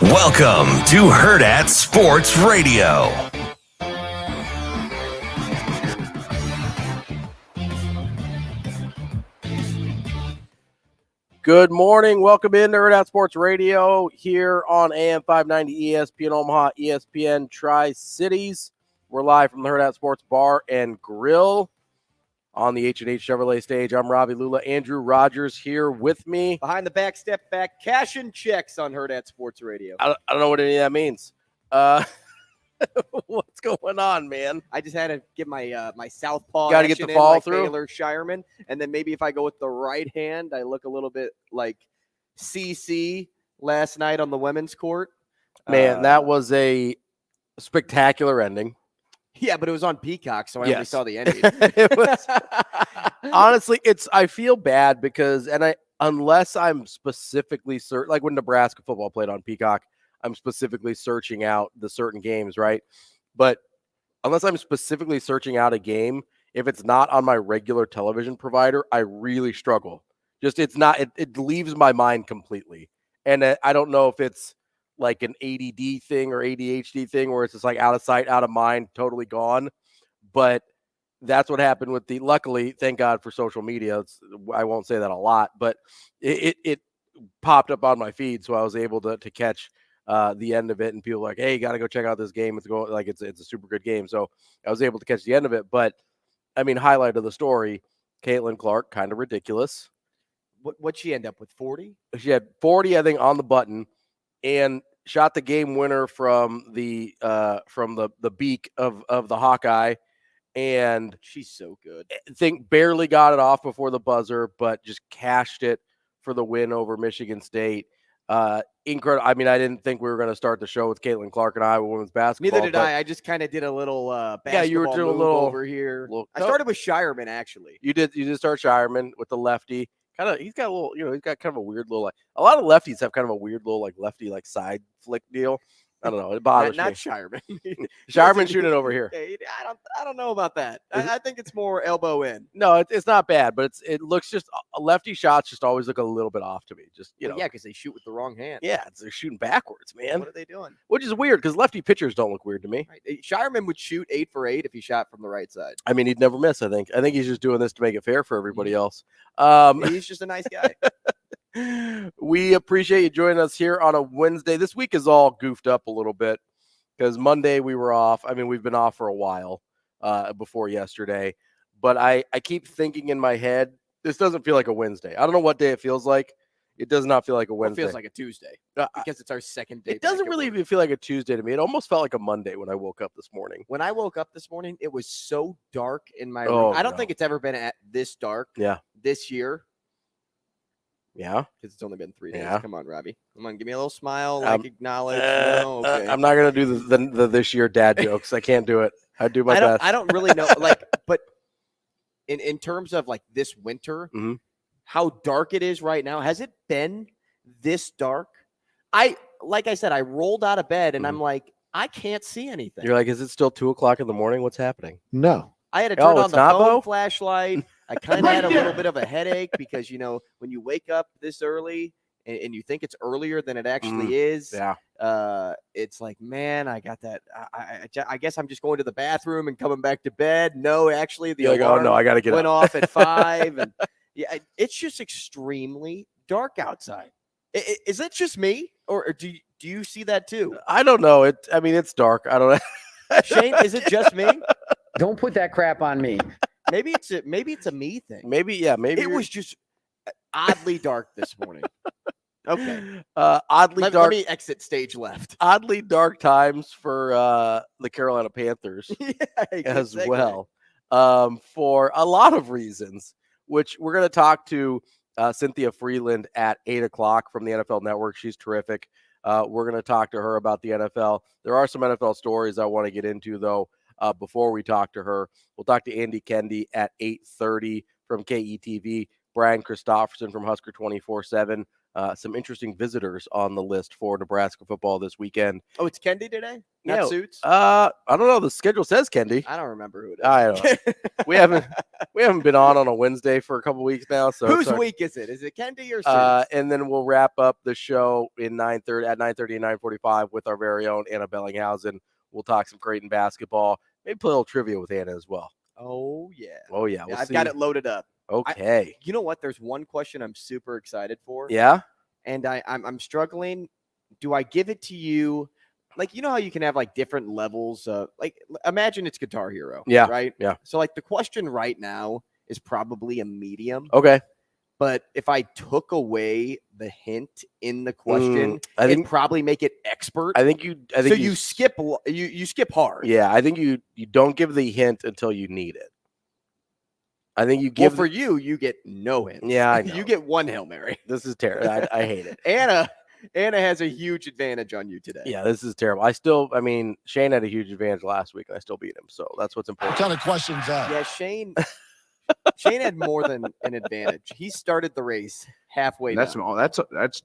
Welcome to Hurrdat Sports Radio. Good morning. Welcome into Hurrdat Sports Radio here on AM 590 ESPN Omaha, ESPN Tri-Cities. We're live from the Hurrdat Sports Bar and Grill on the H&H Chevrolet stage. I'm Ravi Lulla. Andrew Rogers here with me. Behind the back, step back, cash and checks on Hurrdat Sports Radio. I don't know what any of that means. What's going on, man? I just had to get my my southpaw. Got to get the fall like through. Baylor Shireman, and then maybe if I go with the right hand, I look a little bit like CC last night on the women's court. Man, that was a spectacular ending. Yeah, but it was on Peacock, so I only saw the ending. It was, honestly, I feel bad because, unless I'm specifically like when Nebraska football played on Peacock, I'm specifically searching out the certain games, right? But unless I'm specifically searching out a game, if it's not on my regular television provider, I really struggle. It leaves my mind completely. And I don't know if it's like an ADD thing or ADHD thing where it's just like out of sight, out of mind, totally gone. But that's what happened with luckily, thank God for social media. I won't say that a lot, but it popped up on my feed. So I was able to catch the end of it, and people were like, hey, you got to go check out this game. It's a super good game. So I was able to catch the end of it. But I mean, highlight of the story, Caitlin Clark, kind of ridiculous. What'd she end up with, 40? She had 40, I think, on the button, and shot the game winner from the beak of the Hawkeye. And she's so good. I think barely got it off before the buzzer, but just cashed it for the win over Michigan State. Incredible. I mean, I didn't think we were going to start the show with Caitlin Clark and Iowa women's basketball. Neither did I. I just kind of did a little basketball you were doing move a little over here. I started with Shireman, actually. You did start Shireman with the lefty. He's got a little, he's got kind of a weird little, a lot of lefties have kind of a weird little, lefty, side flick deal. I don't know. It bothers me. Not Shireman. Shireman shooting it over here. I don't know about that. I think it's more elbow in. No, it's not bad, but it looks just lefty shots just always look a little bit off to me. Just yeah, because they shoot with the wrong hand. Yeah, they're shooting backwards, man. What are they doing? Which is weird because lefty pitchers don't look weird to me. Right. Shireman would shoot 8 for 8 if he shot from the right side. I mean, he'd never miss. I think he's just doing this to make it fair for everybody else. He's just a nice guy. We appreciate you joining us here on a Wednesday. This week is all goofed up a little bit because Monday we were off. I mean, we've been off for a while before yesterday, but I keep thinking in my head, this doesn't feel like a Wednesday. I don't know what day it feels like. It does not feel like a Wednesday. It feels like a Tuesday because it's our second day. It doesn't really even feel like a Tuesday to me. It almost felt like a Monday when I woke up this morning. When I woke up this morning, it was so dark in my room. I don't think it's ever been at this dark this year. Yeah. Because it's only been 3 days. Yeah. Come on, Robbie. Come on, give me a little smile, acknowledge. No, okay. I'm not going to do the this year dad jokes. I can't do it. I do my best. I don't really know. But in terms of this winter, how dark it is right now, has it been this dark? Like I said, I rolled out of bed and I'm like, I can't see anything. You're like, is it still 2:00 in the morning? What's happening? No. I had to turn on the phone flashlight. I kind of had a little bit of a headache because, when you wake up this early and you think it's earlier than it actually is, it's like, man, I got that. I guess I'm just going to the bathroom and coming back to bed. No, actually, the alarm I got to get went off at 5. And it's just extremely dark outside. Is it just me or do you see that too? I don't know. It's dark. I don't know. Shane, is it just me? Don't put that crap on me. Maybe it's a me thing. Maybe it was just oddly dark this morning. Okay. Oddly dark. Let me exit stage left. Oddly dark times for the Carolina Panthers as well, for a lot of reasons, which we're going to talk to Cynthia Frelund at 8:00 from the NFL Network. She's terrific. We're going to talk to her about the NFL. There are some NFL stories I want to get into, though. Before we talk to her, we'll talk to Andy Kendeigh at 8:30 from KETV. Brian Christopherson from Husker 24/7 some interesting visitors on the list for Nebraska football this weekend. Oh, it's Kendeigh today? Not Suits? I don't know. The schedule says Kendeigh. I don't remember who it is. I don't know. we haven't been on a Wednesday for a couple weeks now. So whose week is it? Is it Kendeigh or Suits? And then we'll wrap up the show at 9:30 and 9:45 with our very own Anna Bellinghausen. We'll talk some Creighton basketball. Maybe play a little trivia with Anna as well. Oh yeah. We'll I've got it loaded up. Okay. You know what? There's one question I'm super excited for. Yeah. And I'm struggling. Do I give it to you? Like, you know how you can have like different levels of, like, imagine it's Guitar Hero. Yeah. Right? Yeah. So like the question right now is probably a medium. Okay. But if I took away the hint in the question, it'd probably make it expert. I think you skip hard. Yeah, I think you don't give the hint until you need it. I think you give. Well, for you get no hint. Yeah, I know. You get one Hail Mary. This is terrible. I hate it. Anna has a huge advantage on you today. Yeah, this is terrible. Shane had a huge advantage last week, and I still beat him. So that's what's important. What kind of questions that? Yeah, Shane had more than an advantage. He started the race halfway That's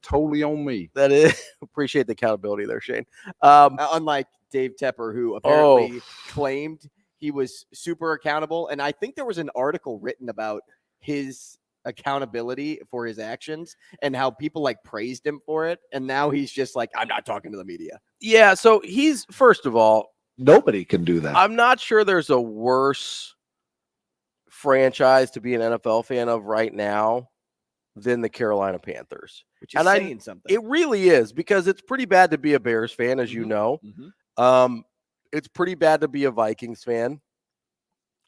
totally on me. That is. Appreciate the accountability there, Shane. Unlike Dave Tepper, who apparently claimed he was super accountable. And I think there was an article written about his accountability for his actions and how people like praised him for it. And now he's just like, I'm not talking to the media. Yeah. So he's, first of all, nobody can do that. I'm not sure there's a worse franchise to be an NFL fan of right now than the Carolina Panthers. Which is saying something. It really is, because it's pretty bad to be a Bears fan, as you know. Mm-hmm. It's pretty bad to be a Vikings fan.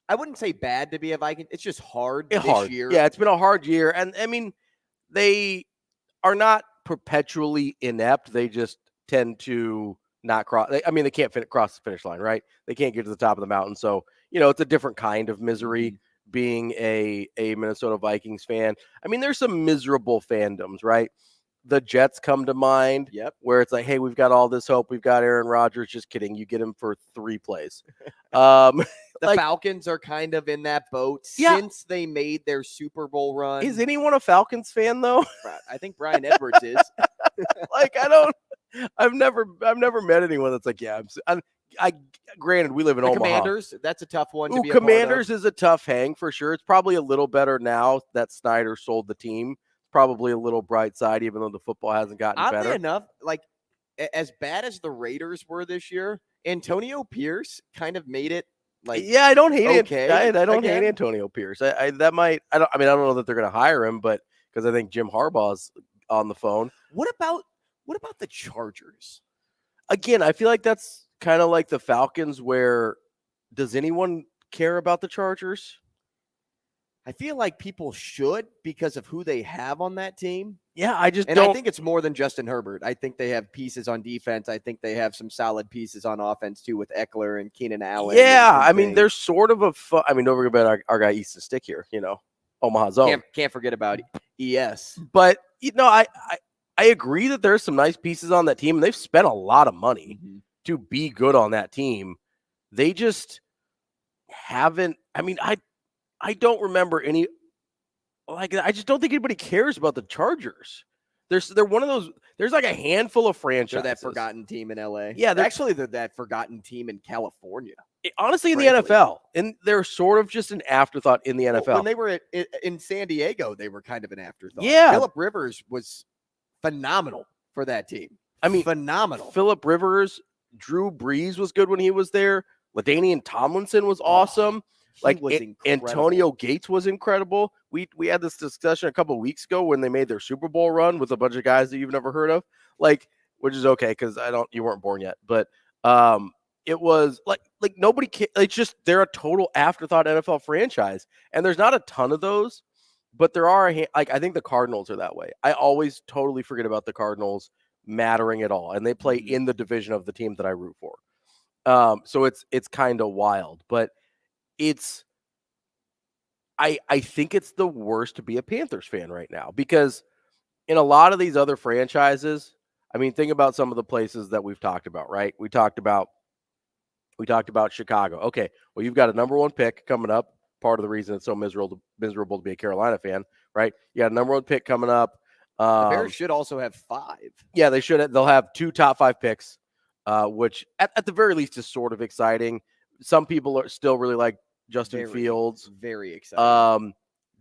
I wouldn't say bad to be a Viking. It's just hard this year. Yeah, it's been a hard year. And, I mean, they are not perpetually inept. They just tend to not cross. They can't cross the finish line, right? They can't get to the top of the mountain. So, it's a different kind of misery being a Minnesota Vikings fan. I mean, there's some miserable fandoms, right? The Jets come to mind. Yep. Where it's like, hey, we've got all this hope. We've got Aaron Rodgers. Just kidding. You get him for 3 plays. The Falcons are kind of in that boat since they made their Super Bowl run. Is anyone a Falcons fan though? I think Brian Edwards is. I've never met anyone that's like, yeah. Granted, we live in Omaha. Commanders, that's a tough one. Commanders is a tough hang for sure. It's probably a little better now that Snyder sold the team. Probably a little bright side, even though the football hasn't gotten better. Oddly enough, like as bad as the Raiders were this year, Antonio Pierce kind of made it. Like, yeah, I don't hate it. Okay, I don't hate Antonio Pierce. I don't know that they're going to hire him, but because I think Jim Harbaugh's on the phone. What about the Chargers? Again, I feel like that's kind of like the Falcons, where does anyone care about the Chargers? I feel like people should because of who they have on that team. Yeah, I think it's more than Justin Herbert. I think they have pieces on defense. I think they have some solid pieces on offense too with Eckler and Keenan Allen. Yeah, I mean, there's sort of don't forget about our guy Easton Stick here. Omaha's own. Can't forget about ES. But I agree that there's some nice pieces on that team, and they've spent a lot of money to be good on that team. They just haven't. I mean, I don't remember any. I just don't think anybody cares about the Chargers. They're one of those. There's like a handful of franchises. They're that forgotten team in LA. Yeah, they're that forgotten team in California. Honestly, in the NFL, and they're sort of just an afterthought in the NFL. When they were in San Diego, they were kind of an afterthought. Yeah, Phillip Rivers was phenomenal for that team. I mean, phenomenal. Phillip Rivers, Drew Brees was good when he was there. LaDainian Tomlinson was awesome. Antonio Gates was incredible. We had this discussion a couple of weeks ago when they made their Super Bowl run with a bunch of guys that you've never heard of, which is okay because you weren't born yet. But it was like nobody. It's just they're a total afterthought NFL franchise, and there's not a ton of those, but there are. I think the Cardinals are that way. I always totally forget about the Cardinals mattering at all, and they play in the division of the team that I root for. So it's kind of wild, but. I think it's the worst to be a Panthers fan right now because in a lot of these other franchises, I mean, think about some of the places that we've talked about, right? We talked about Chicago. Okay, well, you've got a number 1 pick coming up. Part of the reason it's so miserable to be a Carolina fan, right? You got a number 1 pick coming up. The Bears should also have 5. Yeah, they should. They'll have 2 top 5 picks, which at the very least is sort of exciting. Some people are still really like Justin Fields. Very exciting.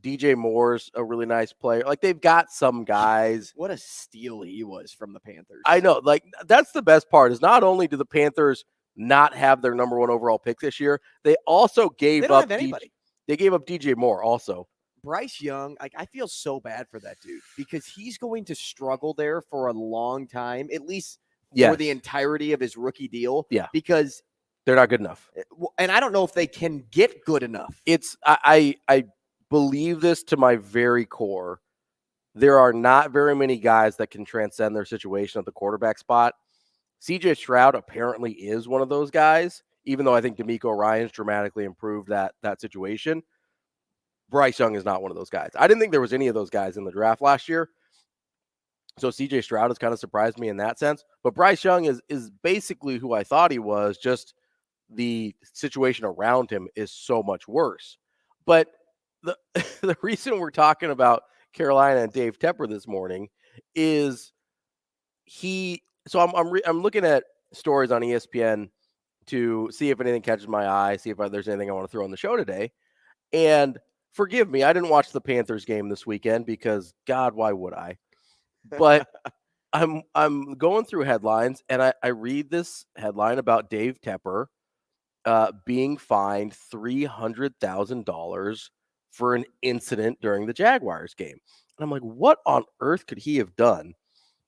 DJ Moore's a really nice player. Like, they've got some guys. What a steal he was from the Panthers. I know. Like, that's the best part is not only do the Panthers not have their number 1 overall pick this year, they also gave up anybody. They gave up DJ Moore also. Bryce Young, like, I feel so bad for that dude because he's going to struggle there for a long time, at least for the entirety of his rookie deal. Yeah. Because they're not good enough. And I don't know if they can get good enough. I believe this to my very core. There are not very many guys that can transcend their situation at the quarterback spot. CJ Stroud apparently is one of those guys, even though I think D'Amico Ryans dramatically improved that situation. Bryce Young is not one of those guys. I didn't think there was any of those guys in the draft last year. So CJ Stroud has kind of surprised me in that sense. But Bryce Young is basically who I thought he was, just the situation around him is so much worse. But the reason we're talking about Carolina and Dave Tepper this morning is so I'm looking at stories on ESPN to see if anything catches my eye, see if there's anything I want to throw on the show today. And forgive me, I didn't watch the Panthers game this weekend because, God, why would I? But I'm going through headlines, and I read this headline about Dave Tepper being fined $300,000 for an incident during the Jaguars game. And I'm like, what on earth could he have done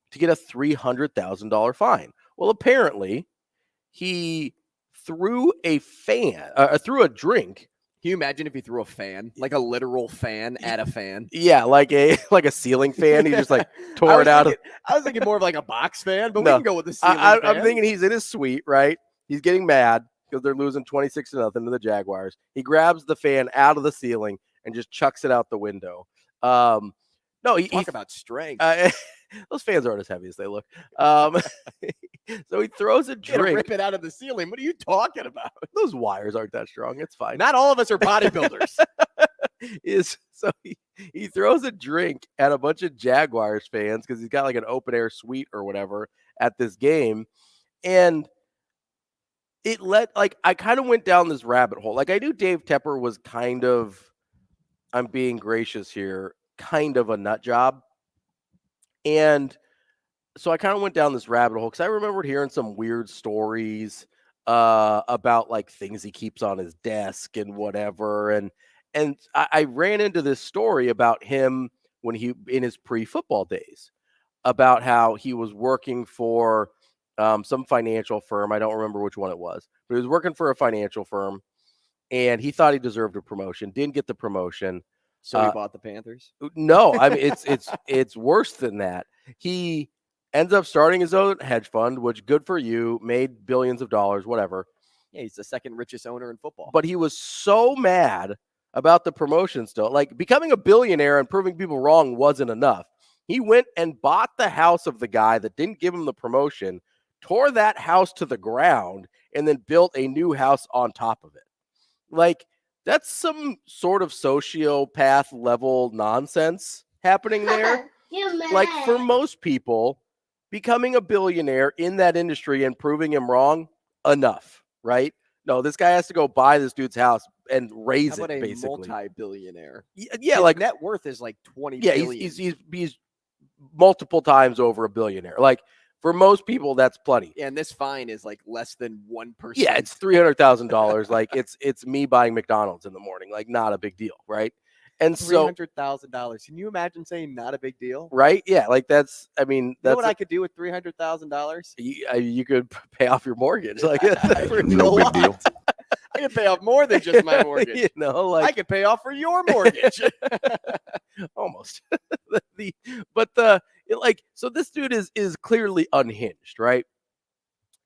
to get a $300,000 fine? Well, apparently he threw a drink. Can you imagine if he threw a fan, like a literal fan at a fan? Yeah, like a ceiling fan. He just like tore it out. I was thinking more of like a box fan, but we can go with the ceiling fan. I'm thinking he's in his suite, right? He's getting mad because they're losing 26-0 to the Jaguars. He grabs the fan out of the ceiling and just chucks it out the window. No, talk about strength. Those fans aren't as heavy as they look. So he throws a drink. Rip it out of the ceiling. What are you talking about? Those wires aren't that strong. It's fine. Not all of us are bodybuilders. So he throws a drink at a bunch of Jaguars fans because he's got like an open air suite or whatever at this game. And I kind of went down this rabbit hole. Like, I knew Dave Tepper was kind of, I'm being gracious here, kind of a nut job. And so I kind of went down this rabbit hole because I remembered hearing some weird stories about like things he keeps on his desk and whatever. And I ran into this story about him when he, in his pre-football days, about how he was working for some financial firm. I don't remember which one it was, but he was working for a financial firm and he thought he deserved a promotion, didn't get the promotion. So he bought the Panthers? No, I mean, it's worse than that. He ends up starting his own hedge fund, which good for you, made billions of dollars, whatever. Yeah, he's the second richest owner in football. But he was so mad about the promotion still. Like, becoming a billionaire and proving people wrong wasn't enough. He went and bought the house of the guy that didn't give him the promotion, tore that house to the ground, and then built a new house on top of it. Like, that's some sort of sociopath level nonsense happening there. Like, for most people, becoming a billionaire in that industry and proving him wrong, enough, right? No, this guy has to go buy this dude's house and raise it, basically. Multi-billionaire. Yeah, his like net worth is like 20 billion. Yeah, he's multiple times over a billionaire. Like, for most people, that's plenty. Yeah, and this fine is like less than 1%. Yeah, it's $300,000. Like, it's me buying McDonald's in the morning. Like, not a big deal, right? And so $300,000. Can you imagine saying not a big deal? Right? Yeah, like that's. I mean, you know what I could do with $300,000? You could pay off your mortgage. Like, no big deal. I could pay off more than just my mortgage. You know, like I could pay off for your mortgage. Almost. So this dude is clearly unhinged, right?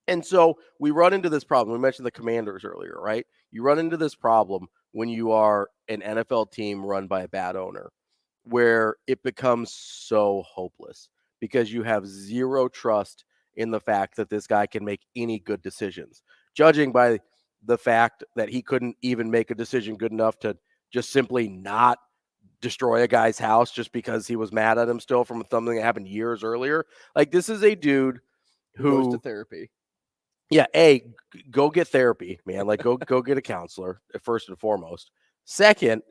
And so we run into this problem. We mentioned the Commanders earlier, right? You run into this problem when you are an NFL team run by a bad owner, where it becomes so hopeless because you have zero trust in the fact that this guy can make any good decisions, judging by the fact that he couldn't even make a decision good enough to just simply not destroy a guy's house just because he was mad at him still from something that happened years earlier. Like, this is a dude who goes to therapy. Yeah, go get therapy, man. Like, go get a counselor, first and foremost. Second,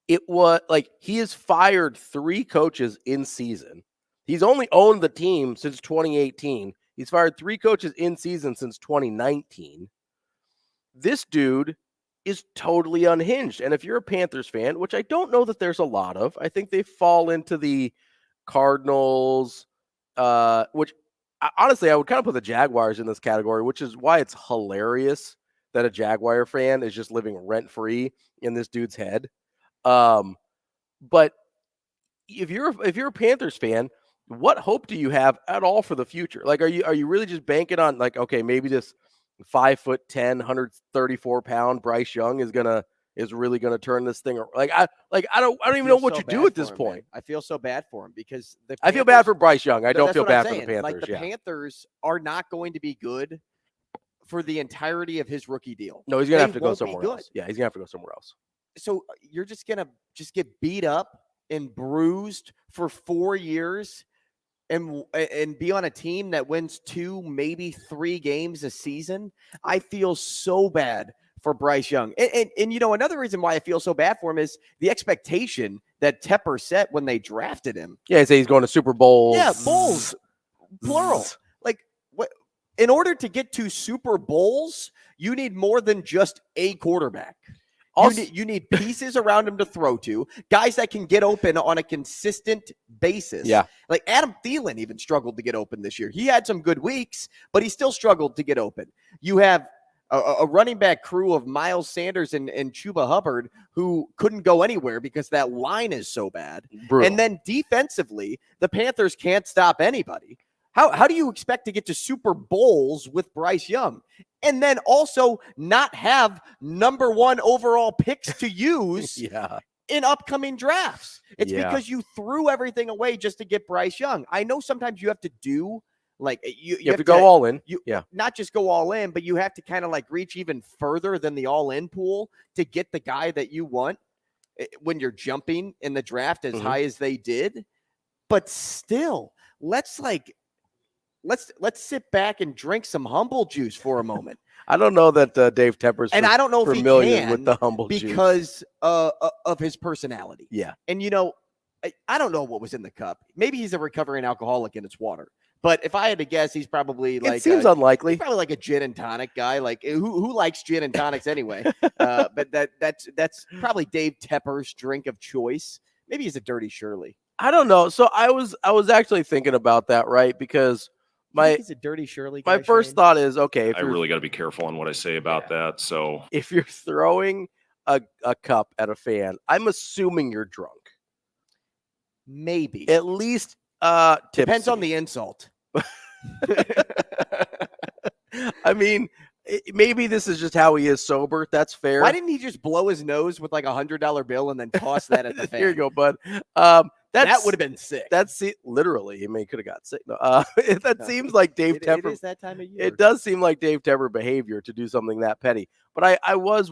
it was like he has fired 3 coaches in season. He's only owned the team since 2018. He's fired 3 coaches in season since 2019. This dude is totally unhinged. And if you're a Panthers fan, which I don't know that there's a lot of, I think they fall into the Cardinals, which honestly, I would kind of put the Jaguars in this category, which is why it's hilarious that a Jaguar fan is just living rent-free in this dude's head. But if you're a Panthers fan, what hope do you have at all for the future? Like, are you really just banking on, like, okay, maybe this 5'10", 134-pound Bryce Young is really gonna turn this thing? I don't even know what you do at this point. I feel so bad for him because I feel bad for Bryce Young. I don't feel bad for the Panthers. Like, the Panthers are not going to be good for the entirety of his rookie deal. No, he's gonna have to go somewhere else. Yeah, he's gonna have to go somewhere else. So you're just gonna get beat up and bruised for 4 years and be on a team that wins 2, maybe 3 games a season? I feel so bad for Bryce Young. And another reason why I feel so bad for him is the expectation that Tepper set when they drafted him. Yeah, he said he's going to Super Bowls. Yeah, bowls, plural. Like, what? In order to get to Super Bowls, you need more than just a quarterback. Also, you need pieces around him to throw to, guys that can get open on a consistent basis. Yeah. Like, Adam Thielen even struggled to get open this year. He had some good weeks, but he still struggled to get open. You have a running back crew of Miles Sanders and Chuba Hubbard who couldn't go anywhere because that line is so bad. Brutal. And then defensively, the Panthers can't stop anybody. How do you expect to get to Super Bowls with Bryce Young and then also not have number 1 overall picks to use in upcoming drafts? It's because you threw everything away just to get Bryce Young. I know sometimes you have to do, like, you have to go all in. Not just go all in, but you have to kind of like reach even further than the all-in pool to get the guy that you want when you're jumping in the draft as high as they did. But still, let's sit back and drink some humble juice for a moment. I don't know that Dave Tepper's and I don't know if he can with the humble because juice. Of his personality. Yeah. And I don't know what was what was in the cup. Maybe he's a recovering alcoholic and it's water. But if I had to guess, he's probably it seems unlikely. He's probably like a gin and tonic guy. Like, who likes gin and tonics anyway? But that's probably Dave Tepper's drink of choice. Maybe he's a Dirty Shirley. I don't know. So I was actually thinking about that, right? Because he's a Dirty Shirley guy, my first thought is, okay, I really got to be careful on what I say about that. So if you're throwing a cup at a fan, I'm assuming you're drunk. Maybe. At least depends on the insult. I mean, maybe this is just how he is sober. That's fair. Why didn't he just blow his nose with like $100 bill and then toss that at the fan? Here you go, bud. That would have been sick. That's literally. I mean, he could have got sick. No, that seems like Dave Tepper. It is that time of year. It does seem like Dave Tepper behavior to do something that petty. But I was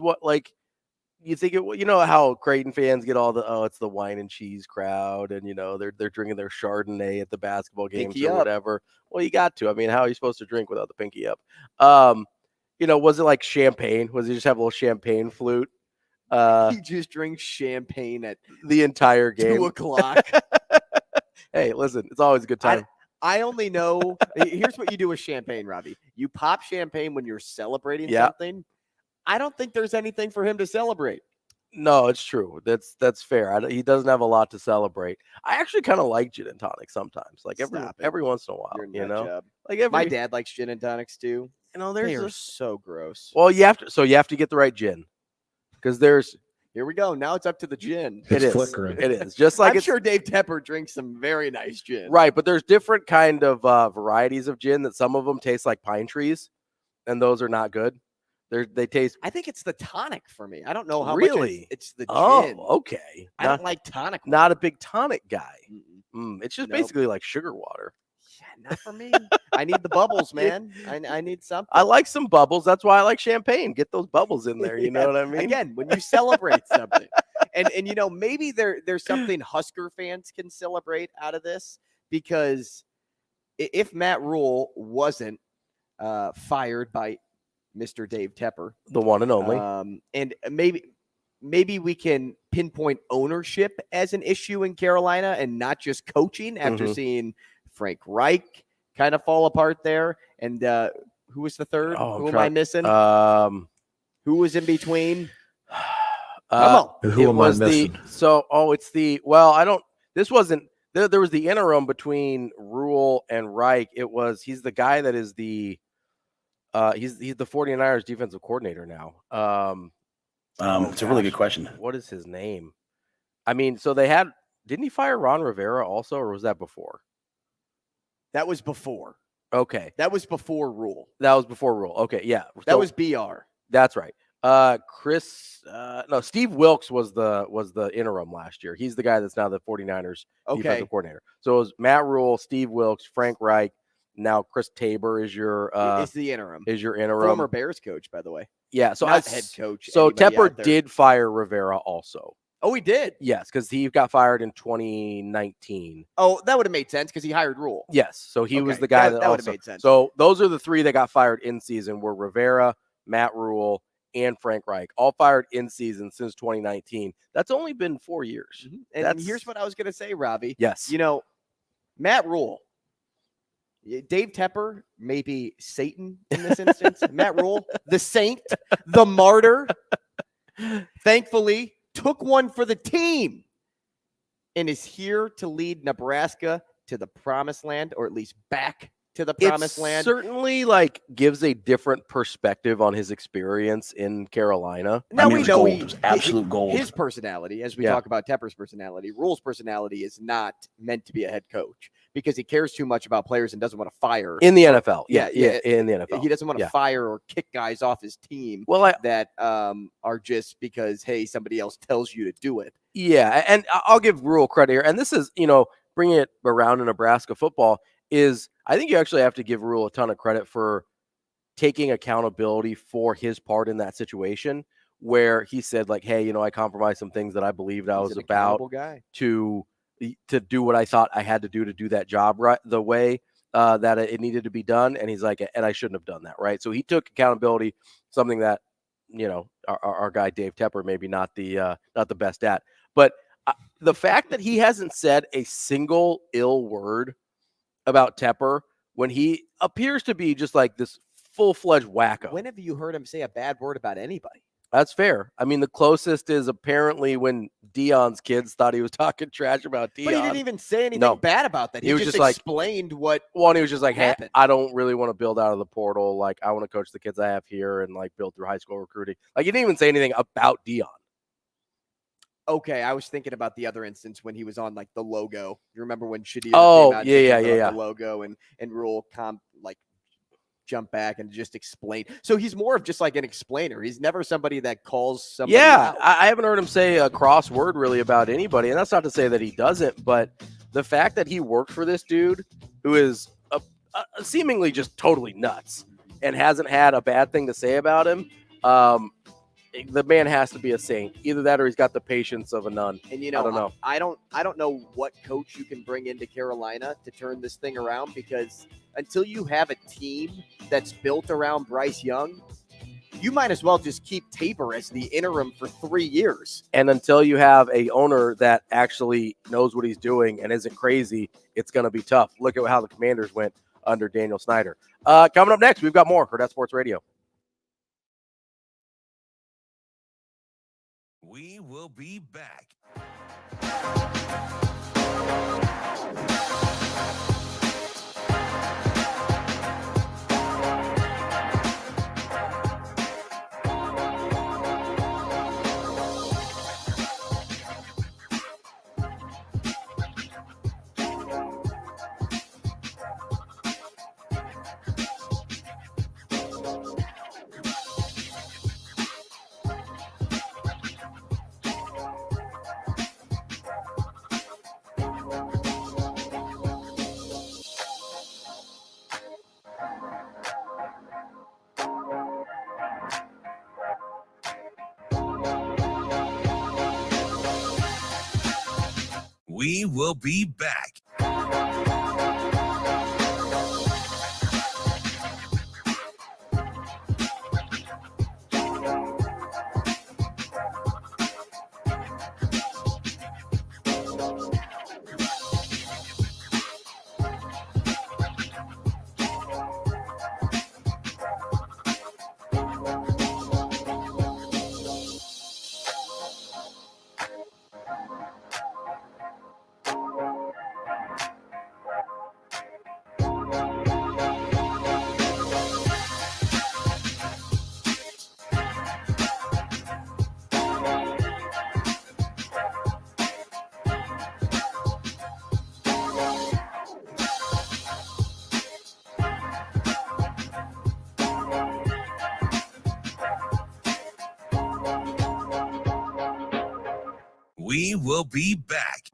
you think it? You know how Creighton fans get all it's the wine and cheese crowd, and they're drinking their Chardonnay at the basketball games or whatever. Well, you got to. I mean, how are you supposed to drink without the pinky up? Was it like champagne? Was he just have a little champagne flute? He just drinks champagne at the entire game. 2:00. Hey, listen, it's always a good time. I only know. Here's what you do with champagne, Ravi. You pop champagne when you're celebrating something. I don't think there's anything for him to celebrate. No, it's true. That's fair. He doesn't have a lot to celebrate. I actually kind of like gin and tonic sometimes, like every once in a while. My dad likes gin and tonics too. They're so gross. Well, you have to get the right gin, because here we go. Now it's up to the gin. It is flickering. It is just like I'm sure Dave Tepper drinks some very nice gin. Right, but there's different kind of varieties of gin that some of them taste like pine trees, and those are not good. They taste. I think it's the tonic for me. I don't know how really? Much it's the gin. Oh, okay. I don't like tonic. Not a big tonic guy. It's just basically like sugar water. Not for me. I need the bubbles, man. I need something. I like some bubbles. That's why I like champagne. Get those bubbles in there. You know what I mean? Again, when you celebrate something. And maybe there's something Husker fans can celebrate out of this, because if Matt Rule wasn't fired by Mr. Dave Tepper, the one and only, and maybe we can pinpoint ownership as an issue in Carolina and not just coaching after seeing Frank Reich kind of fall apart there. And who was the third? Who am I missing? Who was in between? Who am I missing? This wasn't, there was the interim between Rule and Reich. He's the guy that is he's the 49ers defensive coordinator now. It's a really good question. What is his name? I mean, so didn't he fire Ron Rivera also, or was that before? That was before. Okay. That was before Rule. Okay. Yeah. That was BR. That's right. Steve Wilkes was the interim last year. He's the guy that's now the 49ers defensive coordinator. So it was Matt Rule, Steve Wilkes, Frank Reich. Now Chris Tabor is your interim. Former Bears coach, by the way. Yeah, so not head coach. So Tepper did fire Rivera also. Oh, he did? Yes, because he got fired in 2019. Oh, that would have made sense because he hired Rule. Yes, so he was the guy that would have made sense. So those are the three that got fired in season were Rivera, Matt Rule, and Frank Reich, all fired in season since 2019. That's only been 4 years. Mm-hmm. And here's what I was going to say, Ravi. Yes. Matt Rule, Dave Tepper, maybe Satan in this instance. Matt Rule, the saint, the martyr, thankfully took one for the team and is here to lead Nebraska to the promised land, or at least back to the promised land. Certainly gives a different perspective on his experience in Carolina. Now we know absolute gold. His personality, as we talk about Tepper's personality, Rule's personality is not meant to be a head coach because he cares too much about players and doesn't want to fire in the NFL. Yeah, in the NFL. He doesn't want to fire or kick guys off his team that are just because, hey, somebody else tells you to do it. Yeah, and I'll give Rule credit here. And this is, bringing it around to Nebraska football is I think you actually have to give Rule a ton of credit for taking accountability for his part in that situation where he said hey, I compromised some things that I believed I was about to do what I thought I had to do that job right the way that it needed to be done. And he's like, and I shouldn't have done that. Right. So he took accountability, something that, our guy, Dave Tepper, maybe not the best at, but the fact that he hasn't said a single ill word about Tepper when he appears to be just like this full-fledged wacko. When have you heard him say a bad word about anybody? That's fair. I mean, the closest is apparently when Deion's kids thought he was talking trash about Deion. But he didn't even say anything bad about that. He was just explained what Well, and he was just like, happened. Hey, I don't really want to build out of the portal. I want to coach the kids I have here and build through high school recruiting. He didn't even say anything about Deion. Okay, I was thinking about the other instance when he was on the logo. You remember when Shadir came out the logo and Rule jump back and just explain. So he's more of just an explainer. He's never somebody that calls somebody out. I haven't heard him say a cross word really about anybody, and that's not to say that he doesn't, but the fact that he worked for this dude who is seemingly just totally nuts and hasn't had a bad thing to say about him, the man has to be a saint. Either that or he's got the patience of a nun. And I don't know. I don't know what coach you can bring into Carolina to turn this thing around, because until you have a team that's built around Bryce Young, you might as well just keep Tabor as the interim for 3 years. And until you have a owner that actually knows what he's doing and isn't crazy, it's going to be tough. Look at how the Commanders went under Daniel Snyder. Coming up next, we've got more Hurrdat Sports Radio. We will be back. We will be back. We will be back.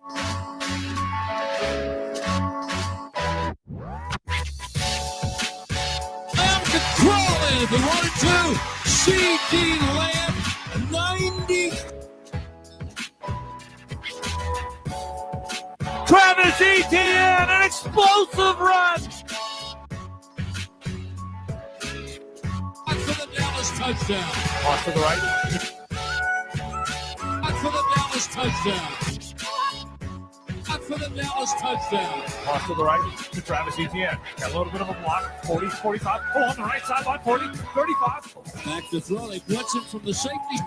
Controlling the 1-2. CD Lamb 90. Travis Etienne, an explosive run. For the Dallas touchdown. Off to the right. For the Dallas touchdown. For the Dallas touchdown. Off to the right to Travis Etienne. Got a little bit of a block. 40, 45. Oh, on the right sideline. 40, 35. Back to throw. They blitz it from the safety.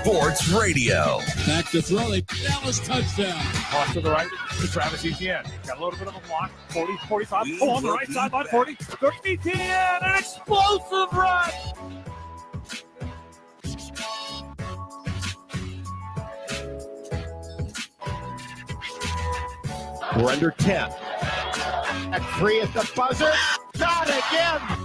Sports Radio. Back to throw. They Dallas touchdown. Off to the right to Travis Etienne. Got a little bit of a block. 40, 45. Oh, on the right sideline. 40, 30. Etienne, an explosive run. We're under 10. At 3 at the buzzer. Not again.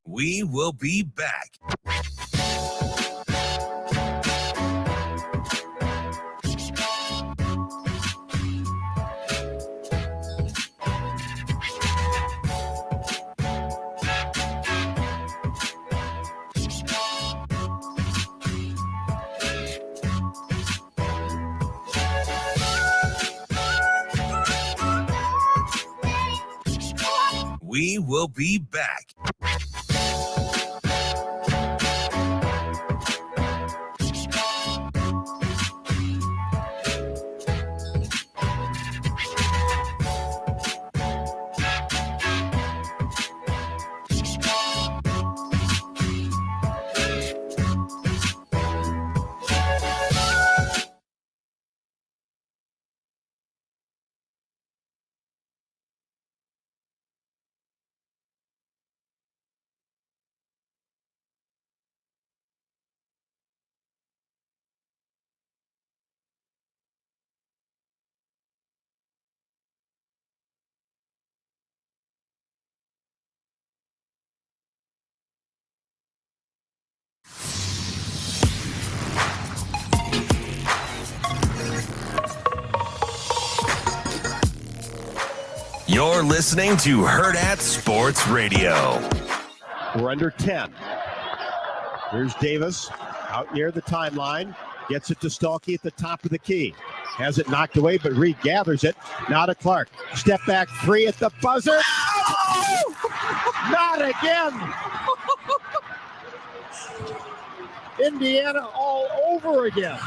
We will be back. We will be back. You're listening to Hurrdat Sports Radio. We're under 10. Here's Davis out near the timeline. Gets it to Stalkey at the top of the key. Has it knocked away, but Reed gathers it. Now to Clark. Step back 3 at the buzzer. Oh! Not again. Indiana all over again.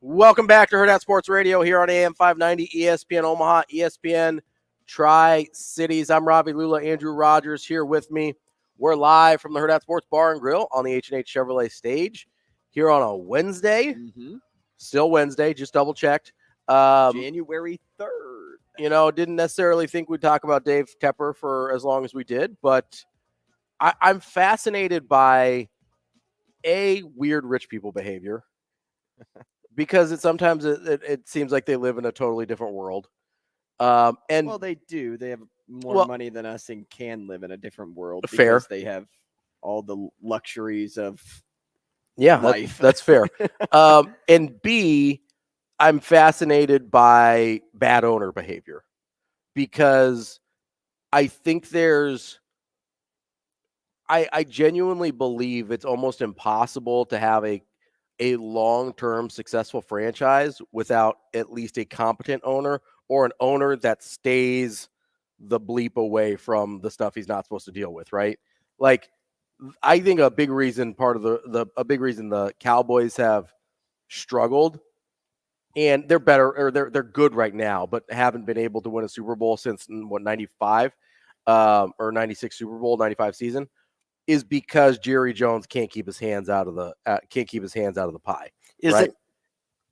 Welcome back to Hurrdat Sports Radio here on AM 590, ESPN Omaha, ESPN Tri-Cities. I'm Ravi Lulla, Andrew Rogers here with me. We're live from the Hurrdat Sports Bar and Grill on the H&H Chevrolet stage here on a Wednesday. Still Wednesday, just double checked. January 3rd. Didn't necessarily think we'd talk about Dave Tepper for as long as we did, but I'm fascinated by weird rich people behavior because sometimes it seems like they live in a totally different world. And they do. They have more money than us and can live in a different world fair. Because they have all the luxuries of life. That's fair. And B, I'm fascinated by bad owner behavior because I think I genuinely believe it's almost impossible to have a long-term successful franchise without at least a competent owner or an owner that stays the bleep away from the stuff he's not supposed to deal with, right? Like, I think a big reason the Cowboys have struggled, and they're better or they're good right now, but haven't been able to win a Super Bowl since 95 or 96 Super Bowl, 95 season, is because Jerry Jones can't keep his hands out of the pie.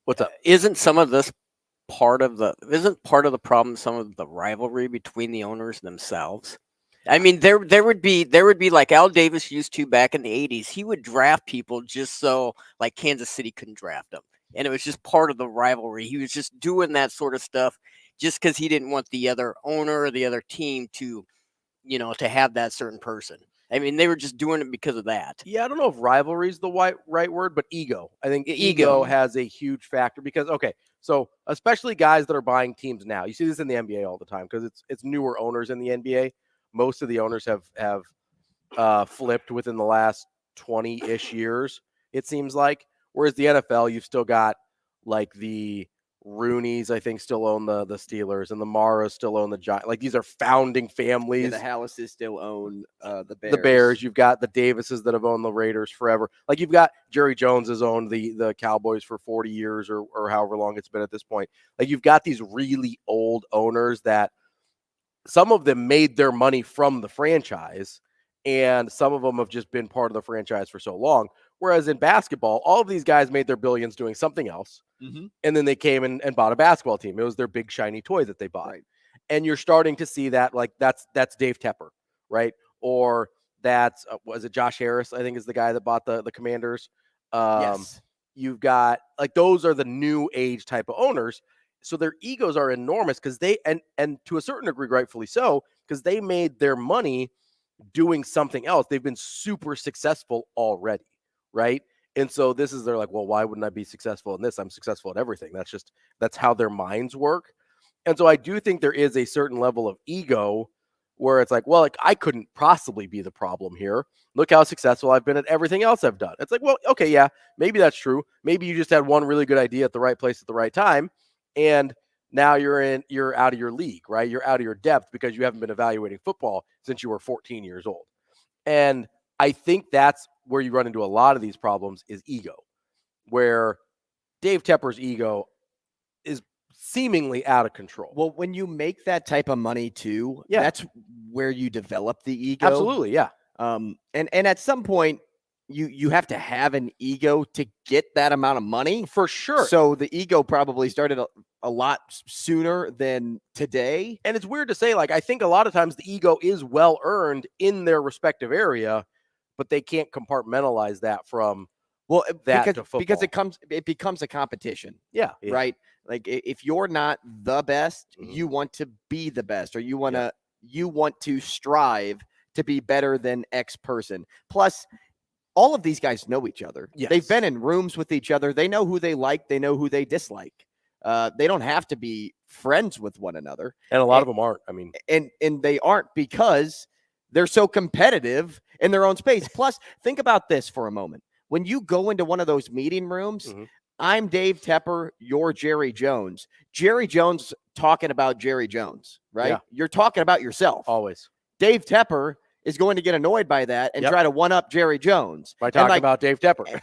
What's up? Isn't some of this part of the problem some of the rivalry between the owners themselves? I mean, there would be like Al Davis used to back in the 80s. He would draft people just so like Kansas City couldn't draft them. And it was just part of the rivalry. He was just doing that sort of stuff just because he didn't want the other owner or the other team to have that certain person. I mean, they were just doing it because of that. Yeah, I don't know if rivalry is the right word, but ego. I think ego has a huge factor because, so especially guys that are buying teams now. You see this in the NBA all the time because it's newer owners in the NBA. Most of the owners have flipped within the last 20-ish years, it seems like. Whereas the NFL, you've still got like the Rooneys, I think, still own the Steelers, and the Maras still own the Giants. Like, these are founding families. Yeah, the Hallises still own the Bears. The Bears. You've got the Davises that have owned the Raiders forever. Like, you've got Jerry Jones has owned the Cowboys for 40 years or however long it's been at this point. Like, you've got these really old owners that some of them made their money from the franchise, and some of them have just been part of the franchise for so long. Whereas in basketball, all of these guys made their billions doing something else. Mm-hmm. And then they came and bought a basketball team. It was their big shiny toy that they bought. Right. And you're starting to see that, like, that's Dave Tepper, right? Or that's, was it Josh Harris, I think, is the guy that bought the Commanders. Yes. You've got, like, those are the new age type of owners. So their egos are enormous because they, and to a certain degree, rightfully so, because they made their money doing something else. They've been super successful already, right? And so they're like, well, why wouldn't I be successful in this? I'm successful at everything. That's how their minds work. And so I do think there is a certain level of ego where it's like, well, like, I couldn't possibly be the problem here. Look how successful I've been at everything else I've done. It's like, well, okay, yeah, maybe that's true. Maybe you just had one really good idea at the right place at the right time, and now you're out of your league, right? You're out of your depth because you haven't been evaluating football since you were 14 years old. And I think that's where you run into a lot of these problems is ego, where Dave Tepper's ego is seemingly out of control. Well, when you make that type of money too, that's where you develop the ego. Absolutely, yeah. And at some point, you have to have an ego to get that amount of money. For sure. So the ego probably started a lot sooner than today. And it's weird to say, like, I think a lot of times the ego is well earned in their respective area, but they can't compartmentalize that from because it becomes a competition. Yeah. Right. Like, if you're not the best, you want to be the best, or you want to strive to be better than X person. Plus, all of these guys know each other. Yes. They've been in rooms with each other. They know who they like. They know who they dislike. They don't have to be friends with one another. And a lot of them aren't. I mean, and they aren't because they're so competitive in their own space. Plus, think about this for a moment. When you go into one of those meeting rooms, I'm Dave Tepper, you're Jerry Jones. Jerry Jones talking about Jerry Jones, right? Yeah. You're talking about yourself. Always. Dave Tepper is going to get annoyed by that and try to one-up Jerry Jones. By talking about Dave Tepper.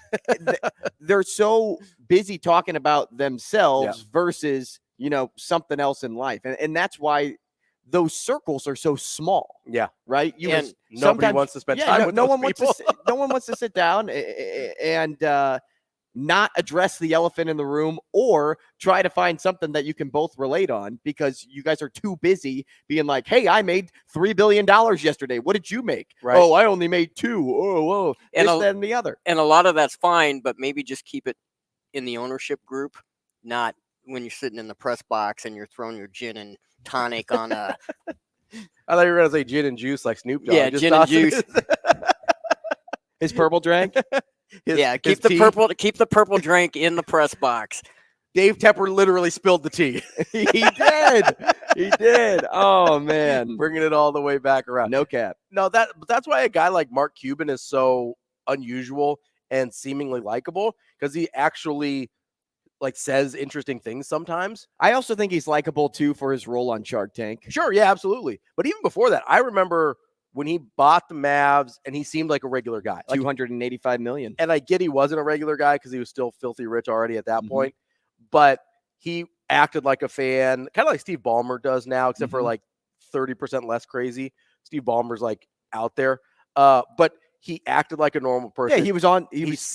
They're so busy talking about themselves versus, something else in life. And that's why those circles are so small. Yeah. Right? Nobody wants to spend time with those people. No one wants to sit down and not address the elephant in the room or try to find something that you can both relate on because you guys are too busy being like, hey, I made $3 billion yesterday. What did you make? Right. Oh, I only made 2. Oh, whoa. And This, that, and the other. And a lot of that's fine, but maybe just keep it in the ownership group, not when you're sitting in the press box and you're throwing your gin and tonic on a. I thought you were going to say gin and juice like Snoop Dogg. Yeah, Just gin and tossing juice. His purple drink. Keep the purple drink in the press box. Dave Tepper literally spilled the tea. He did. He did. Oh man, bringing it all the way back around. No cap. No, that's why a guy like Mark Cuban is so unusual and seemingly likable, because he actually like says interesting things sometimes. I also think he's likable too for his role on Shark Tank. Sure, yeah, absolutely. But even before that, I remember when he bought the Mavs and he seemed like a regular guy. Like, $285 million. And I get he wasn't a regular guy because he was still filthy rich already at that point. But he acted like a fan, kind of like Steve Ballmer does now, except for like 30% less crazy. Steve Ballmer's like out there. But he acted like a normal person. Yeah, he was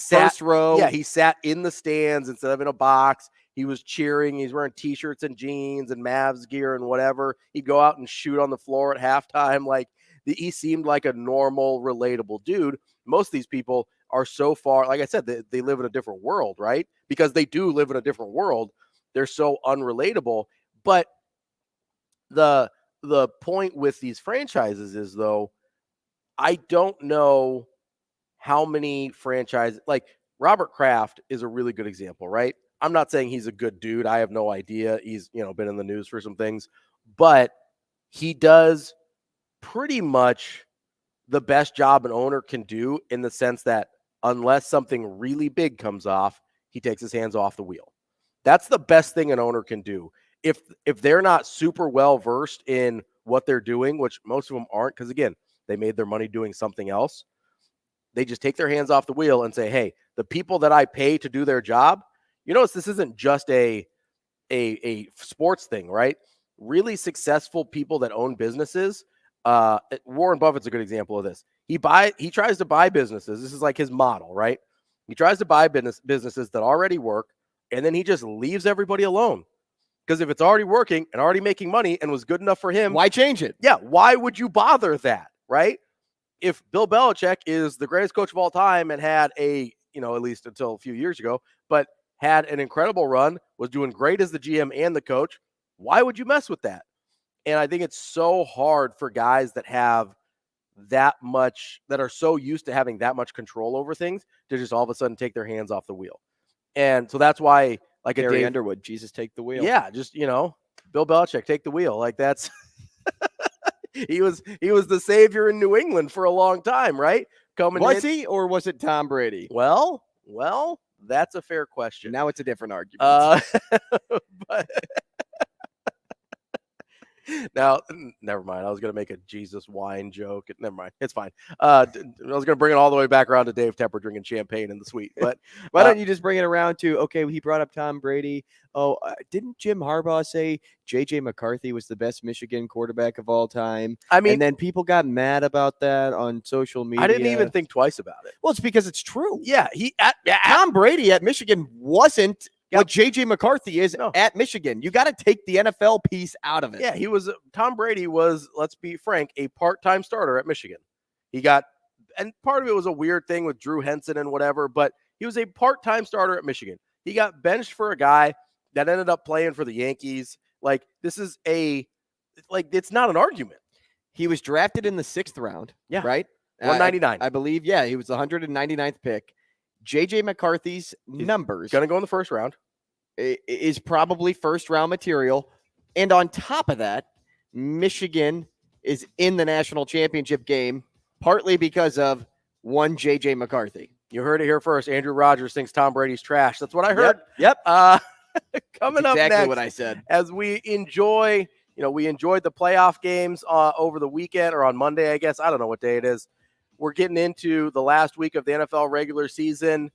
first row. Yeah, he sat in the stands instead of in a box. He was cheering. He's wearing T-shirts and jeans and Mavs gear and whatever. He'd go out and shoot on the floor at halftime. Like, he seemed like a normal, relatable dude. Most of these people are so far, like I said, they live in a different world, right? Because they do live in a different world. They're so unrelatable. But the point with these franchises is, though, I don't know how many franchises, like Robert Kraft is a really good example, right? I'm not saying he's a good dude. I have no idea. He's, been in the news for some things, but he does pretty much the best job an owner can do, in the sense that unless something really big comes off, he takes his hands off the wheel. That's the best thing an owner can do. If they're not super well versed in what they're doing, which most of them aren't, because again, they made their money doing something else, they just take their hands off the wheel and say, hey, the people that I pay to do their job, this isn't just a sports thing, right? Really successful people that own businesses. Warren Buffett's a good example of this. He tries to buy businesses. This is like his model, right? He tries to buy businesses that already work, and then he just leaves everybody alone. Because if it's already working and already making money and was good enough for him, why change it? Yeah, why would you bother that, right? If Bill Belichick is the greatest coach of all time and had at least until a few years ago, but had an incredible run, was doing great as the GM and the coach, why would you mess with that? And I think it's so hard for guys that have that are so used to having that much control over things to just all of a sudden take their hands off the wheel. And so that's why, like Gary Underwood, Jesus, take the wheel. Yeah, just, Bill Belichick, take the wheel. Like, that's he was the savior in New England for a long time, right? Was he, or was it Tom Brady? Well, that's a fair question. Now it's a different argument. But now, never mind. I was going to make a Jesus wine joke. Never mind. It's fine. I was going to bring it all the way back around to Dave Tepper drinking champagne in the suite. But why don't you just bring it around to, okay, he brought up Tom Brady. Oh, didn't Jim Harbaugh say J.J. McCarthy was the best Michigan quarterback of all time? I mean, and then people got mad about that on social media. I didn't even think twice about it. Well, it's because it's true. Yeah, Tom Brady at Michigan wasn't what J.J. McCarthy is at Michigan. You got to take the NFL piece out of it. Yeah, Tom Brady was, let's be frank, a part-time starter at Michigan. And part of it was a weird thing with Drew Henson and whatever, but he was a part-time starter at Michigan. He got benched for a guy that ended up playing for the Yankees. Like, this is it's not an argument. He was drafted in the 6th round. Yeah. Right? 199. I believe, yeah, he was the 199th pick. J.J. McCarthy's numbers going to go in the first round. Is probably first round material. And on top of that, Michigan is in the national championship game, partly because of one J.J. McCarthy. You heard it here first. Andrew Rogers thinks Tom Brady's trash. That's what I heard. Yep. Coming That's up exactly next, what I said. As we enjoy, we enjoyed the playoff games over the weekend, or on Monday, I guess. I don't know what day it is. We're getting into the last week of the NFL regular season.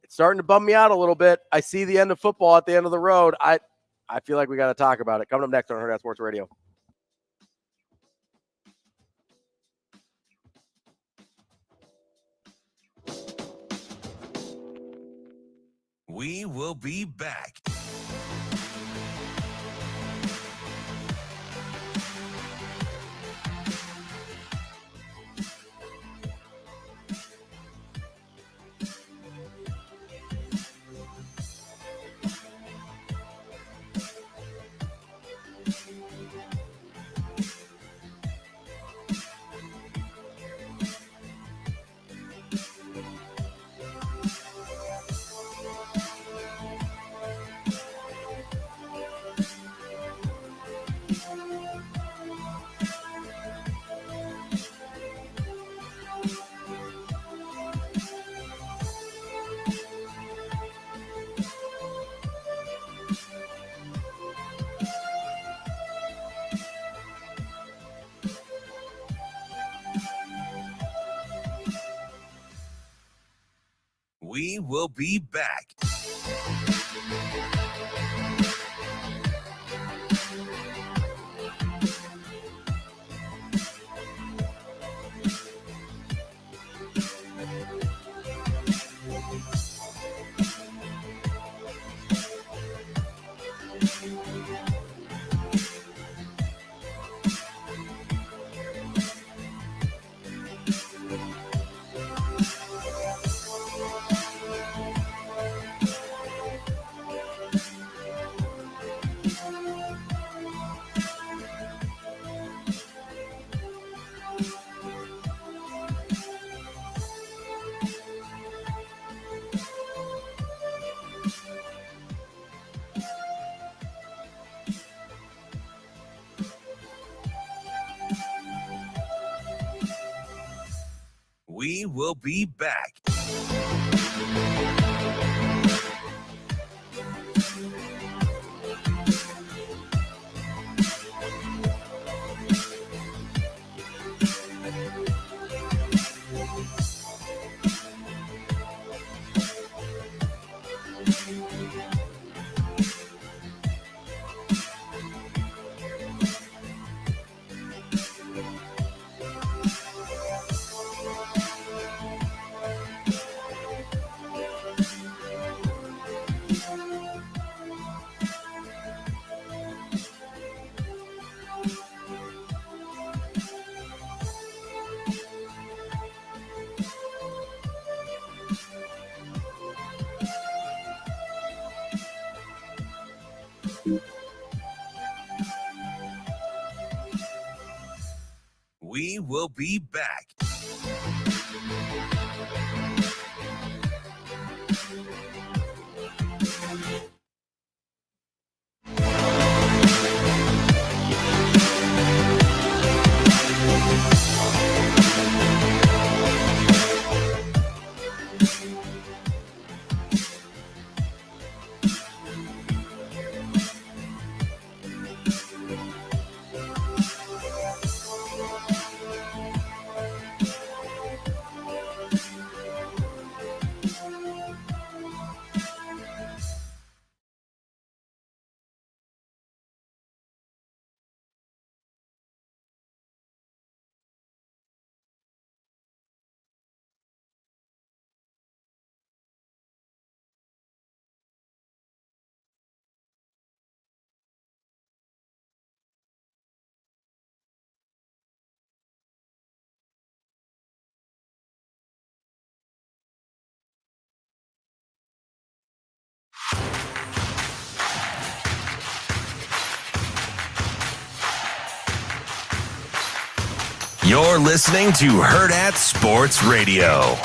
It's starting to bum me out a little bit. I see the end of football at the end of the road. I feel like we got to talk about it. Coming up next on Hurrdat Sports Radio. We will be back. We will be back. We will be back. We will be back. You're listening to Hurrdat Sports Radio.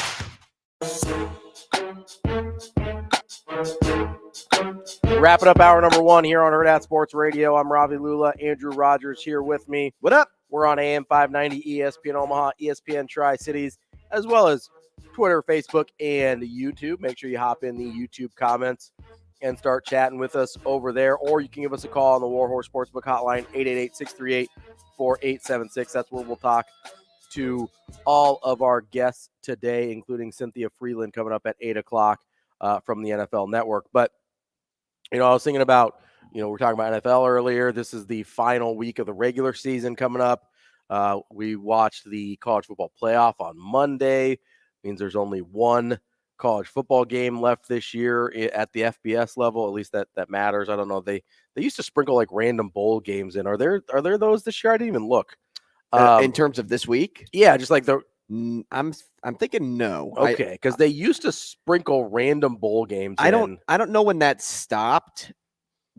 Wrapping up hour number one here on Hurrdat Sports Radio. I'm Ravi Lulla. Andrew Rogers here with me. What up? We're on AM 590 ESPN Omaha, ESPN Tri-Cities, as well as Twitter, Facebook, and YouTube. Make sure you hop in the YouTube comments and start chatting with us over there. Or you can give us a call on the Warhorse Sportsbook hotline, 888-638-4876. That's where we'll talk to all of our guests today, including Cynthia Frelund coming up at 8 o'clock from the NFL Network. But, you know, I was thinking about, you know, we're talking about NFL earlier. This is the final week of the regular season coming up. We watched the college football playoff on Monday. Means there's only one college football game left this year at the FBS level. At least that matters. I don't know. They used to sprinkle like random bowl games in. Are there those this year? I didn't even look. In terms of this week? Yeah, just like I'm thinking no. Okay, because they used to sprinkle random bowl games. I don't know when that stopped,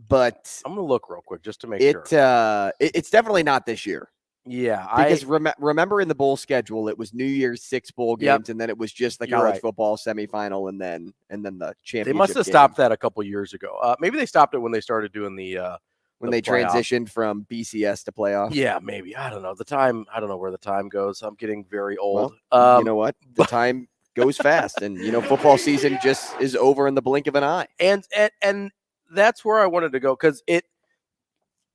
but I'm gonna look real quick just to make sure. It's definitely not this year. Yeah, because remember in the bowl schedule, it was New Year's 6 bowl games, and then it was just the college football semifinal, and then the championship. They must have stopped that a couple years ago. Maybe they stopped it when they started doing when they transitioned from BCS to playoffs. Yeah, maybe. I don't know. I don't know where the time goes. I'm getting very old. Well, you know what? The time goes fast, and football season just is over in the blink of an eye. And that's where I wanted to go, because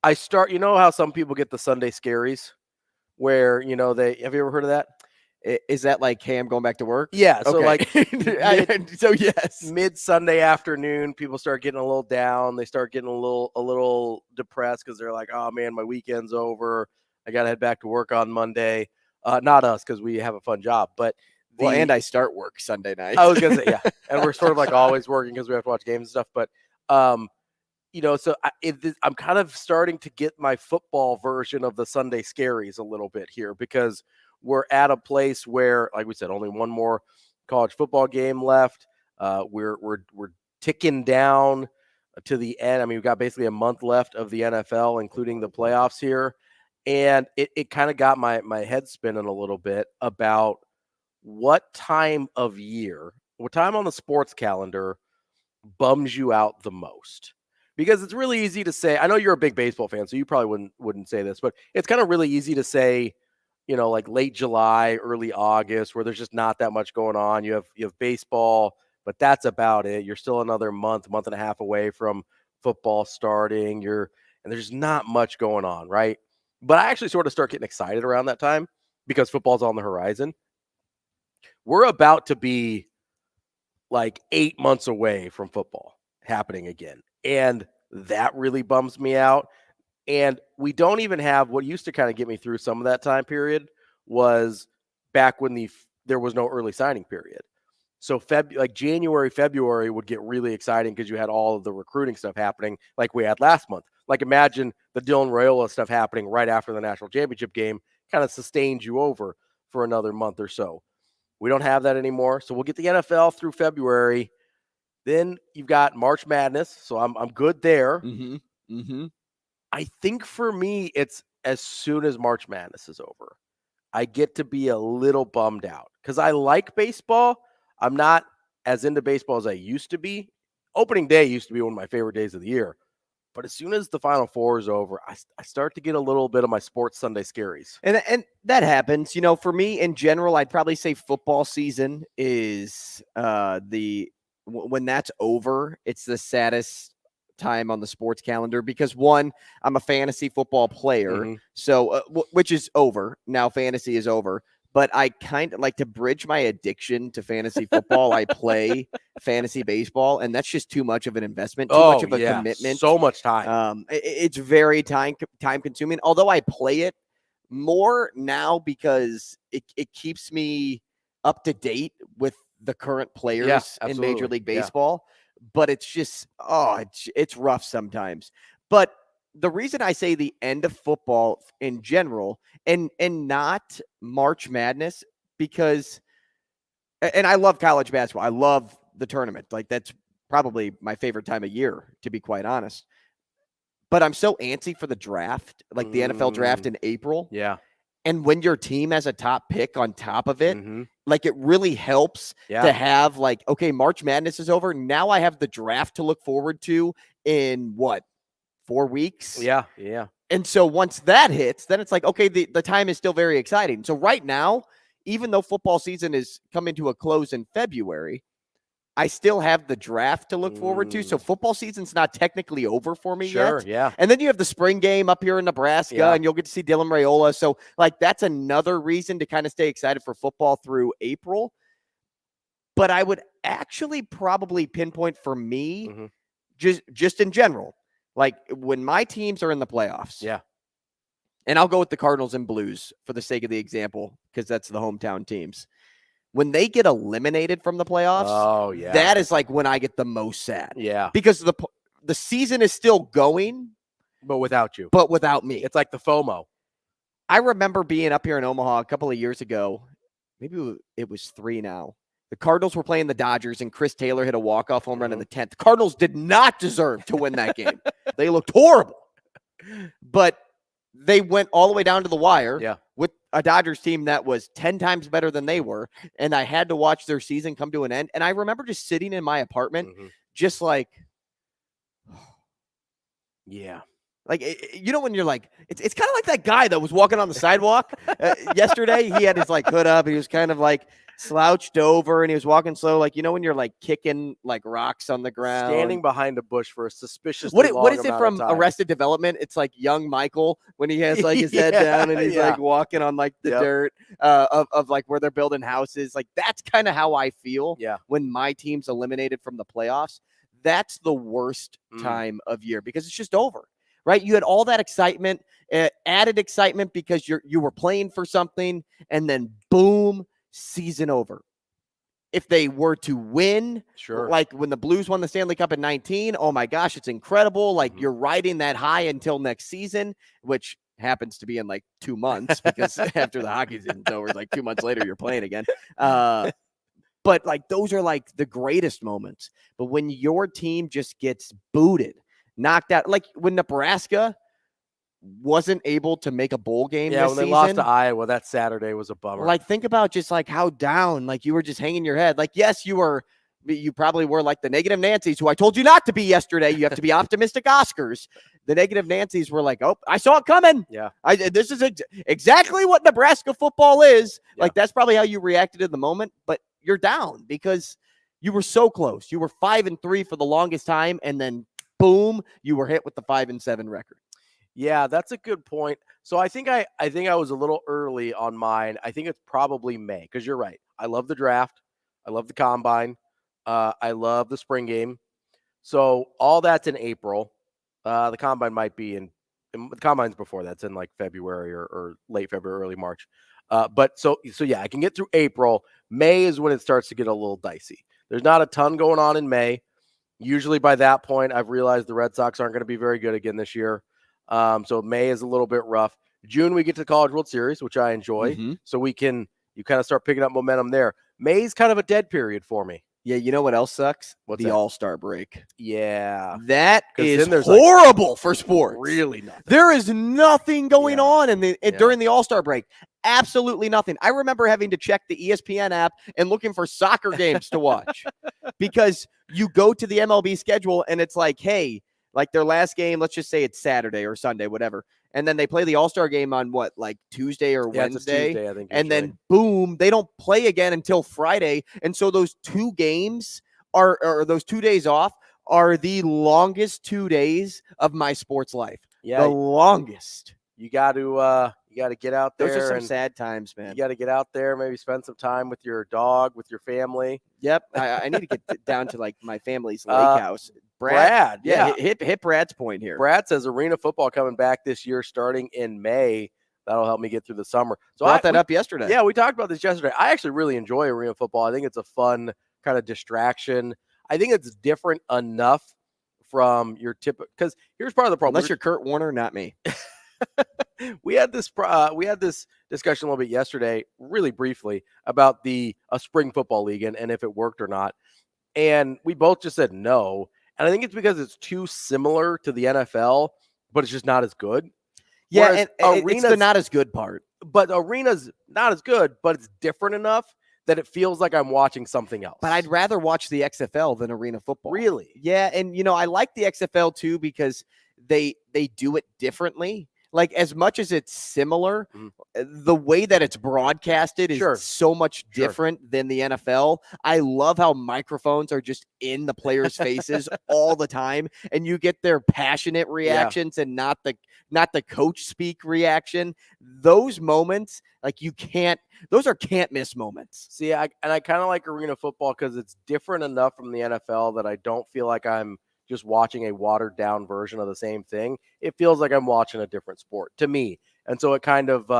I start. You know how some people get the Sunday scaries, where have you ever heard of that? Is that like, hey, I'm going back to work? Yeah. So like, yes, mid Sunday afternoon, people start getting a little down. They start getting a little depressed because they're like, oh man, my weekend's over. I got to head back to work on Monday. Not us, because we have a fun job, but and I start work Sunday night. I was gonna say, yeah, and we're sort of like always working because we have to watch games and stuff. But so I'm kind of starting to get my football version of the Sunday scaries a little bit here, because we're at a place where, like we said, only one more college football game left. We're ticking down to the end. I mean, we've got basically a month left of the NFL, including the playoffs here. And it kind of got my head spinning a little bit about what time of year, what time on the sports calendar bums you out the most. Because it's really easy to say, I know you're a big baseball fan, so you probably wouldn't say this, but it's kind of really easy to say, like late July, early August, where there's just not that much going on. You have baseball, but that's about it. You're still another month and a half away from football starting. And there's not much going on, right? But I actually sort of start getting excited around that time because football's on the horizon. We're about to be like 8 months away from football happening again. And that really bums me out. And we don't even have what used to kind of get me through some of that time period was back when there was no early signing period. So January, February would get really exciting because you had all of the recruiting stuff happening like we had last month. Like imagine the Dylan Raiola stuff happening right after the national championship game kind of sustained you over for another month or so. We don't have that anymore. So we'll get the NFL through February. Then you've got March Madness. So I'm good there. Mm-hmm. Mm-hmm. I think for me, it's as soon as March Madness is over, I get to be a little bummed out because I like baseball. I'm not as into baseball as I used to be. Opening day used to be one of my favorite days of the year. But as soon as the Final Four is over, I start to get a little bit of my sports Sunday scaries. And that happens. For me in general, I'd probably say football season is when that's over, it's the saddest time on the sports calendar because one, I'm a fantasy football player, so which is over now. Fantasy is over, but I kind of like to bridge my addiction to fantasy football. I play fantasy baseball, and that's just too much of an investment, too much of a commitment, so much time. It's very time consuming. Although I play it more now because it keeps me up to date with the current players in Major League Baseball. But it's just, it's rough sometimes. But the reason I say the end of football in general and not March Madness, because, and I love college basketball. I love the tournament. Like that's probably my favorite time of year, to be quite honest. But I'm so antsy for the draft, like the NFL draft in April. Yeah. And when your team has a top pick on top of it, like it really helps to have like, okay, March Madness is over. Now I have the draft to look forward to in 4 weeks? Yeah. Yeah. And so once that hits, then it's like, okay, the time is still very exciting. So right now, even though football season is coming to a close in February, I still have the draft to look forward to. So football season's not technically over for me yet. Yeah. And then you have the spring game up here in Nebraska, and you'll get to see Dylan Raiola. So, like, that's another reason to kind of stay excited for football through April. But I would actually probably pinpoint for me, just in general, like when my teams are in the playoffs. Yeah. And I'll go with the Cardinals and Blues for the sake of the example, because that's the hometown teams. when they get eliminated from the playoffs, oh yeah, that is like when I get the most sad. Yeah, because the season is still going, but without you, but without me. It's like the FOMO. I remember being up here in Omaha a couple of years ago. Maybe it was 3 now. The Cardinals were playing the Dodgers, and Chris Taylor hit a walk-off home run in the 10th. The Cardinals did not deserve to win that game. They looked horrible. But they went all the way down to the wire with a Dodgers team that was 10 times better than they were, and I had to watch their season come to an end. And I remember just sitting in my apartment, just like, yeah. Like, when you're like, it's kind of like that guy that was walking on the sidewalk yesterday. He had his like hood up. He was kind of like slouched over and he was walking slow. Like, when you're like kicking like rocks on the ground. Standing behind a bush for a suspiciously What is it long from amount of time. Arrested Development? It's like young Michael when he has like his head down and he's like walking on like the dirt of like where they're building houses. Like, that's kind of how I feel when my team's eliminated from the playoffs. That's the worst time of year because it's just over. Right, you had all that excitement, added excitement because you were playing for something, and then boom, season over. If they were to win, like when the Blues won the Stanley Cup in 19, oh my gosh, it's incredible. Like you're riding that high until next season, which happens to be in like 2 months because after the hockey season's over, it's like 2 months later you're playing again. But like those are like the greatest moments. But when your team just gets booted, knocked out, like when Nebraska wasn't able to make a bowl game this when they season, lost to Iowa, that Saturday was a bummer. Like, think about just like how down, like you were just hanging your head. Like, yes, you probably were like the negative Nancy's who I told you not to be yesterday. You have to be optimistic Oscars. The negative Nancy's were like, oh, I saw it coming. Yeah. This is exactly what Nebraska football is. Yeah. Like, that's probably how you reacted in the moment, but you're down because you were so close. You were 5-3 for the longest time. And then boom, you were hit with the 5-7 record. Yeah, that's a good point. So I think I was a little early on mine. I think it's probably May because you're right. I love the draft. I love the combine. I love the spring game. So all that's in April. The combine might be in the combine's before that's in like February or late February, early March. But so yeah, I can get through April. May is when it starts to get a little dicey. There's not a ton going on in May. Usually by that point, I've realized the Red Sox aren't going to be very good again this year. So May is a little bit rough. June, we get to the College World Series, which I enjoy. So you kind of start picking up momentum there. May's kind of a dead period for me. Yeah, you know what else sucks? What's the that? All-Star break. Yeah. That is horrible for sports. Really nothing. There is nothing going on during the All-Star break. Absolutely nothing. I remember having to check the ESPN app and looking for soccer games to watch because you go to the MLB schedule and it's like, hey, like their last game, let's just say it's Saturday or Sunday, whatever. And then they play the All-Star game on what, like Tuesday or Wednesday? Tuesday, I think. And then boom, they don't play again until Friday. And so those 2 games or those 2 days off are the longest 2 days of my sports life. Yeah. The longest. You got to get out there. Those are some sad times, man. You got to get out there, maybe spend some time with your dog, with your family. Yep. I need to get down to like my family's lake house. Brad. Yeah. Hit Brad's point here. Brad says arena football coming back this year starting in May. That'll help me get through the summer. So I brought that up yesterday. Yeah, we talked about this yesterday. I actually really enjoy arena football. I think it's a fun kind of distraction. I think it's different enough from your typical, because here's part of the problem. Unless you're Kurt Warner, not me. We had this discussion a little bit yesterday, really briefly, about a spring football league and if it worked or not. And we both just said no. And I think it's because it's too similar to the NFL, but it's just not as good. Yeah, and it's the not as good part. But arena's not as good, but it's different enough that it feels like I'm watching something else. But I'd rather watch the XFL than arena football. Really? Yeah, and I like the XFL too because they do it differently. Like, as much as it's similar, the way that it's broadcasted is so much different than the NFL. I love how microphones are just in the players' faces all the time, and you get their passionate reactions and not the coach speak reaction. Those moments, like, those are can't miss moments. See, I kind of like arena football because it's different enough from the NFL that I don't feel like I'm just watching a watered down version of the same thing. It feels like I'm watching a different sport to me. And so it kind of,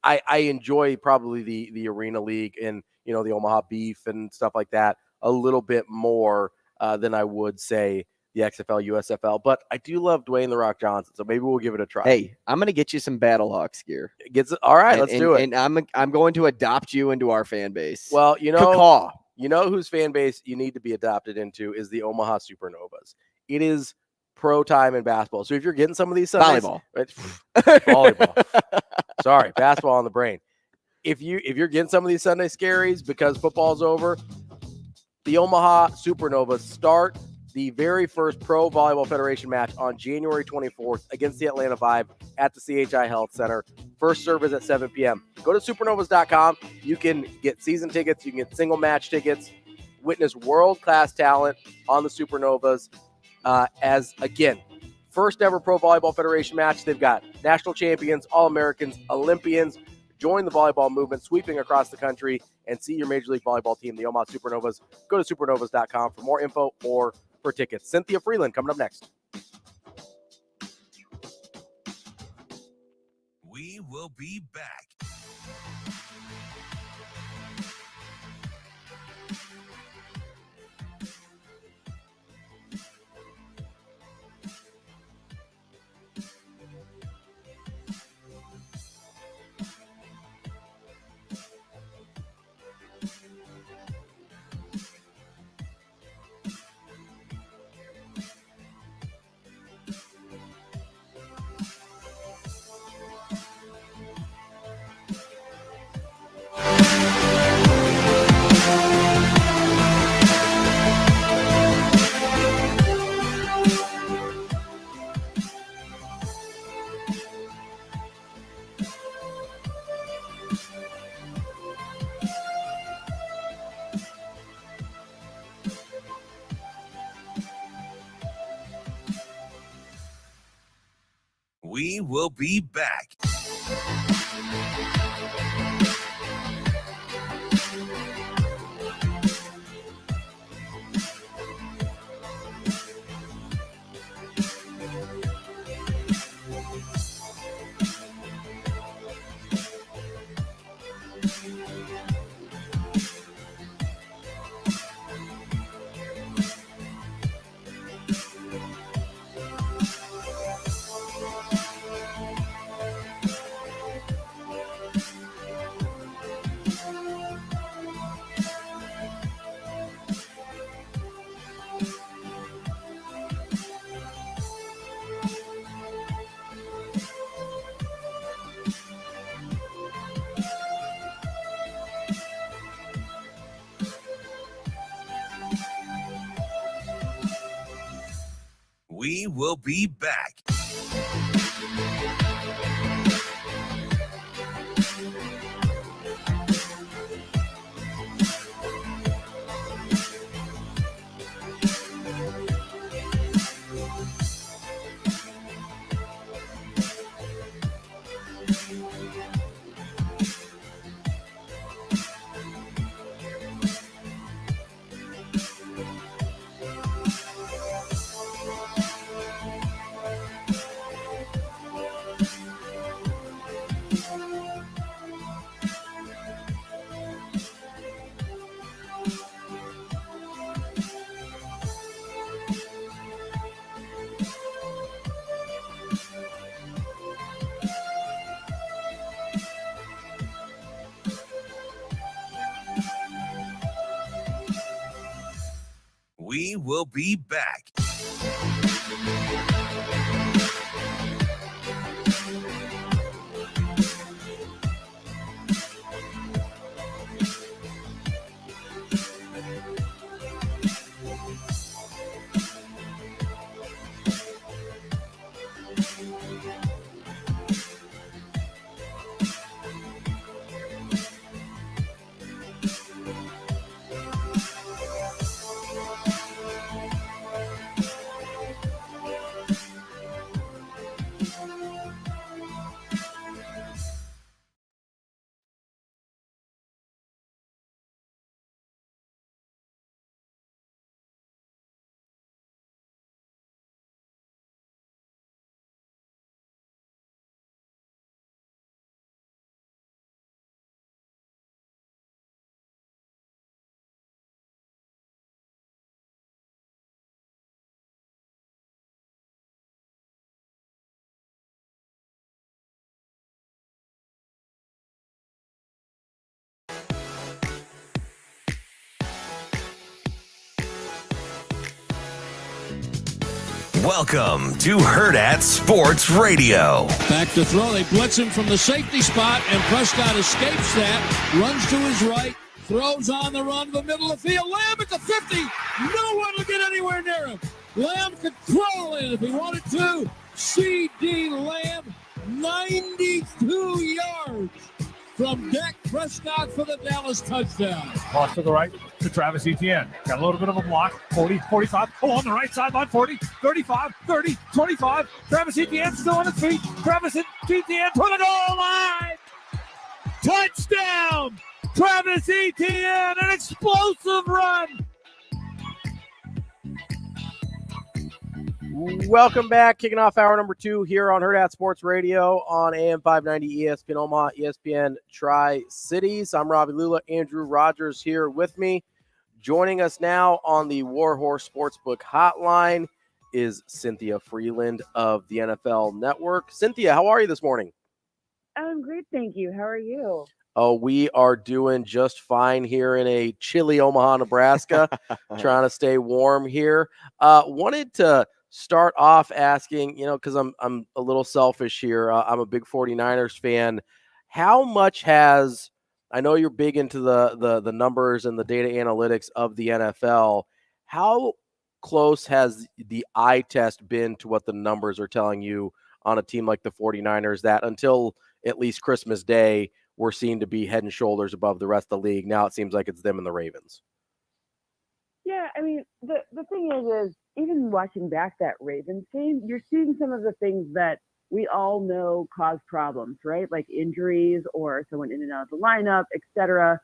I enjoy probably the arena league, and the Omaha beef and stuff like that a little bit more than I would say the XFL, USFL. But I do love Dwayne The Rock Johnson, so maybe we'll give it a try. Hey, I'm going to get you some Battlehawks gear. All right, let's do it. And I'm going to adopt you into our fan base. Well, Caw. Whose fan base you need to be adopted into is the Omaha Supernovas. It is pro time in basketball. So if you're getting some of these Sundays, volleyball. Sorry, basketball on the brain. If you're getting some of these Sunday scaries because football's over, the Omaha Supernovas start the very first Pro Volleyball Federation match on January 24th against the Atlanta Vibe at the CHI Health Center. First service at 7 p.m. Go to supernovas.com. You can get season tickets. You can get single match tickets. Witness world-class talent on the Supernovas as, again, first ever Pro Volleyball Federation match. They've got national champions, All-Americans, Olympians. Join the volleyball movement sweeping across the country and see your Major League Volleyball team, the Omaha Supernovas. Go to supernovas.com for more info or for tickets. Cynthia Frelund coming up next. We will be back. We will be back. We will be back. We will be back. Welcome to Hurrdat Sports Radio. Back to throw. They blitz him from the safety spot, and Prescott escapes that, runs to his right, throws on the run to the middle of the field. Lamb at the 50. No one will get anywhere near him. Lamb could crawl in if he wanted to. C.D. Lamb, 92 yards from Dak Prescott for the Dallas touchdown. Toss to the right to Travis Etienne. Got a little bit of a block. 40, 45. Oh, on the right sideline. 40, 35, 30, 25. Travis Etienne still on his feet. Travis Etienne to the goal line. Touchdown! Travis Etienne, an explosive run. Welcome back. Kicking off hour number 2 here on Hurrdat Sports Radio on AM 590 ESPN Omaha, ESPN Tri-Cities. I'm Ravi Lulla. Andrew Rogers here with me. Joining us now on the Warhorse Sportsbook Hotline is Cynthia Frelund of the NFL Network. Cynthia, how are you this morning? I'm great, thank you. How are you? Oh, we are doing just fine here in a chilly Omaha, Nebraska, trying to stay warm here. Wanted to start off asking, because I'm a little selfish here. I'm a big 49ers fan. How much has, I know you're big into the numbers and the data analytics of the NFL. How close has the eye test been to what the numbers are telling you on a team like the 49ers that until at least Christmas Day were seen to be head and shoulders above the rest of the league? Now it seems like it's them and the Ravens. Yeah, I mean, the thing is even watching back that Ravens game, you're seeing some of the things that we all know cause problems, right? Like injuries or someone in and out of the lineup, etc.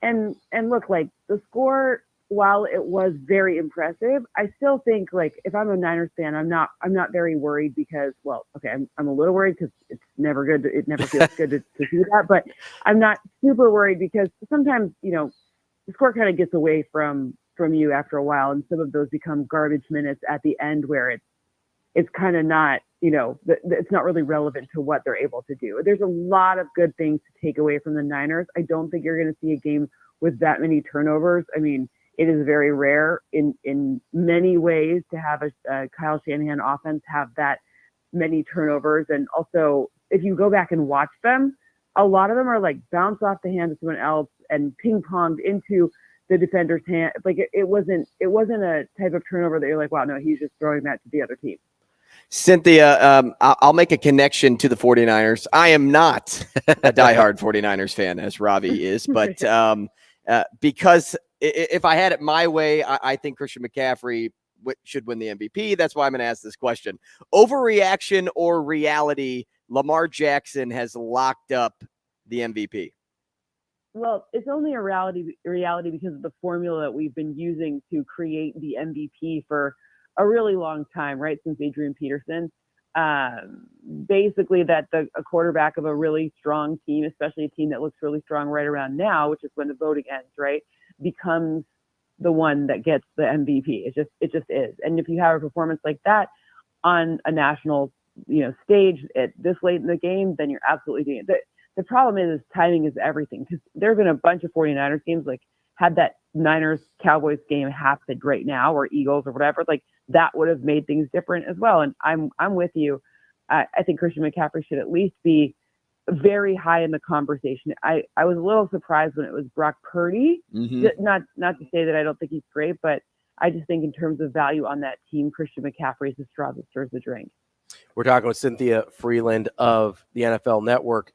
And look, like the score, while it was very impressive, I still think, like, if I'm a Niners fan, I'm not very worried because, well, okay, I'm a little worried because it's never good. It never feels good to see that, but I'm not super worried because sometimes, the score kind of gets away from you after a while, and some of those become garbage minutes at the end where it's kind of not, it's not really relevant to what they're able to do. There's a lot of good things to take away from the Niners. I don't think you're going to see a game with that many turnovers. I mean, it is very rare in many ways to have a Kyle Shanahan offense have that many turnovers. And also, if you go back and watch them, a lot of them are like bounce off the hand of someone else and ping-ponged into the defender's hand. Like it wasn't a type of turnover that you're like, wow, no, he's just throwing that to the other team. Cynthia, I'll make a connection to the 49ers. I am not a diehard 49ers fan, as Ravi is, but because if I had it my way, I think Christian McCaffrey should win the MVP. That's why I'm going to ask this question. Overreaction or reality, Lamar Jackson has locked up the MVP. Well, it's only a reality because of the formula that we've been using to create the MVP for a really long time, right? Since Adrian Peterson. Basically that a quarterback of a really strong team, especially a team that looks really strong right around now, which is when the voting ends, right, becomes the one that gets the MVP. It just is. And if you have a performance like that on a national, stage at this late in the game, then you're absolutely doing it. The problem is timing is everything, because there have been a bunch of 49ers games, like had that Niners-Cowboys game happened right now, or Eagles or whatever, like that would have made things different as well. And I'm with you. I think Christian McCaffrey should at least be very high in the conversation. I was a little surprised when it was Brock Purdy. Mm-hmm. Not to say that I don't think he's great, but I just think in terms of value on that team, Christian McCaffrey is the straw that stirs the drink. We're talking with Cynthia Frelund of the NFL Network.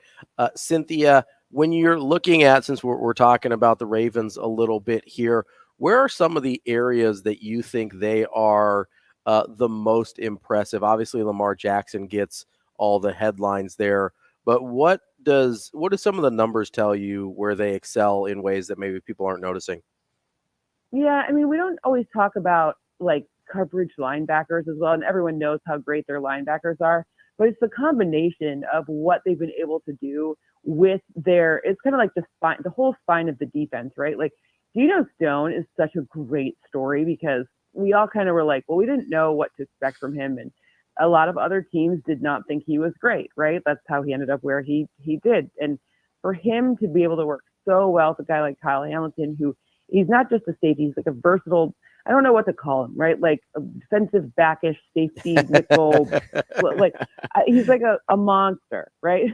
Cynthia, when you're looking at, since we're talking about the Ravens a little bit here, where are some of the areas that you think they are the most impressive? Obviously, Lamar Jackson gets all the headlines there, but what do some of the numbers tell you where they excel in ways that maybe people aren't noticing? Yeah, I mean, we don't always talk about like coverage linebackers as well, and everyone knows how great their linebackers are, but it's the combination of what they've been able to do with it's kind of like the whole spine of the defense, right? Like Geno Stone is such a great story because we all kind of were like, well, we didn't know what to expect from him, and a lot of other teams did not think he was great, right? That's how he ended up where he did. And for him to be able to work so well with a guy like Kyle Hamilton, who he's not just a safety, he's like a versatile I don't know what to call him, right? Like a defensive backish safety nickel, like he's like a monster, right?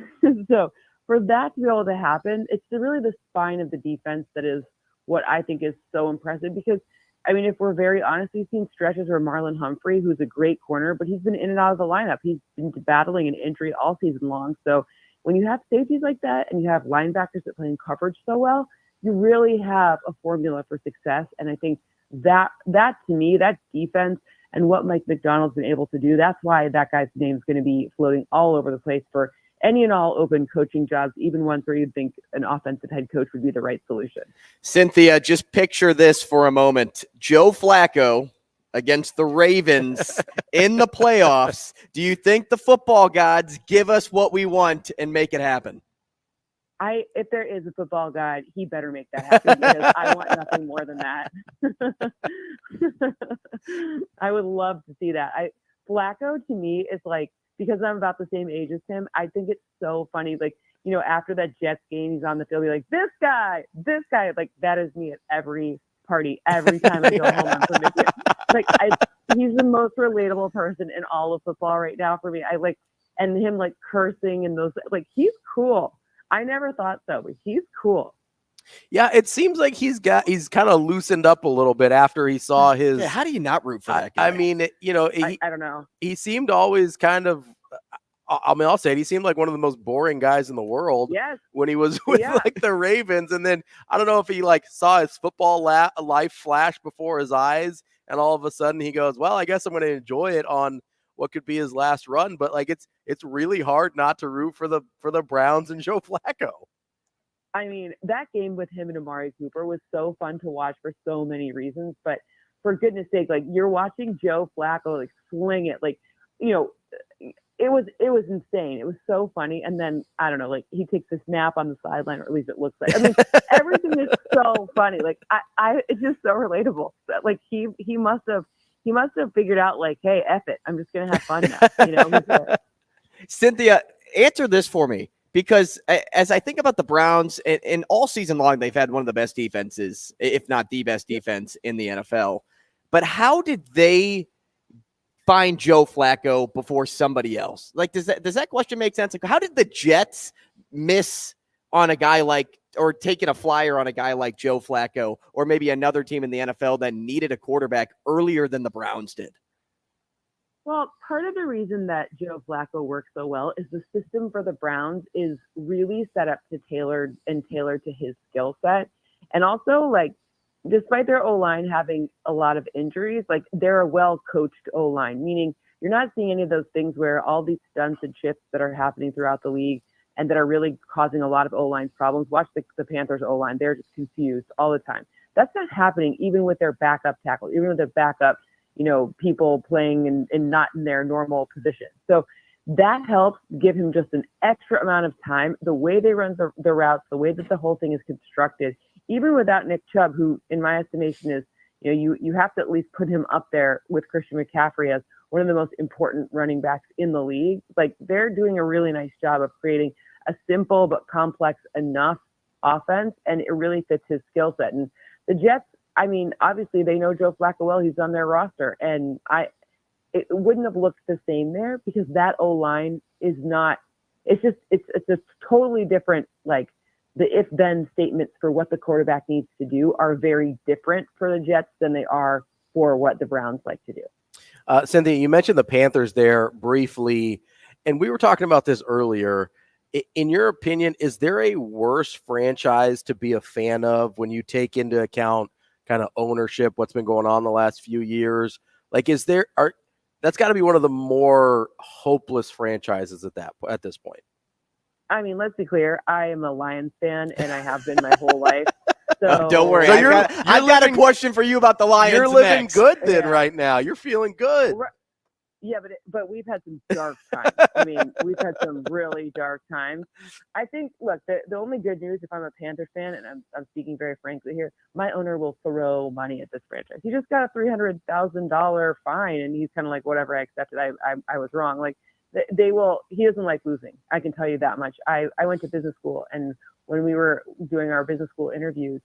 So for that to be able to happen, it's really the spine of the defense that is what I think is so impressive. Because I mean, if we're very honest, we've seen stretches where Marlon Humphrey, who's a great corner, but he's been in and out of the lineup. He's been battling an injury all season long. So when you have safeties like that and you have linebackers that play in coverage so well, you really have a formula for success. And I think that to me, that defense and what Mike McDonald's been able to do, that's why that guy's name is going to be floating all over the place for any and all open coaching jobs, even ones where you'd think an offensive head coach would be the right solution. Cynthia, just picture this for a moment. Joe Flacco against the Ravens in the playoffs. Do you think the football gods give us what we want and make it happen? If there is a football god, he better make that happen, because I want nothing more than that. I would love to see that. Flacco to me is like, because I'm about the same age as him, I think it's so funny. Like, you know, after that Jets game, he's on the field, he's like, this guy, like that is me at every party, every time I go home. He's the most relatable person in all of football right now for me. And him like cursing and those, like, he's cool. I never thought so, but he's cool. Yeah, it seems like he's kind of loosened up a little bit after he saw his. Yeah, how do you not root for that guy? I mean, you know, I don't know. He seemed always kind of. I mean, I'll say it. He seemed like one of the most boring guys in the world. Yes. When he was with like the Ravens, and then I don't know if he like saw his football life flash before his eyes, and all of a sudden he goes, "Well, I guess I'm going to enjoy it on what could be his last run." But like, it's really hard not to root for the Browns and Joe Flacco. I mean, that game with him and Amari Cooper was so fun to watch for so many reasons. But for goodness sake, like, you're watching Joe Flacco like sling it, like, you know, it was insane. It was so funny. And then I don't know, like, he takes a snap on the sideline, or at least it looks like. I mean, everything is so funny. Like, it's just so relatable. Like, he must have figured out, like, hey, F it, I'm just gonna have fun now. You know. Cynthia, answer this for me. Because as I think about the Browns, and all season long, they've had one of the best defenses, if not the best defense in the NFL. But how did they find Joe Flacco before somebody else? Like, does that question make sense? Like, how did the Jets miss on a guy like, or taking a flyer on a guy like Joe Flacco, or maybe another team in the NFL that needed a quarterback earlier than the Browns did? Well, part of the reason that Joe Flacco works so well is the system for the Browns is really set up to tailor to his skill set. And also, like, despite their O-line having a lot of injuries, like, they're a well-coached O-line, meaning you're not seeing any of those things where all these stunts and shifts that are happening throughout the league and that are really causing a lot of O-line problems. Watch the Panthers O-line. They're just confused all the time. That's not happening even with their backup tackle, even with their backup, you know, people playing and not in their normal position. So that helps give him just an extra amount of time. The way they run the routes, the way that the whole thing is constructed, even without Nick Chubb, who in my estimation is, you know, you have to at least put him up there with Christian McCaffrey as one of the most important running backs in the league. Like, they're doing a really nice job of creating a simple but complex enough offense, and it really fits his skill set. And the Jets, I mean, obviously they know Joe Flacco well. He's on their roster, and it wouldn't have looked the same there because that O-line is not. It's a totally different. Like, the if-then statements for what the quarterback needs to do are very different for the Jets than they are for what the Browns like to do. Cynthia, you mentioned the Panthers there briefly, and we were talking about this earlier. In your opinion, is there a worse franchise to be a fan of when you take into account kind of ownership, what's been going on the last few years? Like, that's got to be one of the more hopeless franchises at this point. I mean, let's be clear. I am a Lions fan, and I have been my whole life. So don't worry. So I've got a question for you about the Lions. You're living next. good then right now. You're feeling good. Yeah, but we've had some dark times. I mean, we've had some really dark times. I think, look, the only good news, if I'm a Panthers fan, and I'm speaking very frankly here, my owner will throw money at this franchise. He just got a $300,000 fine, and he's kind of like, whatever, I accepted. I was wrong. Like, they will. He doesn't like losing. I can tell you that much. I went to business school, and when we were doing our business school interviews,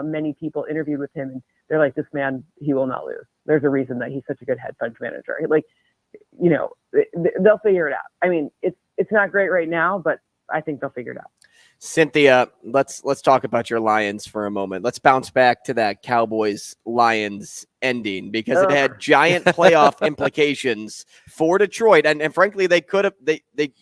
many people interviewed with him, and they're like, "This man, he will not lose. There's a reason that he's such a good hedge fund manager." Like, they'll figure it out. I mean, it's not great right now, but I think they'll figure it out. Cynthia, let's talk about your Lions for a moment. Let's bounce back to that Cowboys-Lions ending because it had giant playoff implications for Detroit, and frankly, they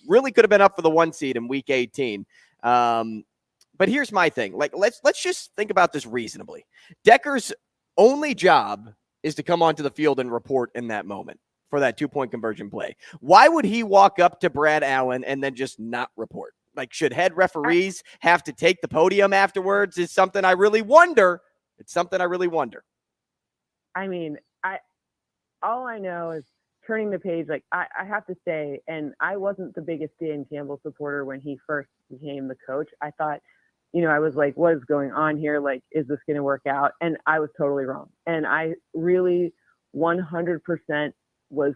really could have been up for the 1 seed in Week 18. But here's my thing: like, let's just think about this reasonably. Decker's only job is to come onto the field and report in that moment for that 2-point conversion play. Why would he walk up to Brad Allen and then just not report? Like, should head referees have to take the podium afterwards? Is something I really wonder. It's something I really wonder. I mean, all I know is turning the page. Like, I have to say, and I wasn't the biggest Dan Campbell supporter when he first became the coach. I thought, I was like, what is going on here? Like, is this going to work out? And I was totally wrong. And I really 100% was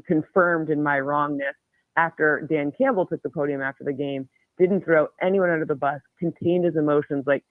confirmed in my wrongness after Dan Campbell took the podium after the game, didn't throw anyone under the bus, contained his emotions. Like,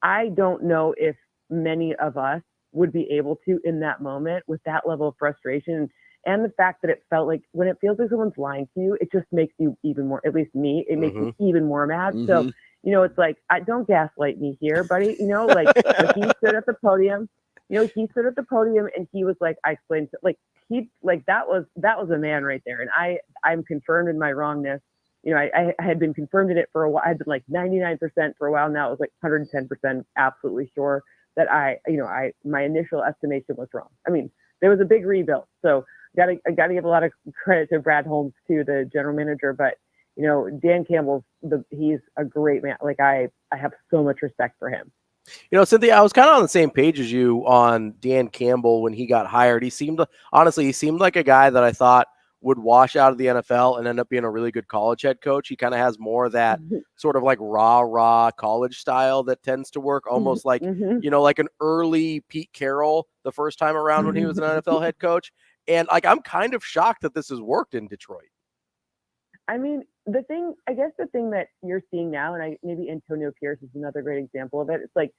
I don't know if many of us would be able to in that moment with that level of frustration. And the fact that it felt like when it feels like someone's lying to you, it just makes you even more, at least me, it makes me even more mad. So, it's like, don't gaslight me here, buddy. Like he stood at the podium, and he was like, I explained, that was a man right there. And I'm confirmed in my wrongness. I had been confirmed in it for a while. I had been like 99% for a while. Now it was like 110% absolutely sure that my initial estimation was wrong. I mean, there was a big rebuild. So I got to give a lot of credit to Brad Holmes too, the general manager. But, Dan Campbell's he's a great man. Like, I have so much respect for him. Cynthia, I was kind of on the same page as you on Dan Campbell when he got hired. He seemed like a guy that I thought would wash out of the NFL and end up being a really good college head coach. He kind of has more of that sort of like rah college style that tends to work almost like, like an early Pete Carroll the first time around when he was an NFL head coach. And like, I'm kind of shocked that this has worked in Detroit. I mean, the thing that you're seeing now, and maybe Antonio Pierce is another great example of it. It's like,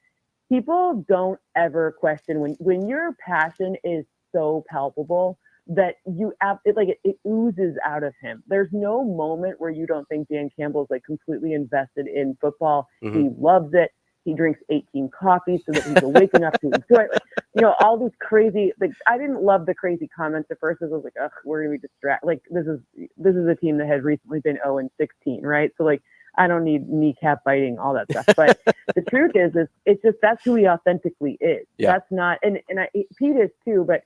people don't ever question when your passion is so palpable that it oozes out of him. There's no moment where you don't think Dan Campbell's like completely invested in football. He loves it. He drinks 18 coffees so that he's awake enough to enjoy it. Like, all these crazy, like, I didn't love the crazy comments at first. I was like, ugh, we're going to be distracted. Like, this is a team that had recently been 0-16, right? So, like, I don't need kneecap biting, all that stuff. But the truth is it's just, that's who he authentically is. Yeah. That's not, and Pete is too, but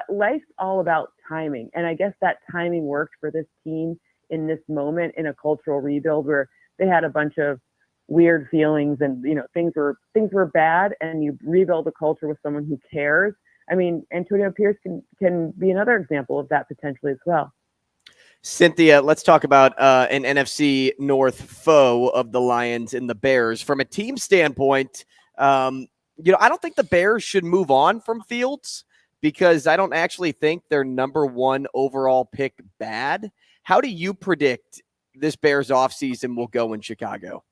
life's all about timing. And I guess that timing worked for this team in this moment in a cultural rebuild where they had a bunch of weird feelings and things were bad, and you rebuild a culture with someone who cares. I mean, Antonio Pierce can be another example of that potentially as well. Cynthia, let's talk about an NFC North foe of the Lions and the Bears. From a team standpoint, I don't think the Bears should move on from Fields because I don't actually think their number 1 overall pick bad. How do you predict this Bears offseason will go in Chicago?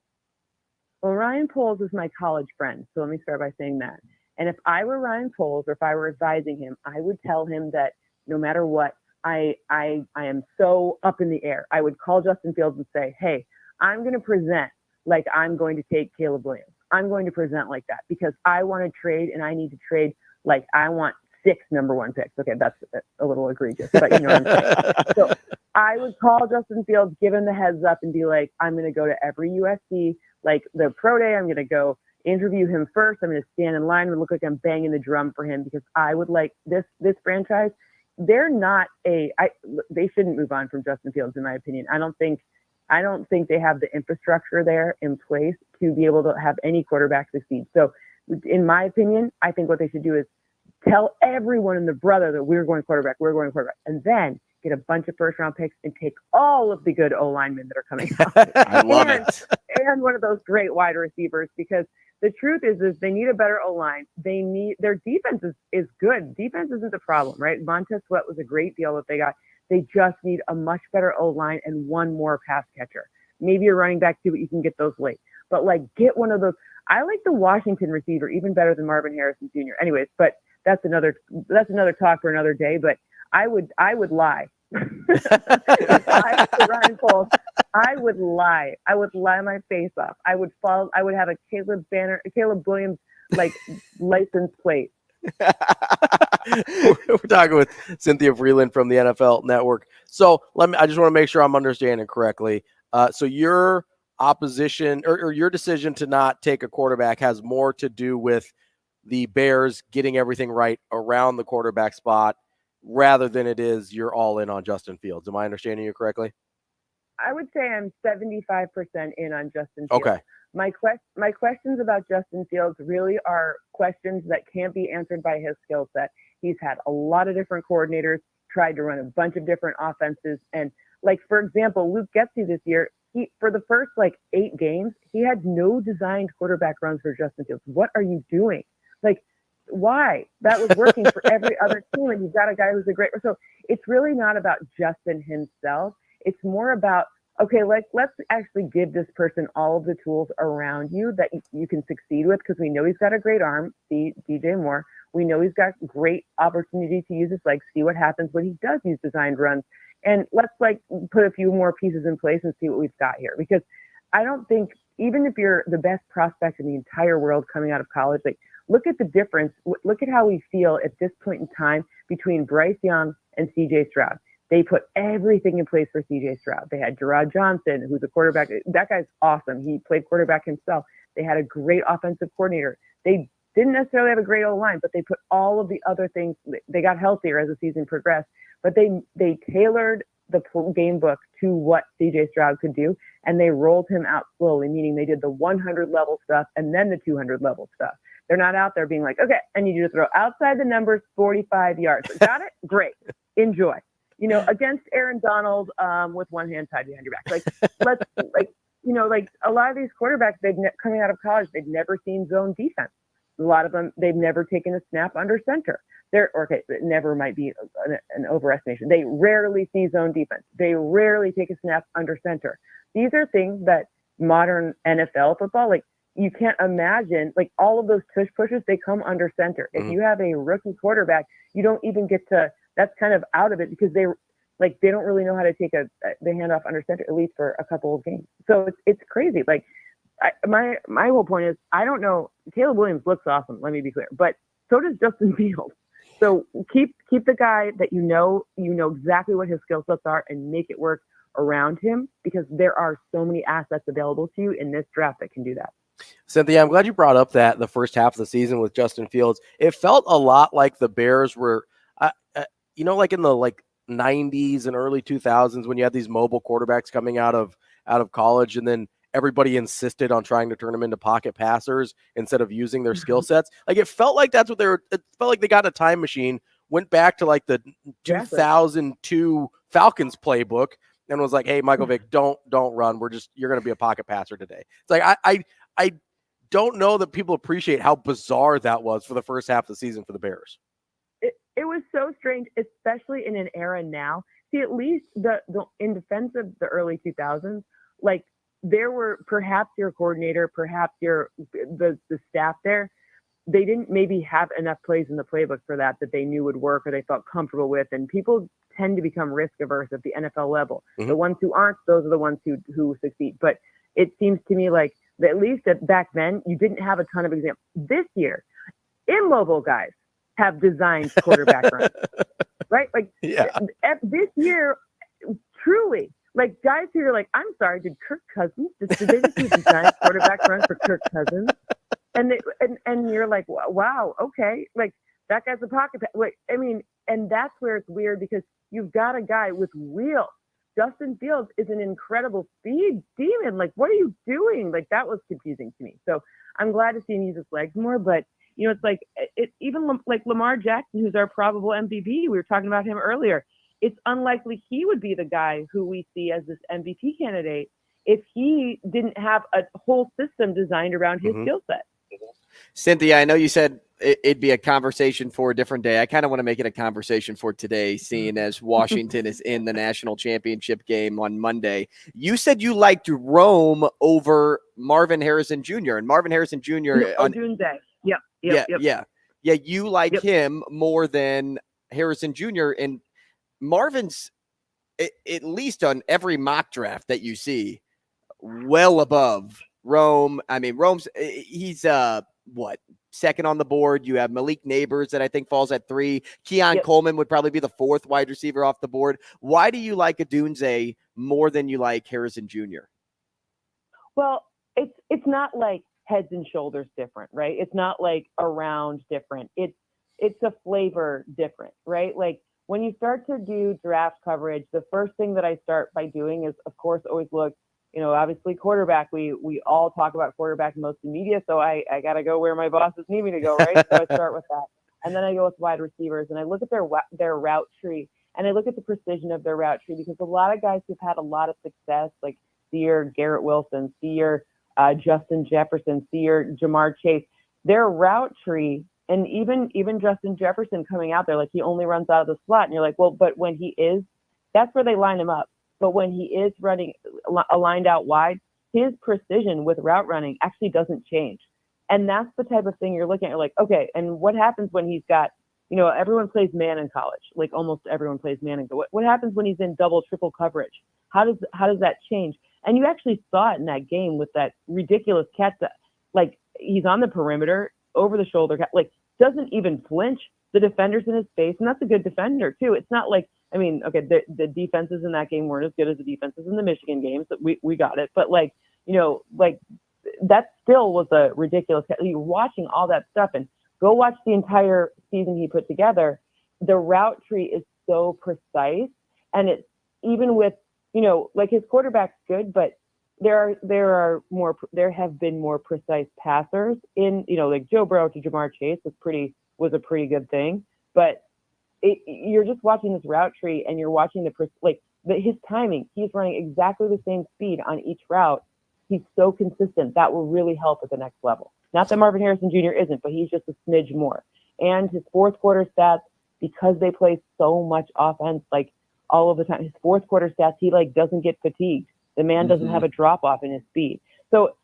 Well, Ryan Poles is my college friend, so let me start by saying that. And if I were Ryan Poles, or if I were advising him, I would tell him that no matter what, I am so up in the air. I would call Justin Fields and say, hey, I'm going to present like I'm going to take Caleb Williams. I'm going to present like that because I want to trade, and I need to trade like I want 6 number 1 picks. Okay, that's a little egregious, but you know what I'm saying. So I would call Justin Fields, give him the heads up, and be like, I'm going to go to every USC, like the pro day. I'm going to go interview him first. I'm going to stand in line and look like I'm banging the drum for him because I would like this franchise. They're not they shouldn't move on from Justin Fields, in my opinion. I don't think they have the infrastructure there in place to be able to have any quarterback succeed. So in my opinion, I think what they should do is tell everyone and their brother that we're going quarterback, and then get a bunch of first-round picks and take all of the good O-linemen that are coming out. I love it. And one of those great wide receivers, because the truth is they need a better O-line. They need their defense is good. Defense isn't the problem, right? Montez Sweat was a great deal that they got. They just need a much better O-line and one more pass catcher. Maybe a running back too, but you can get those late. But like, get one of those. I like the Washington receiver even better than Marvin Harrison Jr. Anyways, but that's another talk for another day. But I would lie. If I was Ryan Poles, I would lie. I would lie my face off. I would have a Caleb Williams like license plate. We're talking with Cynthia Frelund from the NFL Network. So I just want to make sure I'm understanding correctly. So your opposition or your decision to not take a quarterback has more to do with the Bears getting everything right around the quarterback spot rather than it is you're all in on Justin Fields. Am I understanding you correctly? I would say I'm 75% in on Justin Fields. Okay. My questions about Justin Fields really are questions that can't be answered by his skill set. He's had a lot of different coordinators, tried to run a bunch of different offenses. And like, for example, Luke Getsy this year, for the first 8 games, he had no designed quarterback runs for Justin Fields. What are you doing? Like, why? That was working for every other team. And you've got a guy who's a great, so it's really not about Justin himself. It's more about, okay, let's actually give this person all of the tools around you that you can succeed with, because we know he's got a great arm, DJ Moore. We know he's got great opportunity to use his legs, see what happens when he does use designed runs. And let's put a few more pieces in place and see what we've got here. Because I don't think, even if you're the best prospect in the entire world coming out of college, look at the difference. Look at how we feel at this point in time between Bryce Young and CJ Stroud. They put everything in place for CJ Stroud. They had Gerard Johnson, who's a quarterback. That guy's awesome. He played quarterback himself. They had a great offensive coordinator. They didn't necessarily have a great O-line, but they put all of the other things. They got healthier as the season progressed, but they tailored the game book to what CJ Stroud could do, and they rolled him out slowly, meaning they did the 100 level stuff and then the 200 level stuff. They're not out there being like, okay, I need you to throw outside the numbers 45 yards. Got it? Great. Enjoy. Against Aaron Donald with one hand tied behind your back. A lot of these quarterbacks, coming out of college, they've never seen zone defense. A lot of them, they've never taken a snap under center. Never might be an overestimation. They rarely see zone defense. They rarely take a snap under center. These are things that modern NFL football, you can't imagine, all of those tush pushes, they come under center. If you have a rookie quarterback, you don't even get to, that's kind of out of it, because they don't really know how to take the handoff under center, at least for a couple of games. So it's crazy. My whole point is, I don't know. Caleb Williams looks awesome. Let me be clear, but so does Justin Fields. So keep the guy that you know exactly what his skill sets are, and make it work around him, because there are so many assets available to you in this draft that can do that. Cynthia, I'm glad you brought up that the first half of the season with Justin Fields, it felt a lot like the Bears were, in the 90s and early 2000s, when you had these mobile quarterbacks coming out of college, and then everybody insisted on trying to turn them into pocket passers instead of using their skill sets. It felt like that's what it felt like they got a time machine, went back to the 2002 Falcons playbook, and was like, hey, Michael Vick, don't run. You're going to be a pocket passer today. It's I don't know that people appreciate how bizarre that was for the first half of the season for the Bears. It was so strange, especially in an era now. See, at least the in defense of the early 2000s, there were perhaps your coordinator, perhaps the staff there, they didn't maybe have enough plays in the playbook for that they knew would work or they felt comfortable with. And people tend to become risk averse at the NFL level. Mm-hmm. The ones who aren't, those are the ones who succeed. But it seems to me like that at least back then, you didn't have a ton of examples. This year, immobile guys have designed quarterback runs, right? This year, truly, guys who are I'm sorry, did Kirk Cousins, did they just do designed quarterback runs for Kirk Cousins? And you're like, wow, okay, that guy's a pocket pass. And that's where it's weird, because you've got a guy with wheels. Justin Fields is an incredible speed demon. What are you doing? That was confusing to me. So I'm glad to see him use his legs more, but it's even Lamar Jackson, who's our probable MVP. We were talking about him earlier. It's unlikely he would be the guy who we see as this MVP candidate if he didn't have a whole system designed around his skill set. Cynthia, I know you said it'd be a conversation for a different day. I kind of want to make it a conversation for today, seeing as Washington is in the national championship game on Monday. You said you liked Rome over Marvin Harrison Jr. and Marvin Harrison Jr. on Doomsday. Yep. Yeah. You like him more than Harrison Jr. And Marvin's, at least on every mock draft that you see, well above Rome. I mean, he's second on the board. You have Malik Neighbors that I think falls at 3. Keon Coleman would probably be the 4th wide receiver off the board. Why do you like Odunze more than you like Harrison Jr.? Well, it's not like heads and shoulders different, right? It's not like around different. It's a flavor different, right? Like when you start to do draft coverage, the first thing that I start by doing is, of course, always look, obviously quarterback. We all talk about quarterback in most of the media, so I got to go where my bosses need me to go, right? So I start with that. And then I go with wide receivers, and I look at their route tree, and I look at the precision of their route tree, because a lot of guys who've had a lot of success, like see your Garrett Wilson, see your Justin Jefferson, see your Jamar Chase, their route tree, and even Justin Jefferson coming out there, like he only runs out of the slot, and you're like, well, but when he is, that's where they line him up. But when he is running aligned out wide, his precision with route running actually doesn't change. And that's the type of thing you're looking at. You're like, okay, and what happens when he's got, everyone plays man in college. Like almost everyone plays man in college. What happens when he's in double, triple coverage? How does that change? And you actually saw it in that game with that ridiculous catch that, like, he's on the perimeter, over the shoulder, like doesn't even flinch. The defender's in his face, and that's a good defender too. It's not like, the defenses in that game weren't as good as the defenses in the Michigan games. We got it, but that still was a ridiculous. You're watching all that stuff, and go watch the entire season he put together. The route tree is so precise, and it's even with his quarterback's good, but there have been more precise passers in like Joe Burrow to Jamar Chase was a pretty good thing, but you're just watching this route tree, and you're watching his timing. He's running exactly the same speed on each route. He's so consistent. That will really help at the next level. Not that Marvin Harrison Jr. isn't, but he's just a smidge more. And his fourth quarter stats, because they play so much offense, like all of the time, his fourth quarter stats, he doesn't get fatigued. The man doesn't have a drop off in his speed. So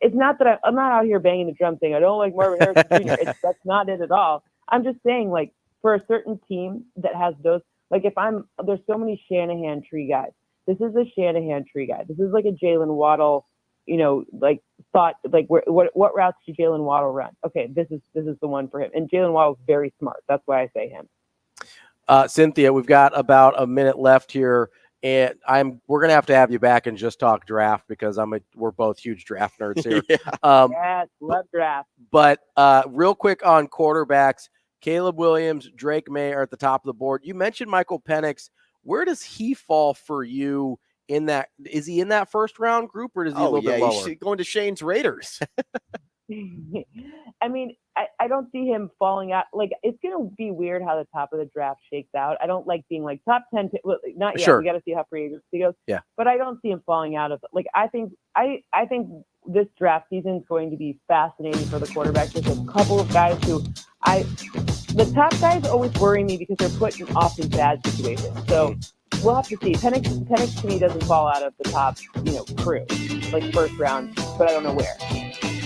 it's not that I'm not out here banging the drum saying I don't like Marvin Harrison Jr. That's not it at all. I'm just saying, for a certain team that has those, there's so many Shanahan tree guys. This is a Shanahan tree guy. This is like a Jalen Waddle, what routes should Jalen Waddle run? Okay, this is the one for him. And Jalen Waddle's very smart. That's why I say him. Cynthia, we've got about a minute left here, and we're gonna have to have you back and just talk draft, because we're both huge draft nerds here. Yes, love draft. But real quick on quarterbacks, Caleb Williams, Drake May are at the top of the board. You mentioned Michael Penix. Where does he fall for you in that? Is he in that first round group, or does he a little bit lower? He's going to Shane's Raiders. I don't see him falling out. It's going to be weird how the top of the draft shakes out. I don't like being top 10. Not yet. Sure. We got to see how free agency goes. Yeah. But I don't see him falling out of it. I think this draft season is going to be fascinating for the quarterbacks. There's a couple of guys the top guys always worry me because they're put in often bad situations. So we'll have to see. Penix to me doesn't fall out of the top, crew, first round, but I don't know where.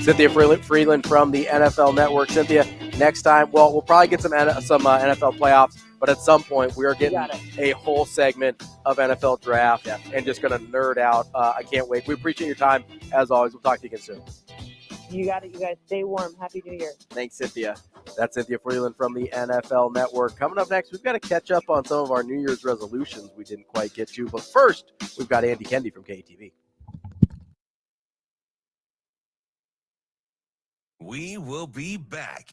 Cynthia Frelund from the NFL Network. Cynthia, next time, we'll probably get some NFL playoffs, but at some point we are getting a whole segment of NFL draft and just going to nerd out. I can't wait. We appreciate your time as always. We'll talk to you again soon. You got it. You guys stay warm. Happy New Year. Thanks, Cynthia. That's Cynthia Frelund from the NFL Network. Coming up next, we've got to catch up on some of our New Year's resolutions we didn't quite get to. But first, we've got Andy Kendeigh from KETV. We will be back.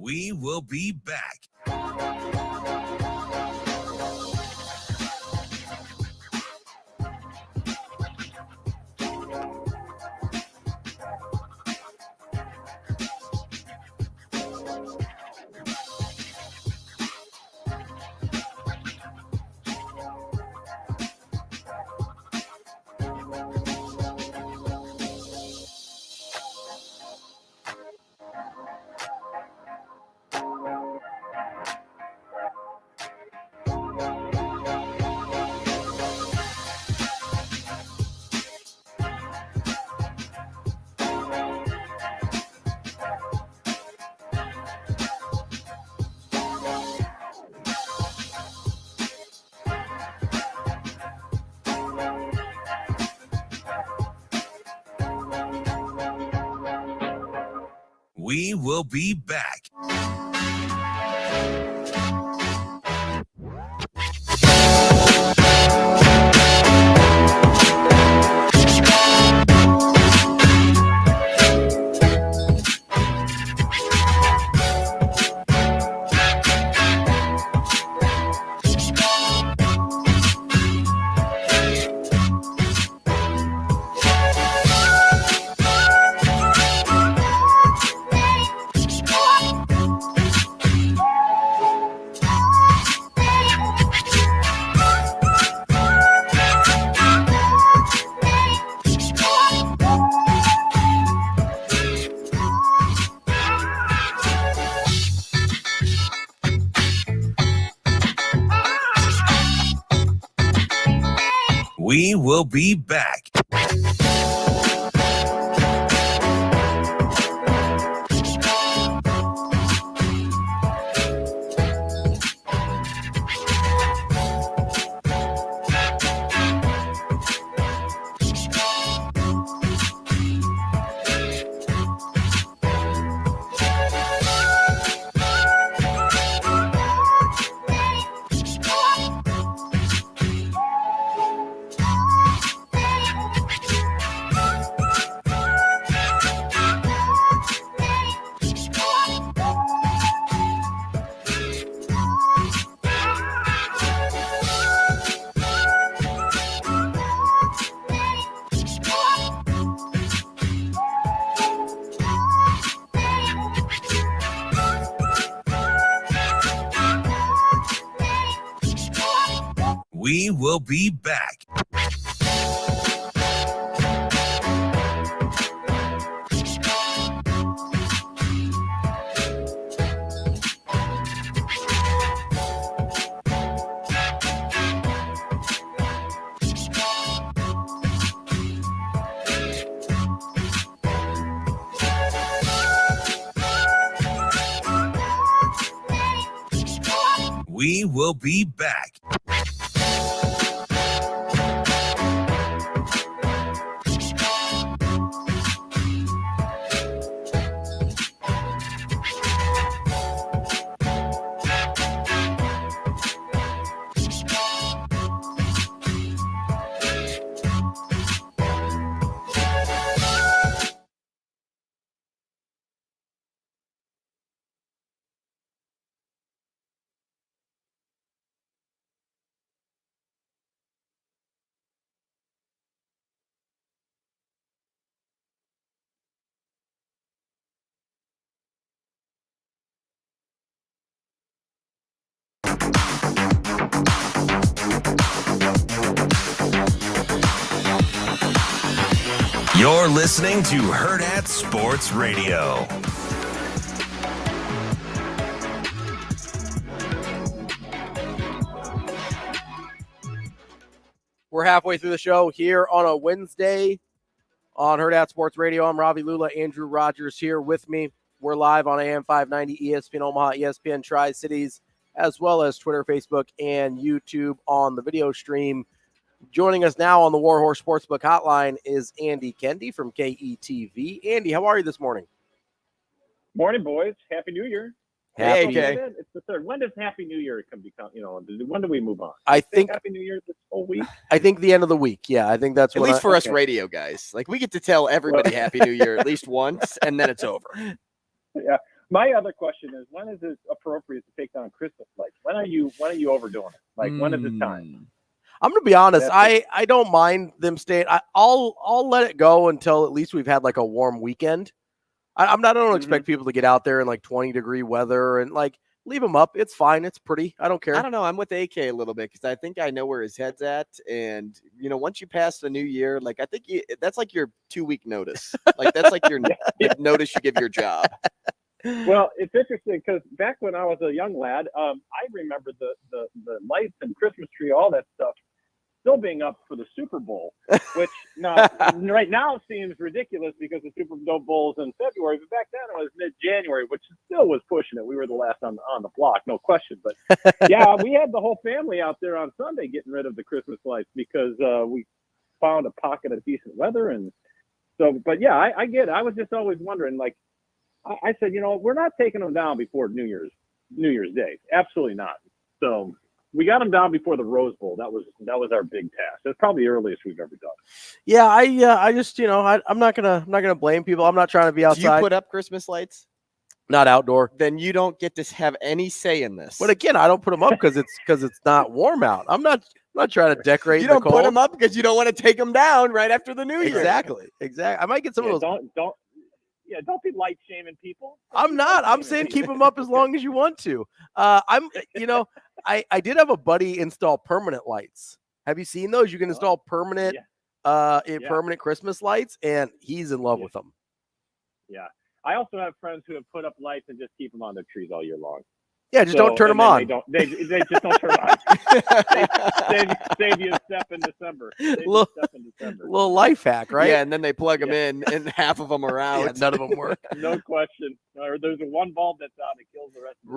We will be back. We will be back. We will be back. We will be back. We will be back. You're listening to Hurrdat Sports Radio. We're halfway through the show here on a Wednesday on Hurrdat Sports Radio. I'm Ravi Lulla. Andrew Rogers here with me. We're live on AM 590, ESPN Omaha, ESPN Tri-Cities, as well as Twitter, Facebook, and YouTube on the video stream. Joining us now on the Warhorse Sportsbook Hotline is Andy Kendeigh from KETV. Andy, how are you this morning? Morning, boys. Happy New Year. Hey, it's the third. When does Happy New Year become? When do we move on? I think Happy New Year this whole week. I think the end of the week. Yeah, I think that's at least for us radio guys. Like we get to tell everybody Happy New Year at least once, and then it's over. Yeah. My other question is, when is it appropriate to take down Christmas lights? When are you overdoing it? Like, when is it time? I'm gonna be honest. I don't mind them staying. I'll let it go until at least we've had like a warm weekend. I don't expect people to get out there in like 20-degree weather and like leave them up. It's fine. It's pretty. I don't care. I don't know. I'm with AK a little bit because I think I know where his head's at. And, once you pass the new year, like, I think that's like your 2-week notice. Like, that's like your notice you give your job. Well, it's interesting because back when I was a young lad, I remember the lights and Christmas tree, all that stuff, still being up for the Super Bowl, which right now seems ridiculous because the Super Bowl is in February, but back then it was mid-January, which still was pushing it. We were the last on the block, no question. But yeah, we had the whole family out there on Sunday getting rid of the Christmas lights because we found a pocket of decent weather, and so. But yeah, I get it. I was just always wondering, like I said, we're not taking them down before New Year's Day, absolutely not. So. We got them down before the Rose Bowl. That was our big task. That's probably the earliest we've ever done. Yeah, I just I'm not gonna blame people. I'm not trying to be outside. Do you put up Christmas lights? Not outdoor. Then you don't get to have any say in this. But again, I don't put them up because it's not warm out. I'm not trying to decorate. You don't put them up because you don't want to take them down right after the New Year. Exactly. I might get some of those. Don't be light shaming people. I'm not. I'm saying keep them up as long as you want to. I did have a buddy install permanent lights. Have you seen those? You can install permanent Christmas lights, and he's in love with them. Yeah. I also have friends who have put up lights and just keep them on their trees all year long. Yeah, just don't turn them on. They just don't turn on. Save you a step in December. Little life hack, right? Yeah, and then they plug them in, and half of them are out. Yeah, none of them work. No question. Or there's one bulb that's out, it kills the rest of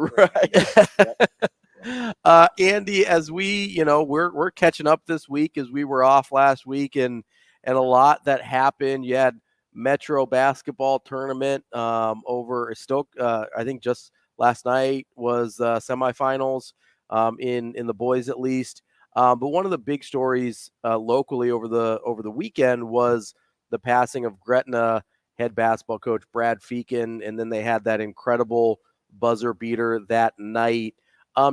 the right. Andy, as we're catching up this week as we were off last week, and a lot that happened. You had Metro basketball tournament over Stoke. I think just last night was semifinals in the boys at least. But one of the big stories locally over the weekend was the passing of Gretna head basketball coach Brad Feakin, and then they had that incredible buzzer beater that night.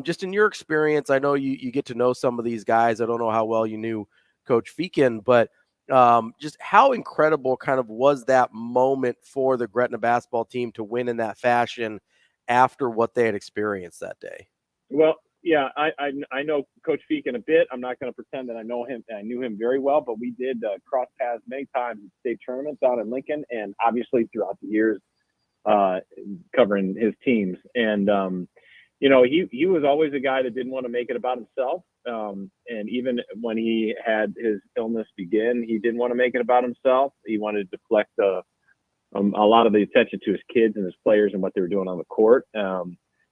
Just in your experience, I know you get to know some of these guys. I don't know how well you knew Coach Feakin, but just how incredible kind of was that moment for the Gretna basketball team to win in that fashion after what they had experienced that day? Well, yeah, I know Coach Feakin a bit. I'm not going to pretend that I know him. I knew him very well, but we did cross paths many times in state tournaments out in Lincoln, and obviously throughout the years covering his teams. And he was always a guy that didn't want to make it about himself. And even when he had his illness begin, he didn't want to make it about himself. He wanted to deflect a lot of the attention to his kids and his players and what they were doing on the court.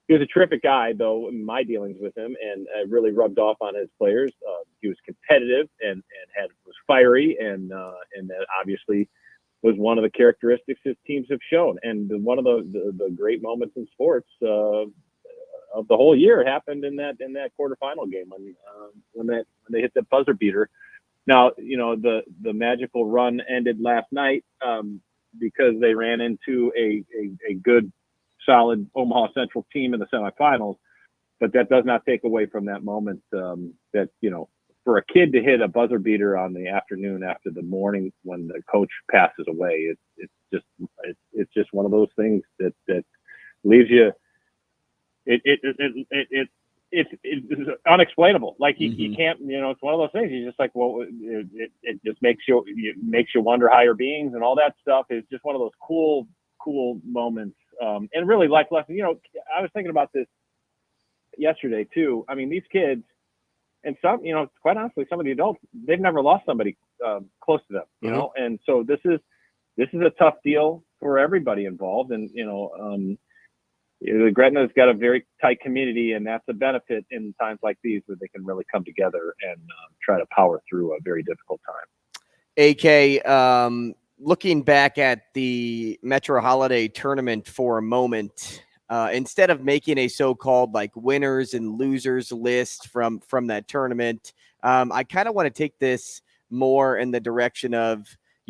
He was a terrific guy, though, in my dealings with him, and really rubbed off on his players. He was competitive and was fiery, and that obviously was one of the characteristics his teams have shown. And one of the great moments in sports of the whole year happened in that quarterfinal game when they hit that buzzer beater. Now, the magical run ended last night because they ran into a good, solid Omaha Central team in the semifinals, but that does not take away from that moment that, for a kid to hit a buzzer beater on the afternoon after the morning when the coach passes away, it's just one of those things that leaves you. It's unexplainable. Like you can't, it's one of those things. You're just like, well, it just makes you wonder higher beings and all that stuff. It's just one of those cool moments. And really life lesson. I was thinking about this yesterday too. I mean, these kids and some, quite honestly, some of the adults, they've never lost somebody close to them, and so this is a tough deal for everybody involved. And, Gretna's got a very tight community, and that's a benefit in times like these where they can really come together and try to power through a very difficult time. AK, looking back at the Metro Holiday Tournament for a moment, instead of making a so-called like winners and losers list from that tournament, I kind of want to take this more in the direction of,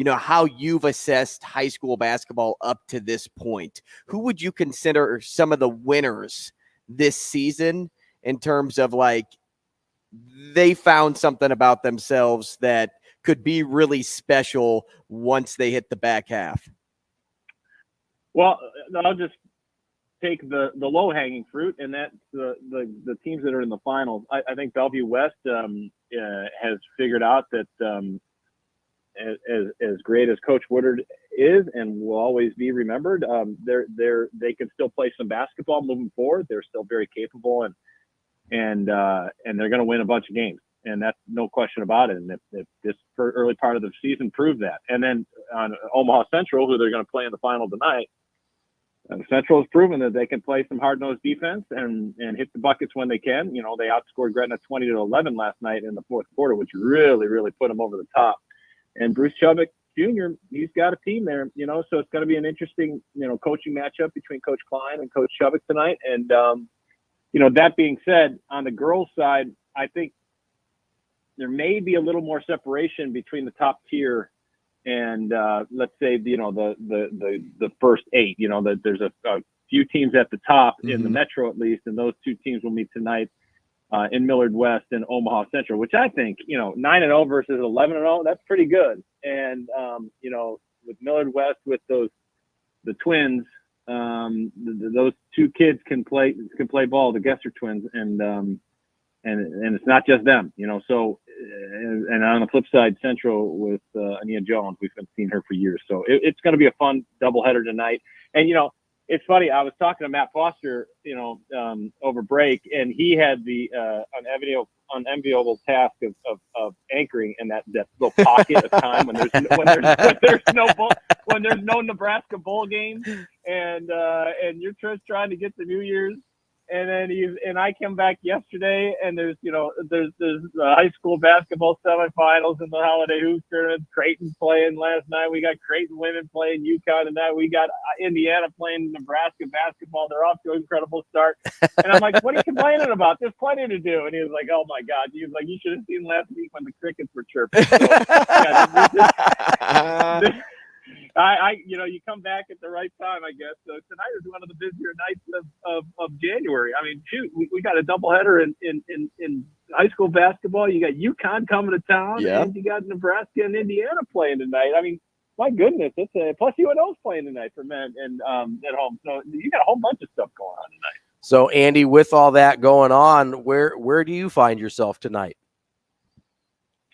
how you've assessed high school basketball up to this point. Who would you consider some of the winners this season in terms of like they found something about themselves that could be really special once they hit the back half? Well, I'll just take the low-hanging fruit, and that's the teams that are in the finals. I think Bellevue West has figured out that as great as Coach Woodard is and will always be remembered, they can still play some basketball moving forward. They're still very capable, and they're going to win a bunch of games, and that's no question about it. And if this early part of the season proved that, and then on Omaha Central, who they're going to play in the final tonight, Central has proven that they can play some hard-nosed defense and hit the buckets when they can. They outscored Gretna 20-11 last night in the fourth quarter, which really, really put them over the top. And Bruce Chubbuck Jr., he's got a team there, so it's going to be an interesting, coaching matchup between Coach Klein and Coach Chubbuck tonight. And, that being said, on the girls' side, I think there may be a little more separation between the top tier and let's say the first 8. That there's a few teams at the top in the Metro at least, and those two teams will meet tonight in Millard West and Omaha Central, which I think 9-0 versus 11-0, that's pretty good. And with Millard West, with the twins, those two kids can play ball, the Gesser twins, and it's not just them, So, and on the flip side, Central with Ania Jones, we've been seeing her for years. So it's going to be a fun doubleheader tonight. And it's funny. I was talking to Matt Foster, over break, and he had the unenviable task of anchoring in that little pocket of time when there's no Nebraska bowl games, and you're just trying to get to New Year's. And then I came back yesterday, and there's high school basketball semifinals in the Holiday Hoops tournament. Creighton playing last night. We got Creighton women playing UConn tonight. We got Indiana playing Nebraska basketball. They're off to an incredible start. And I'm like, what are you complaining about? There's plenty to do. And he was like, oh my God. He was like, you should have seen last week when the crickets were chirping. So, you come back at the right time, I guess. So tonight is one of the busier nights of January. I mean, shoot, we got a doubleheader in high school basketball. You got UConn coming to town, and you got Nebraska and Indiana playing tonight. I mean, my goodness, plus UNO's playing tonight for men and at home. So you got a whole bunch of stuff going on tonight. So Andy, with all that going on, where do you find yourself tonight?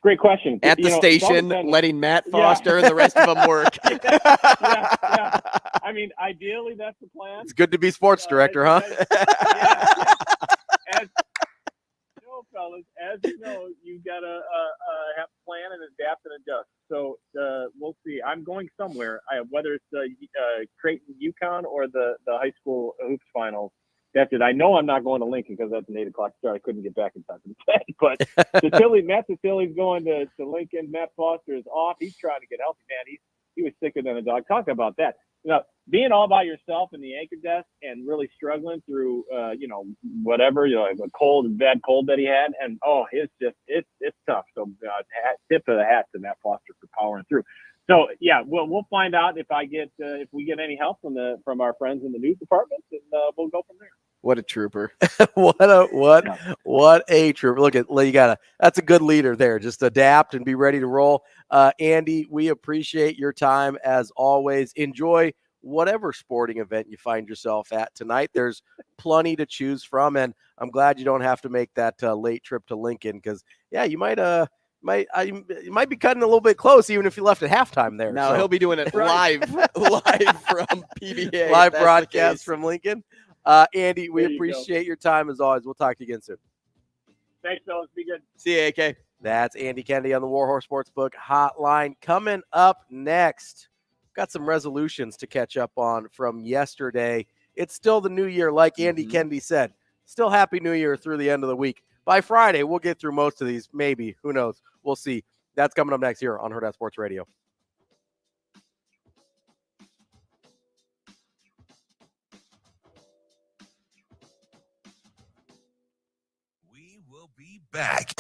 Great question. At the station, letting Matt Foster and the rest of them work. Yeah. I mean, ideally, that's the plan. It's good to be sports director, huh? As you know, fellas, you got to have to plan and adapt and adjust. So we'll see. I'm going somewhere, whether it's Creighton, UConn, or the high school hoops finals. That's it. I know I'm not going to Lincoln because that's an 8 o'clock start. I couldn't get back in time for the 10. But Matt Cecili's going to Lincoln. Matt Foster is off. He's trying to get healthy, man. He was sicker than a dog. Talk about that. Being all by yourself in the anchor desk and really struggling through, whatever, a bad cold that he had. And, it's tough. So tip of the hat to Matt Foster for powering through. So yeah, we'll find out if we get any help from our friends in the news department, and we'll go from there. What a trooper! what a trooper! Look, that's a good leader there. Just adapt and be ready to roll. Andy, we appreciate your time as always. Enjoy whatever sporting event you find yourself at tonight. There's plenty to choose from, and I'm glad you don't have to make that late trip to Lincoln because you you might be cutting a little bit close, even if you left at halftime there. No, he'll be doing it live from PBA. Live broadcast from Lincoln. Andy, we appreciate your time as always. We'll talk to you again soon. Thanks, fellas. Be good. See you, AK. That's Andy Kendeigh on the Warhorse Sportsbook Hotline. Coming up next, got some resolutions to catch up on from yesterday. It's still the new year, like Andy Kendeigh said. Still Happy New Year through the end of the week. By Friday, we'll get through most of these. Maybe. Who knows? We'll see. That's coming up next here on Hurrdat Sports Radio. We will be back.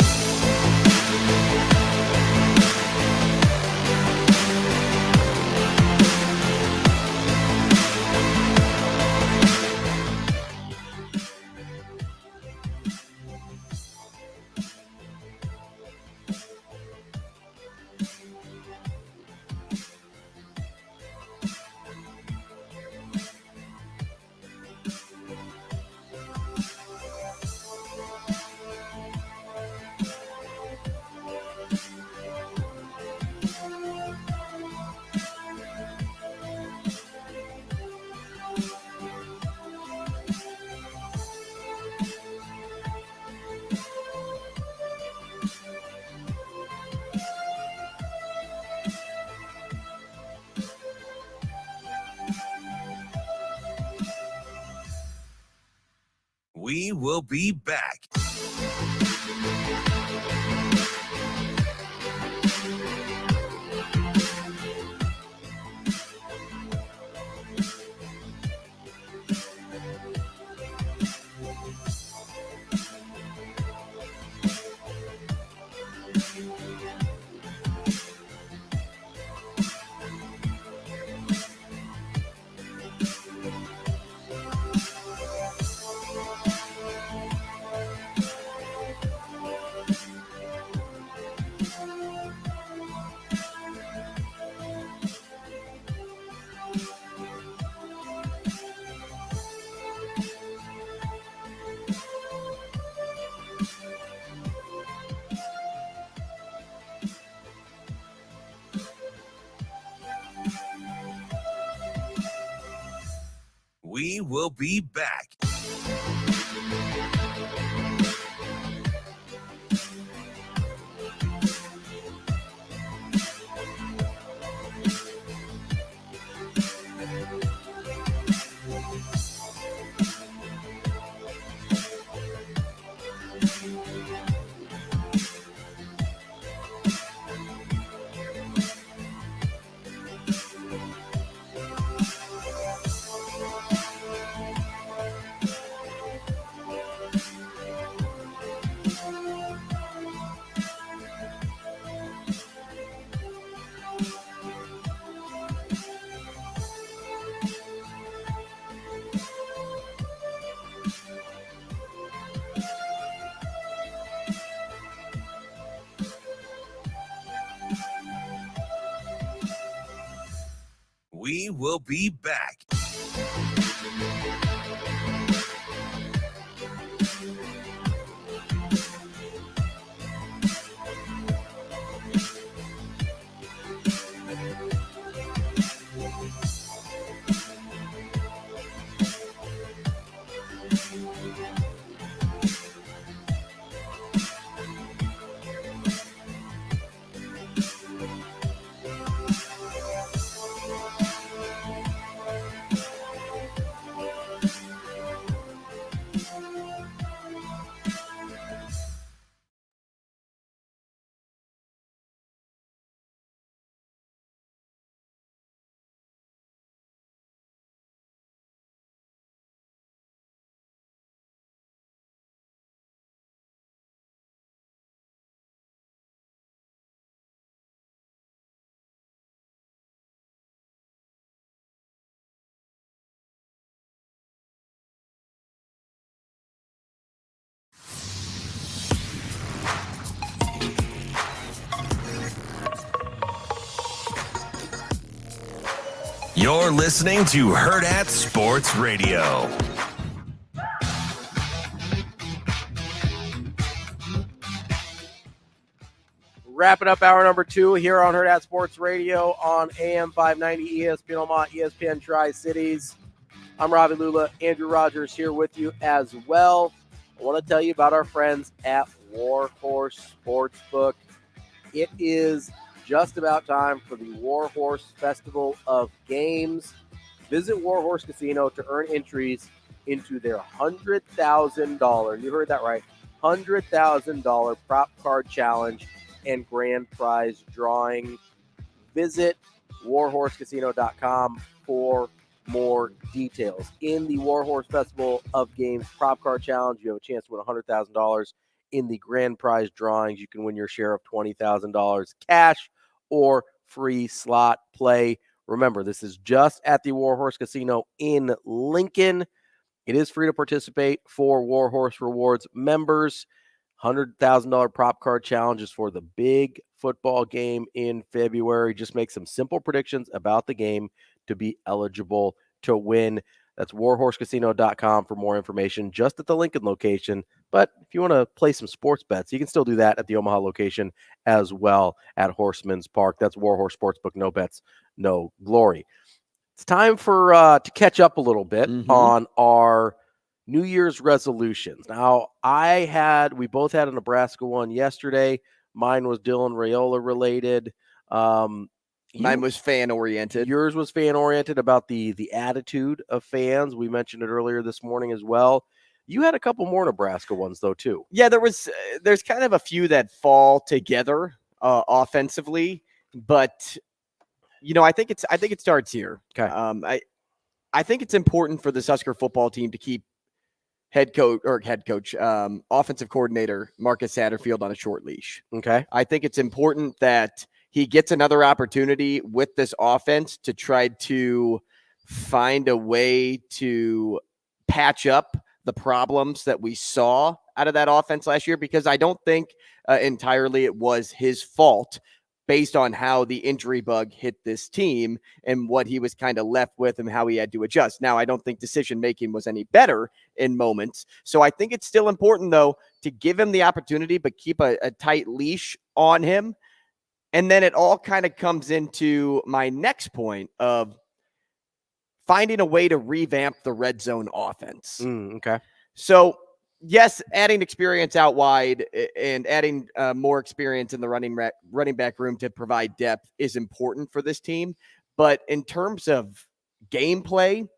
We will be back. We will be back. We will be back. You're listening to Hurrdat Sports Radio. Wrapping up hour number 2 here on Hurrdat Sports Radio on AM 590 ESPN Omaha, ESPN Tri-Cities. I'm Ravi Lulla. Andrew Rogers here with you as well. I want to tell you about our friends at Warhorse Sportsbook. It is just about time for the Warhorse Festival of Games. Visit Warhorse Casino to earn entries into their $100,000, you heard that right, $100,000 prop card challenge and grand prize drawing. Visit warhorsecasino.com for more details. In the Warhorse Festival of Games prop card challenge, you have a chance to win $100,000. In the grand prize drawings, you can win your share of $20,000 cash or free slot play. Remember, this is just at the Warhorse Casino in Lincoln. It is free to participate for Warhorse Rewards members. $100,000 prop card challenges for the big football game in February. Just make some simple predictions about the game to be eligible to win. That's warhorsecasino.com for more information, just at the Lincoln location. But if you want to play some sports bets, you can still do that at the Omaha location as well at Horseman's Park. That's Warhorse Sportsbook. No bets, no glory. It's time for to catch up a little bit on our New Year's resolutions. Now, we both had a Nebraska one yesterday. Mine was Dylan Raiola related. Mine was fan-oriented. Yours was fan-oriented about the attitude of fans. We mentioned it earlier this morning as well. You had a couple more Nebraska ones though too. Yeah, there's kind of a few that fall together offensively, but I think it starts here. Okay. I think it's important for this Husker football team to keep offensive coordinator Marcus Satterfield on a short leash. Okay. I think it's important that he gets another opportunity with this offense to try to find a way to patch up the problems that we saw out of that offense last year, because I don't think entirely it was his fault based on how the injury bug hit this team and what he was kind of left with and how he had to adjust. Now, I don't think decision-making was any better in moments. So I think it's still important, though, to give him the opportunity, but keep a tight leash on him. And then it all kind of comes into my next point of finding a way to revamp the red zone offense. Okay. So, yes, adding experience out wide and adding more experience in the running back room to provide depth is important for this team. But in terms of gameplay,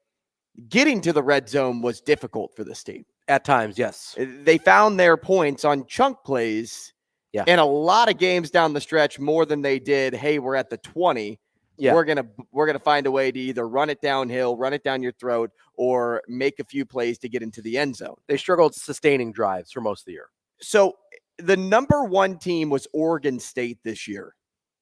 getting to the red zone was difficult for this team. At times, yes. They found their points on chunk plays in a lot of games down the stretch more than they did, hey, we're at the 20. Yeah. We're gonna find a way to either run it downhill, run it down your throat, or make a few plays to get into the end zone. They struggled sustaining drives for most of the year. So the number one team was Oregon State this year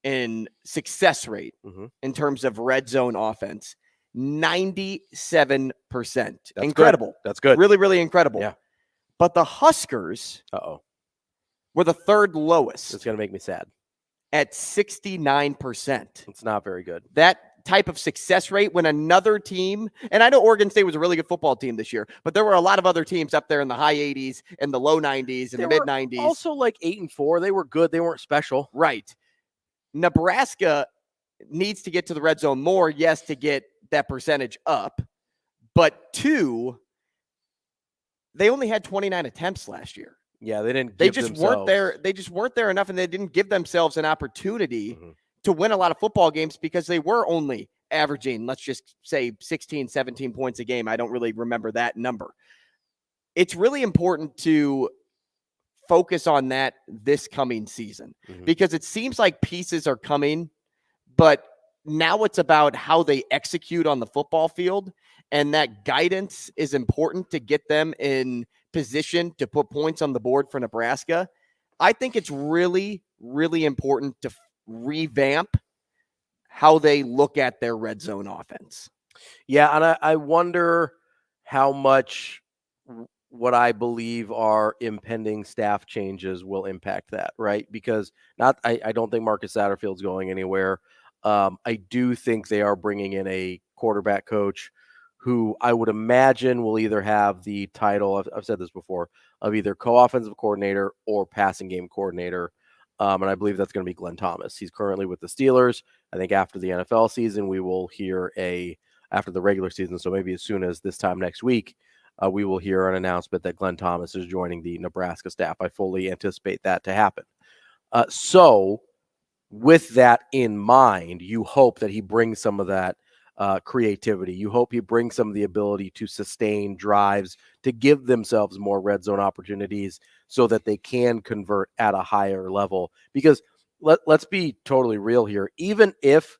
in success rate in terms of red zone offense. 97%. That's incredible. Good. That's good. Really, really incredible. Yeah. But the Huskers were the third lowest. It's going to make me sad. At 69%. It's not very good. That type of success rate when another team, and I know Oregon State was a really good football team this year, but there were a lot of other teams up there in the high 80s and the low 90s and the mid 90s. Also like 8-4. They were good. They weren't special. Right. Nebraska needs to get to the red zone more, yes, to get that percentage up. But two, they only had 29 attempts last year. Yeah, they didn't. They just weren't there. They just weren't there enough, and they didn't give themselves an opportunity to win a lot of football games because they were only averaging, let's just say, 16, 17 points a game. I don't really remember that number. It's really important to focus on that this coming season because it seems like pieces are coming, but now it's about how they execute on the football field, and that guidance is important to get them in position to put points on the board for Nebraska. I think it's really, really important to revamp how they look at their red zone offense. Yeah, and I wonder how much what I believe are impending staff changes will impact that, right? Because I don't think Marcus Satterfield's going anywhere. I do think they are bringing in a quarterback coach who I would imagine will either have the title, I've said this before, of either co-offensive coordinator or passing game coordinator. And I believe that's going to be Glenn Thomas. He's currently with the Steelers. I think after the NFL season, we will hear after the regular season, so maybe as soon as this time next week, we will hear an announcement that Glenn Thomas is joining the Nebraska staff. I fully anticipate that to happen. So with that in mind, you hope that he brings some of that creativity. You hope he brings some of the ability to sustain drives, to give themselves more red zone opportunities so that they can convert at a higher level. Because let's be totally real here. Even if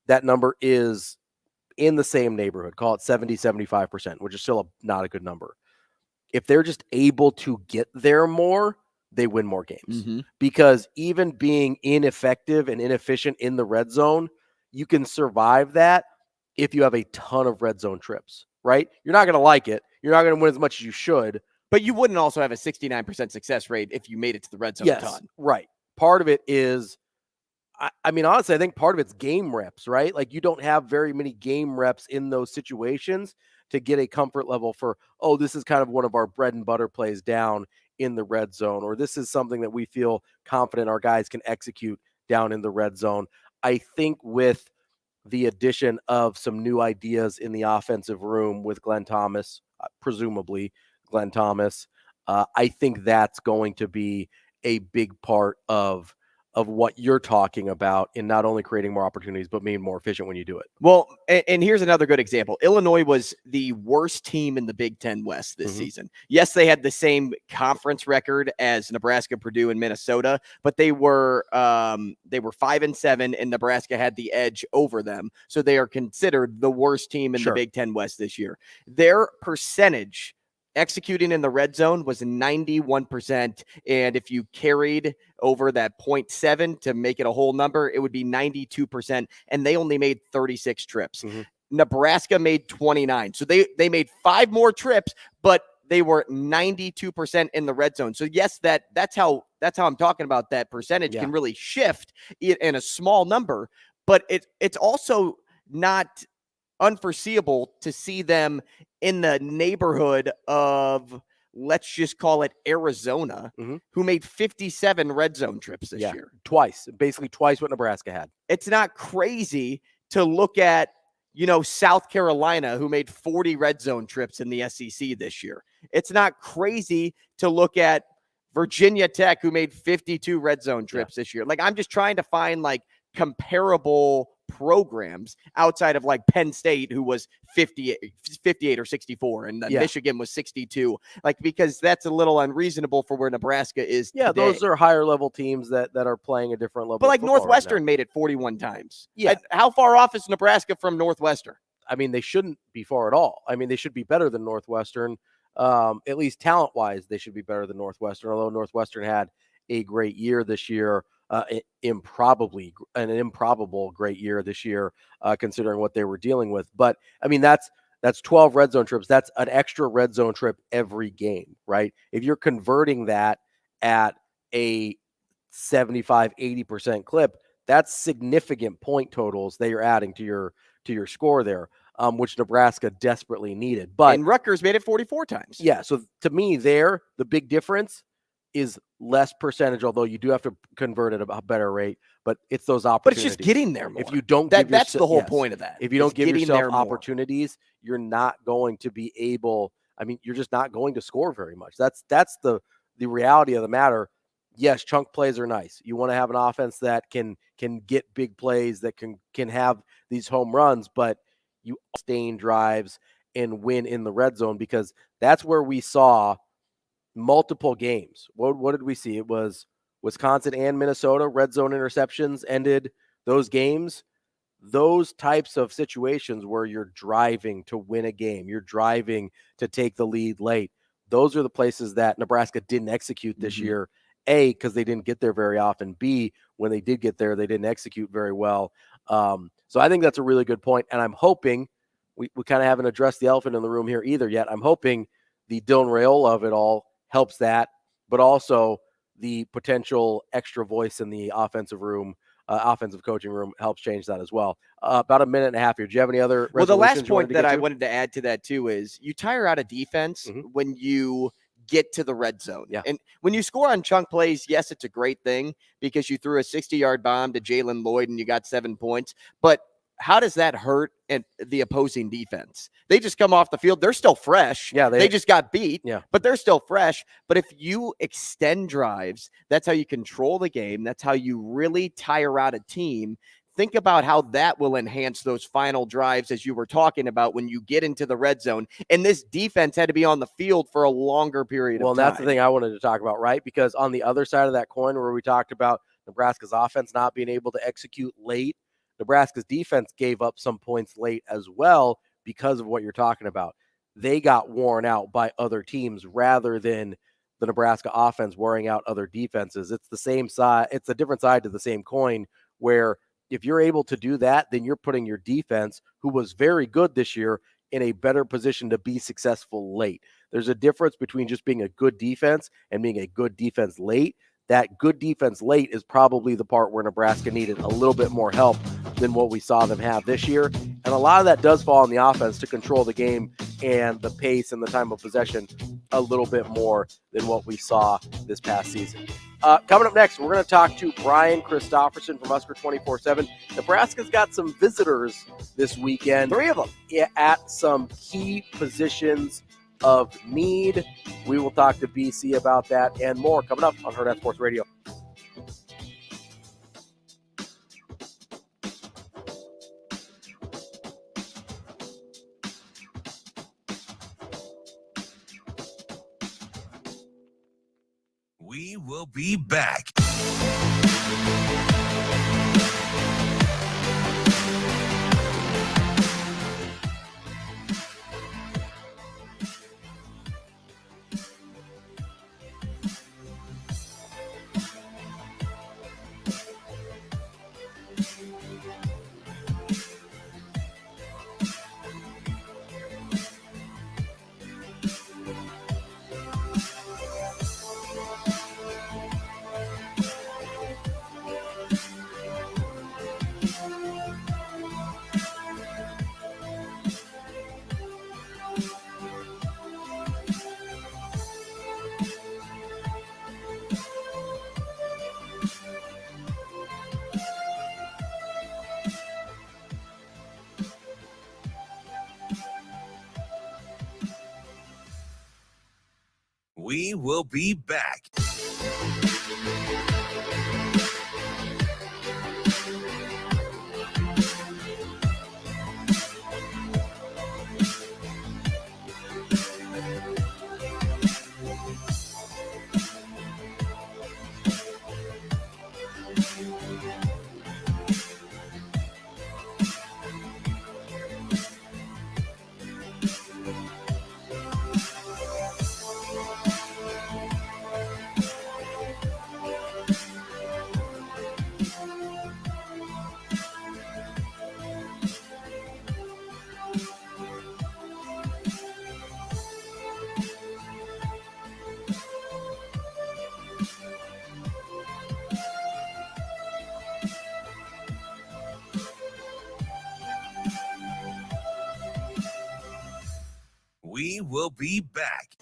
that number is in the same neighborhood, call it 70, 75%, which is still not a good number. If they're just able to get there more, they win more games. Because even being ineffective and inefficient in the red zone, you can survive that if you have a ton of red zone trips, right? You're not going to like it. You're not going to win as much as you should. But you wouldn't also have a 69% success rate if you made it to the red zone a ton. Right. Part of it is, I mean, honestly, I think part of it's game reps, right? Like you don't have very many game reps in those situations to get a comfort level for, oh, this is kind of one of our bread and butter plays down in the red zone, or this is something that we feel confident our guys can execute down in the red zone. I think with the addition of some new ideas in the offensive room with Glenn Thomas, presumably Glenn Thomas, I think that's going to be a big part of of what you're talking about in not only creating more opportunities, but being more efficient when you do it. Well, and here's another good example. Illinois was the worst team in the Big Ten West this season. Yes, they had the same conference record as Nebraska, Purdue, and Minnesota, but they were 5-7, and Nebraska had the edge over them. So they are considered the worst team in the Big Ten West this year. Their percentage executing in the red zone was 91%. And if you carried over that 0.7 to make it a whole number, it would be 92%. And they only made 36 trips. Nebraska made 29. So they made 5 more trips, but they were 92% in the red zone. So yes, that's how I'm talking about. That percentage can really shift in a small number, but it's also not unforeseeable to see them in the neighborhood of, let's just call it Arizona, who made 57 red zone trips this year. Basically twice what Nebraska had. It's not crazy to look at, South Carolina, who made 40 red zone trips in the SEC this year. It's not crazy to look at Virginia Tech, who made 52 red zone trips this year. Like, I'm just trying to find comparable programs outside of Penn State, who was 58 or 64, and Michigan was 62, because that's a little unreasonable for where Nebraska is today. Those are higher level teams that are playing a different level. But Northwestern made it 41 times. How far off is Nebraska from Northwestern? I mean, they shouldn't be far at all. I mean, they should be better than Northwestern. At least talent wise, they should be better than Northwestern, although Northwestern had a great year this year. An improbable great year this year, considering what they were dealing with. But I mean, that's 12 red zone trips. That's an extra red zone trip every game, right? If you're converting that at a 75-80% clip, that's significant point totals that you're adding to your score there, which Nebraska desperately needed. But and Rutgers made it 44 times. Yeah. So to me, the big difference is less percentage, although you do have to convert at a better rate, but it's those opportunities. But it's just getting there more. If you don't that's the whole point of that. If you don't give yourself opportunities, you're not going to be able, you're just not going to score very much. That's the reality of the matter. Yes, chunk plays are nice. You want to have an offense that can get big plays, that can have these home runs, but you sustain drives and win in the red zone, because that's where we saw multiple games. What did we see? It was Wisconsin and Minnesota. Red zone interceptions ended those games. Those types of situations where you're driving to win a game, you're driving to take the lead late. Those are the places that Nebraska didn't execute this year. A, because they didn't get there very often. B, when they did get there, they didn't execute very well. So I think that's a really good point. And I'm hoping, we kind of haven't addressed the elephant in the room here either yet. I'm hoping the Dylan Raiola of it all helps that, but also the potential extra voice in the offensive coaching room helps change that as well. About a minute and a half here. Do you have any other resolutions? Well, the last point that I wanted to add to that too is you tire out of defense when you get to the red zone. And when you score on chunk plays, yes, it's a great thing because you threw a 60-yard bomb to Jalen Lloyd and you got 7 points. But how does that hurt the opposing defense? They just come off the field. They're still fresh. Yeah, they just got beat, but they're still fresh. But if you extend drives, that's how you control the game. That's how you really tire out a team. Think about how that will enhance those final drives, as you were talking about, when you get into the red zone. And this defense had to be on the field for a longer period of time. Well, that's the thing I wanted to talk about, right? Because on the other side of that coin, where we talked about Nebraska's offense not being able to execute late, Nebraska's defense gave up some points late as well because of what you're talking about. They got worn out by other teams rather than the Nebraska offense wearing out other defenses. It's the same side. It's a different side to the same coin, where if you're able to do that, then you're putting your defense, who was very good this year, in a better position to be successful late. There's a difference between just being a good defense and being a good defense late. That good defense late is probably the part where Nebraska needed a little bit more help than what we saw them have this year. And a lot of that does fall on the offense to control the game and the pace and the time of possession a little bit more than what we saw this past season. Coming up next, we're going to talk to Brian Christopherson from Husker 24/7. Nebraska's got some visitors this weekend. 3 of them. At some key positions of need. We will talk to BC about that and more coming up on Hurrdat Sports Radio. We will be back. We will be back. We will be back.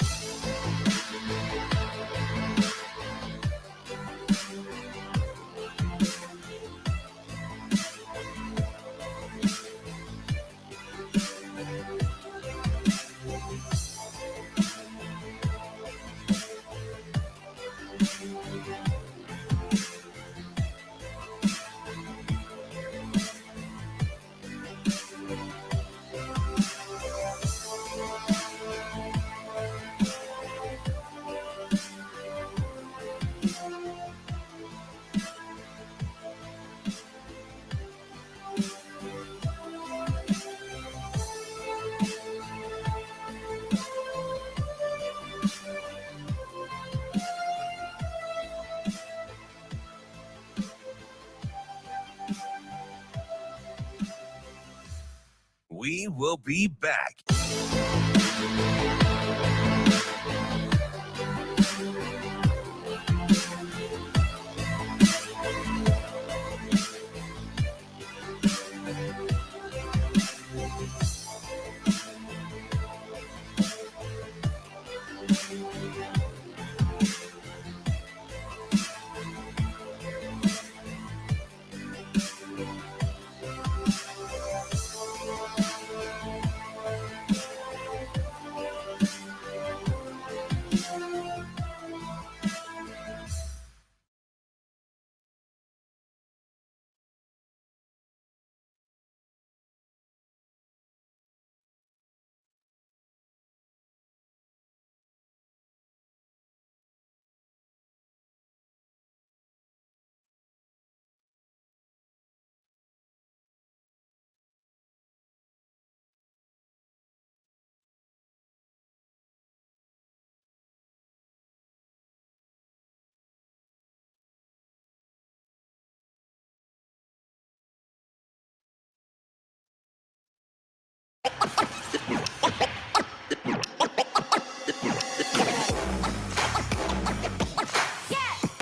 We will be back.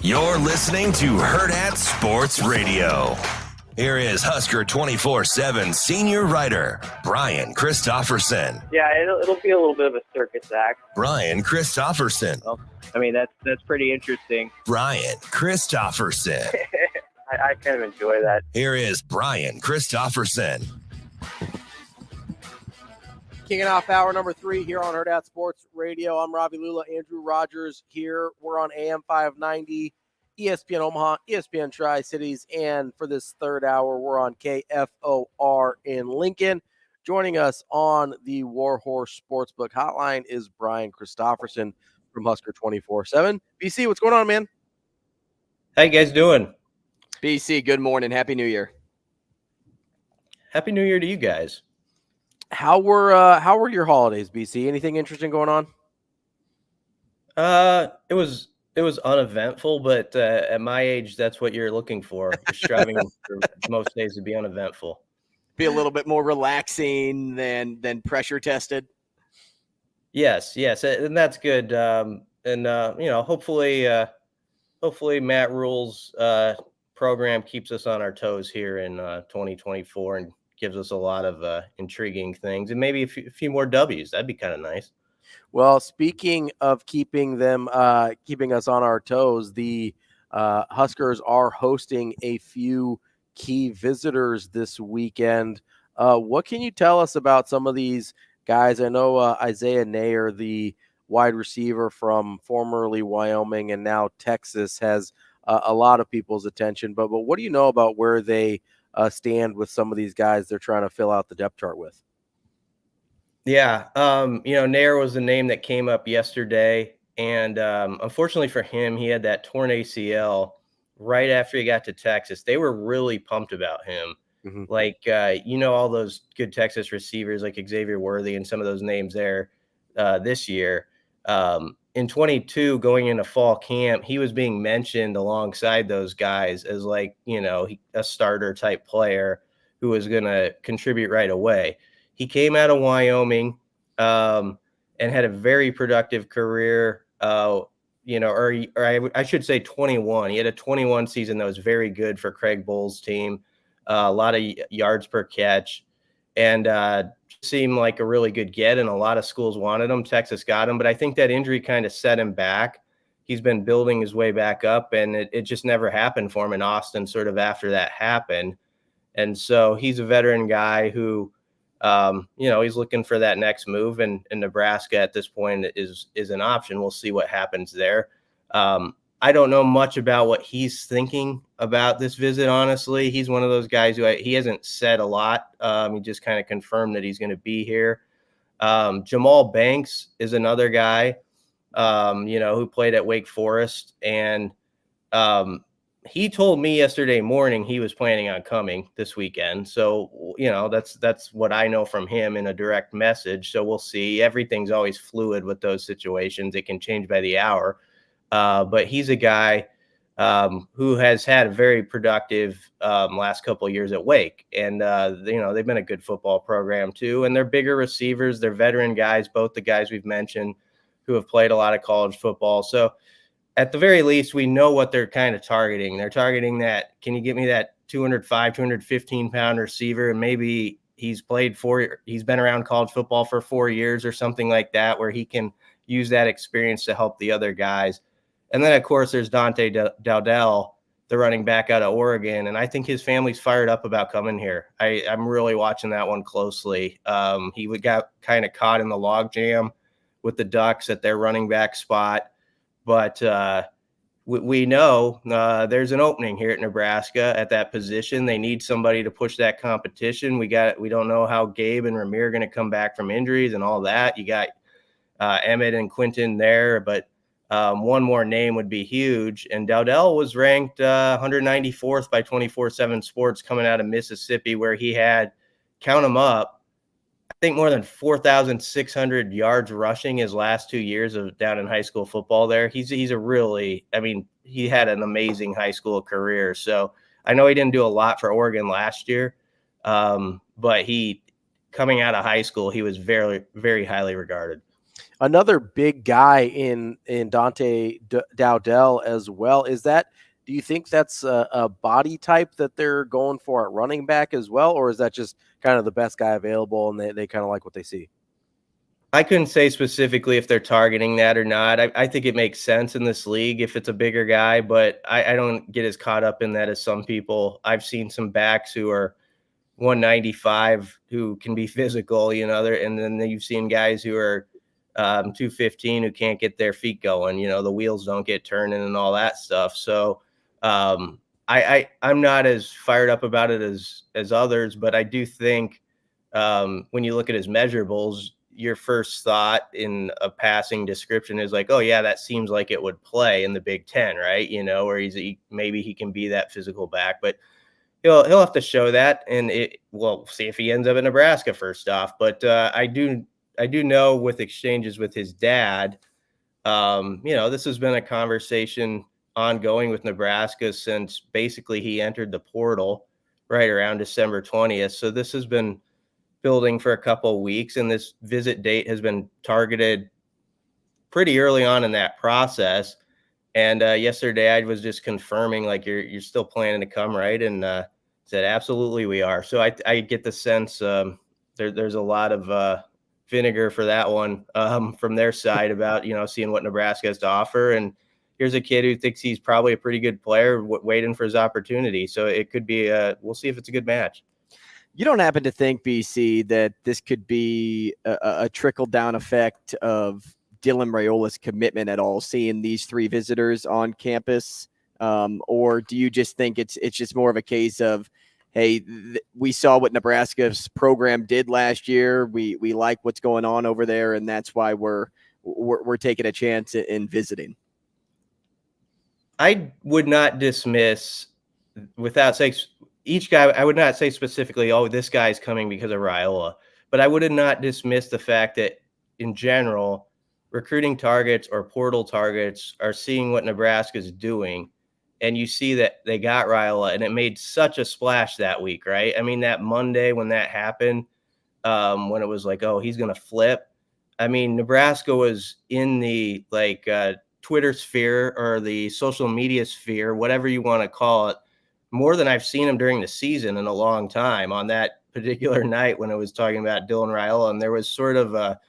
You're listening to Hurrdat Sports Radio. Here is Husker 24/7 senior writer, Brian Christopherson. Yeah, it'll be a little bit of a circus act. Brian Christopherson. Well, I mean, that's pretty interesting. Brian Christopherson. I kind of enjoy that. Here is Brian Christopherson. Kicking off hour number 3 here on Hurrdat Sports Radio. I'm Ravi Lulla, Andrew Rogers here. We're on AM 590, ESPN Omaha, ESPN Tri-Cities, and for this third hour, we're on KFOR in Lincoln. Joining us on the Warhorse Sportsbook Hotline is Brian Christopherson, from Husker 24/7. BC, what's going on, man? How you guys doing? BC, good morning. Happy New Year. Happy New Year to you guys. How were your holidays, BC? Anything interesting going on? It was uneventful, but at my age, that's what you're looking for. You're striving for most days to be uneventful. Be a little bit more relaxing than pressure tested. Yes, and that's good. Hopefully Matt Rule's program keeps us on our toes here in 2024 and gives us a lot of intriguing things and maybe a few more W's. That'd be kind of nice. Well, speaking of keeping us on our toes, the Huskers are hosting a few key visitors this weekend. What can you tell us about some of these guys? I know Isaiah Nayer, the wide receiver from formerly Wyoming and now Texas, has a lot of people's attention. But what do you know about where they stand with some of these guys they're trying to fill out the depth chart with? Yeah, Nair was the name that came up yesterday, and unfortunately for him, he had that torn ACL right after he got to Texas. They were really pumped about him. Mm-hmm. Like, all those good Texas receivers like Xavier Worthy and some of those names there this year. In 22, going into fall camp, he was being mentioned alongside those guys as a starter type player who was going to contribute right away. He came out of Wyoming and had a very productive career, I should say 21. He had a 21 season that was very good for Craig Bull's team, a lot of yards per catch, and seemed like a really good get, and a lot of schools wanted him. Texas got him, but I think that injury kind of set him back. He's been building his way back up, and it just never happened for him in Austin sort of after that happened. And so he's a veteran guy who he's looking for that next move, and Nebraska at this point is an option. We'll see what happens there. I don't know much about what he's thinking about this visit, honestly. He's one of those guys who he hasn't said a lot. He just kind of confirmed that he's going to be here. Jamal Banks is another guy, who played at Wake Forest, and he told me yesterday morning he was planning on coming this weekend. So, that's what I know from him in a direct message. So we'll see. Everything's always fluid with those situations. It can change by the hour. But he's a guy who has had a very productive last couple of years at Wake. And, they've been a good football program too. And they're bigger receivers. They're veteran guys, both the guys we've mentioned who have played a lot of college football. So at the very least, we know what they're kind of targeting. They're targeting that, can you get me that 205, 215-pound receiver? And maybe he's been around college football for 4 years or something like that, where he can use that experience to help the other guys. And then, of course, there's Dante Dowdell, the running back out of Oregon. And I think his family's fired up about coming here. I'm really watching that one closely. He got kind of caught in the logjam with the Ducks at their running back spot. But we know there's an opening here at Nebraska at that position. They need somebody to push that competition. We don't know how Gabe and Ramir are going to come back from injuries and all that. You got Emmett and Quinton there, but one more name would be huge. And Dowdell was ranked 194th by 24/7 Sports coming out of Mississippi, where he had, count them up, I think more than 4,600 yards rushing his last 2 years of down in high school football there. He had an amazing high school career. So I know he didn't do a lot for Oregon last year, but he, coming out of high school, he was very, very highly regarded. Another big guy in Dante Dowdell as well. Do you think that's a body type that they're going for at running back as well? Or is that just kind of the best guy available and they kind of like what they see? I couldn't say specifically if they're targeting that or not. I think it makes sense in this league if it's a bigger guy, but I don't get as caught up in that as some people. I've seen some backs who are 195 who can be physical, and then you've seen guys who are 215 who can't get their feet going. The wheels don't get turning and all that stuff. So I'm not as fired up about it as others, but I do think when you look at his measurables, your first thought in a passing description is like, oh yeah, that seems like it would play in the Big Ten, right? Where maybe he can be that physical back, but he'll have to show that, and we'll see if he ends up in Nebraska first off. But I do know with exchanges with his dad, this has been a conversation ongoing with Nebraska since basically he entered the portal right around December 20th. So this has been building for a couple of weeks, and this visit date has been targeted pretty early on in that process. And yesterday I was just confirming, like, you're still planning to come, right? And said, absolutely we are. So I get the sense there's a lot of vinegar for that one from their side about, seeing what Nebraska has to offer. And here's a kid who thinks he's probably a pretty good player waiting for his opportunity. So it could be, we'll see if it's a good match. You don't happen to think, BC, that this could be a trickle-down effect of Dylan Raiola's commitment at all, seeing these three visitors on campus? Or do you just think it's just more of a case of, hey, we saw what Nebraska's program did last year. We like what's going on over there, and that's why we're taking a chance in visiting? I would not dismiss, without saying each guy, I would not say specifically, oh, this guy's coming because of Raiola, but I would not dismiss the fact that in general, recruiting targets or portal targets are seeing what Nebraska's doing. And you see that they got Raiola, and it made such a splash that week, right? I mean, that Monday when that happened, when it was like, oh, he's going to flip. I mean, Nebraska was in the Twitter sphere or the social media sphere, whatever you want to call it, more than I've seen him during the season in a long time on that particular night when it was talking about Dylan Raiola. And there was sort of a,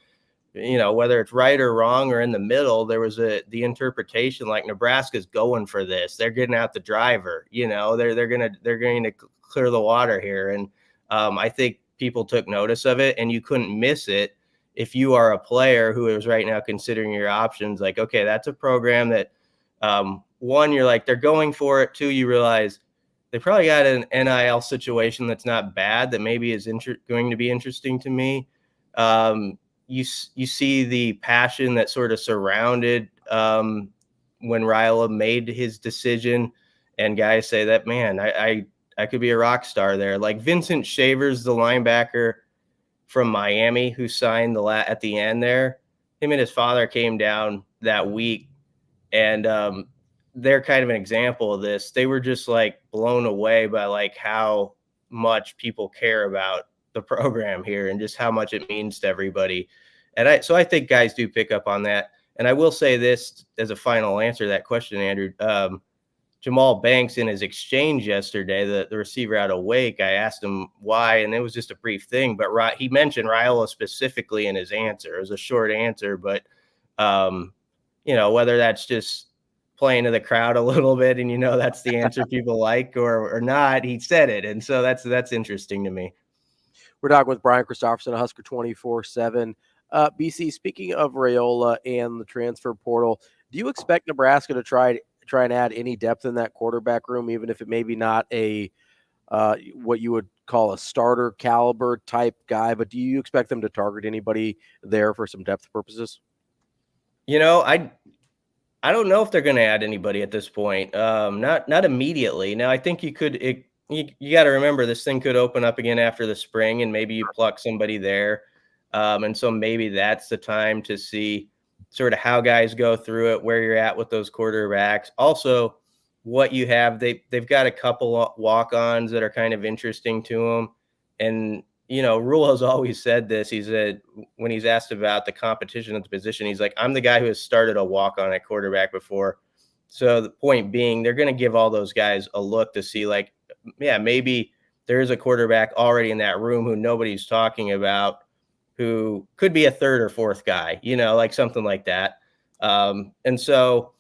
whether it's right or wrong or in the middle, there was the interpretation like Nebraska's going for this. They're getting out the driver, they're going to clear the water here. And I think people took notice of it, and you couldn't miss it if you are a player who is right now considering your options. Like, okay, that's a program that one, you're like, they're going for it. Two, you realize they probably got an NIL situation that's not bad, that maybe is going to be interesting to me. You see the passion that sort of surrounded when Raiola made his decision, and guys say that, man, I could be a rock star there. Like Vincent Shavers, the linebacker from Miami who signed at the end there, him and his father came down that week, and they're kind of an example of this. They were just like blown away by like how much people care about the program here and just how much it means to everybody. And so I think guys do pick up on that. And I will say this as a final answer to that question, Andrew. Jamal Banks, in his exchange yesterday, the receiver out of Wake, I asked him why, and it was just a brief thing, but he mentioned Raiola specifically in his answer. It was a short answer, but whether that's just playing to the crowd a little bit and that's the answer people like or not, he said it. And so that's interesting to me. We're talking with Brian Christopherson, a Husker 24/7. BC, speaking of Raiola and the transfer portal, do you expect Nebraska to try and add any depth in that quarterback room, even if it maybe not a what you would call a starter caliber type guy, but do you expect them to target anybody there for some depth purposes? I don't know if they're going to add anybody at this point. Not immediately. Now, I think you got to remember this thing could open up again after the spring, and maybe you pluck somebody there. And so maybe that's the time to see sort of how guys go through it, where you're at with those quarterbacks. Also, what you have, they've got a couple walk-ons that are kind of interesting to them. And, Rule has always said this. He said, when he's asked about the competition at the position, he's like, I'm the guy who has started a walk-on at quarterback before. So the point being, they're going to give all those guys a look to see, like, yeah, maybe there is a quarterback already in that room who nobody's talking about, who could be a third or fourth guy, like something like that. And so